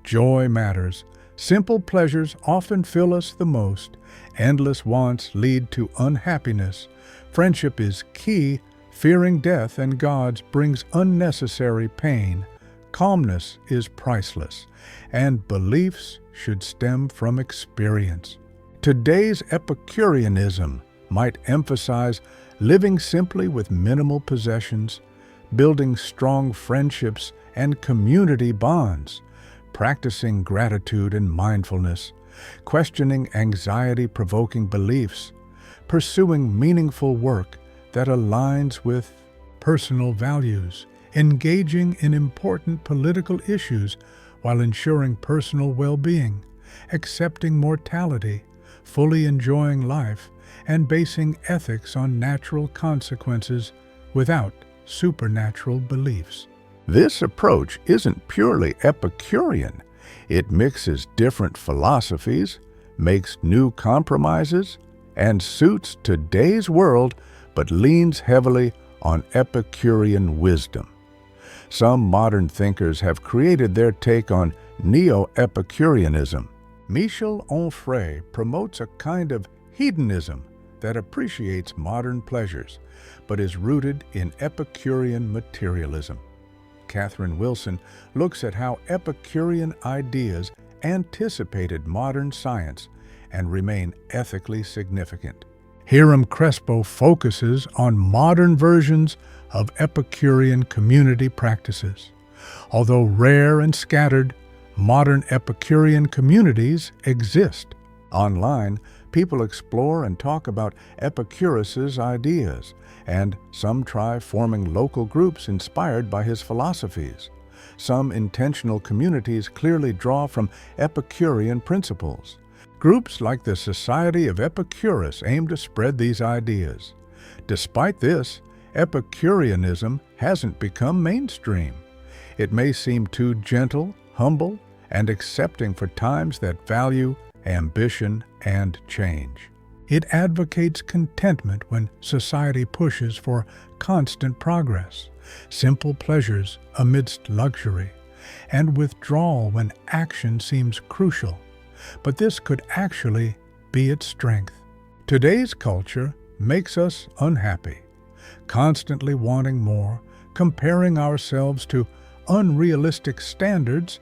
Joy matters. Simple pleasures often fill us the most. Endless wants lead to unhappiness. Friendship is key. Fearing death and gods brings unnecessary pain. Calmness is priceless, and beliefs should stem from experience. Today's Epicureanism might emphasize living simply with minimal possessions, building strong friendships and community bonds, practicing gratitude and mindfulness, questioning anxiety-provoking beliefs, pursuing meaningful work that aligns with personal values, engaging in important political issues while ensuring personal well-being, accepting mortality, fully enjoying life, and basing ethics on natural consequences without supernatural beliefs. This approach isn't purely Epicurean. It mixes different philosophies, makes new compromises, and suits today's world, but leans heavily on Epicurean wisdom. Some modern thinkers have created their take on neo-Epicureanism. Michel Onfray promotes a kind of hedonism that appreciates modern pleasures, but is rooted in Epicurean materialism. Catherine Wilson looks at how Epicurean ideas anticipated modern science and remain ethically significant. Hiram Crespo focuses on modern versions of Epicurean community practices. Although rare and scattered, modern Epicurean communities exist. Online, people explore and talk about Epicurus's ideas, and some try forming local groups inspired by his philosophies. Some intentional communities clearly draw from Epicurean principles. Groups like the Society of Epicurus aim to spread these ideas. Despite this, Epicureanism hasn't become mainstream. It may seem too gentle, humble, and accepting for times that value ambition and change. It advocates contentment when society pushes for constant progress, simple pleasures amidst luxury, and withdrawal when action seems crucial. But this could actually be its strength. Today's culture makes us unhappy, constantly wanting more, comparing ourselves to unrealistic standards,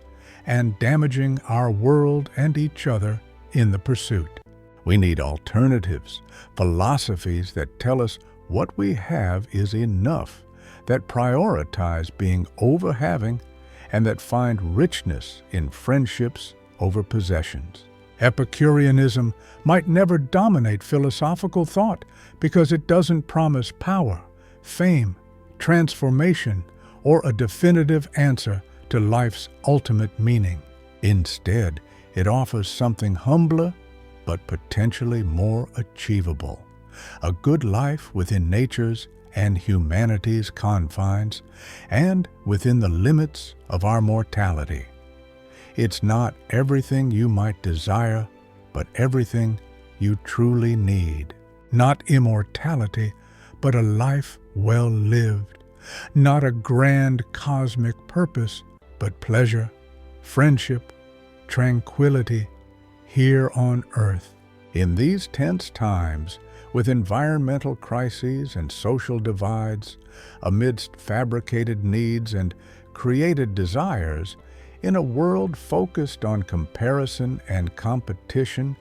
and damaging our world and each other in the pursuit. We need alternatives, philosophies that tell us what we have is enough, that prioritize being over having, and that find richness in friendships over possessions. Epicureanism might never dominate philosophical thought because it doesn't promise power, fame, transformation, or a definitive answer to life's ultimate meaning. Instead, it offers something humbler but potentially more achievable. A good life within nature's and humanity's confines, and within the limits of our mortality. It's not everything you might desire, but everything you truly need. Not immortality, but a life well lived. Not a grand cosmic purpose, but pleasure, friendship, tranquility here on earth. In these tense times, with environmental crises and social divides, amidst fabricated needs and created desires, in a world focused on comparison and competition,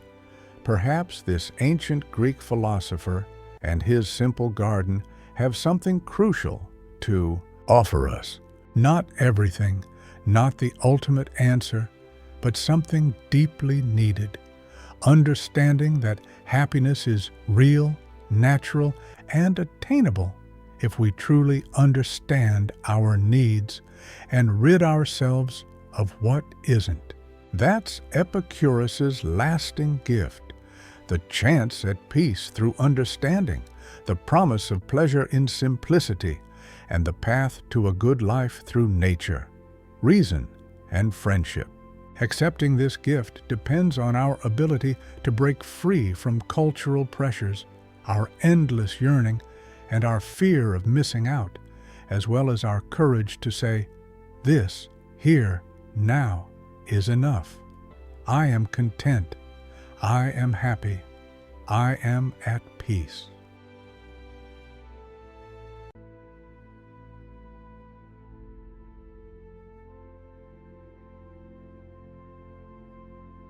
perhaps this ancient Greek philosopher and his simple garden have something crucial to offer us. Not everything, not the ultimate answer, but something deeply needed. Understanding that happiness is real, natural, and attainable if we truly understand our needs and rid ourselves of what isn't. That's Epicurus's lasting gift, the chance at peace through understanding, the promise of pleasure in simplicity, and the path to a good life through nature, reason, and friendship. Accepting this gift depends on our ability to break free from cultural pressures, our endless yearning, and our fear of missing out, as well as our courage to say, "This, here, now, is enough. I am content. I am happy. I am at peace."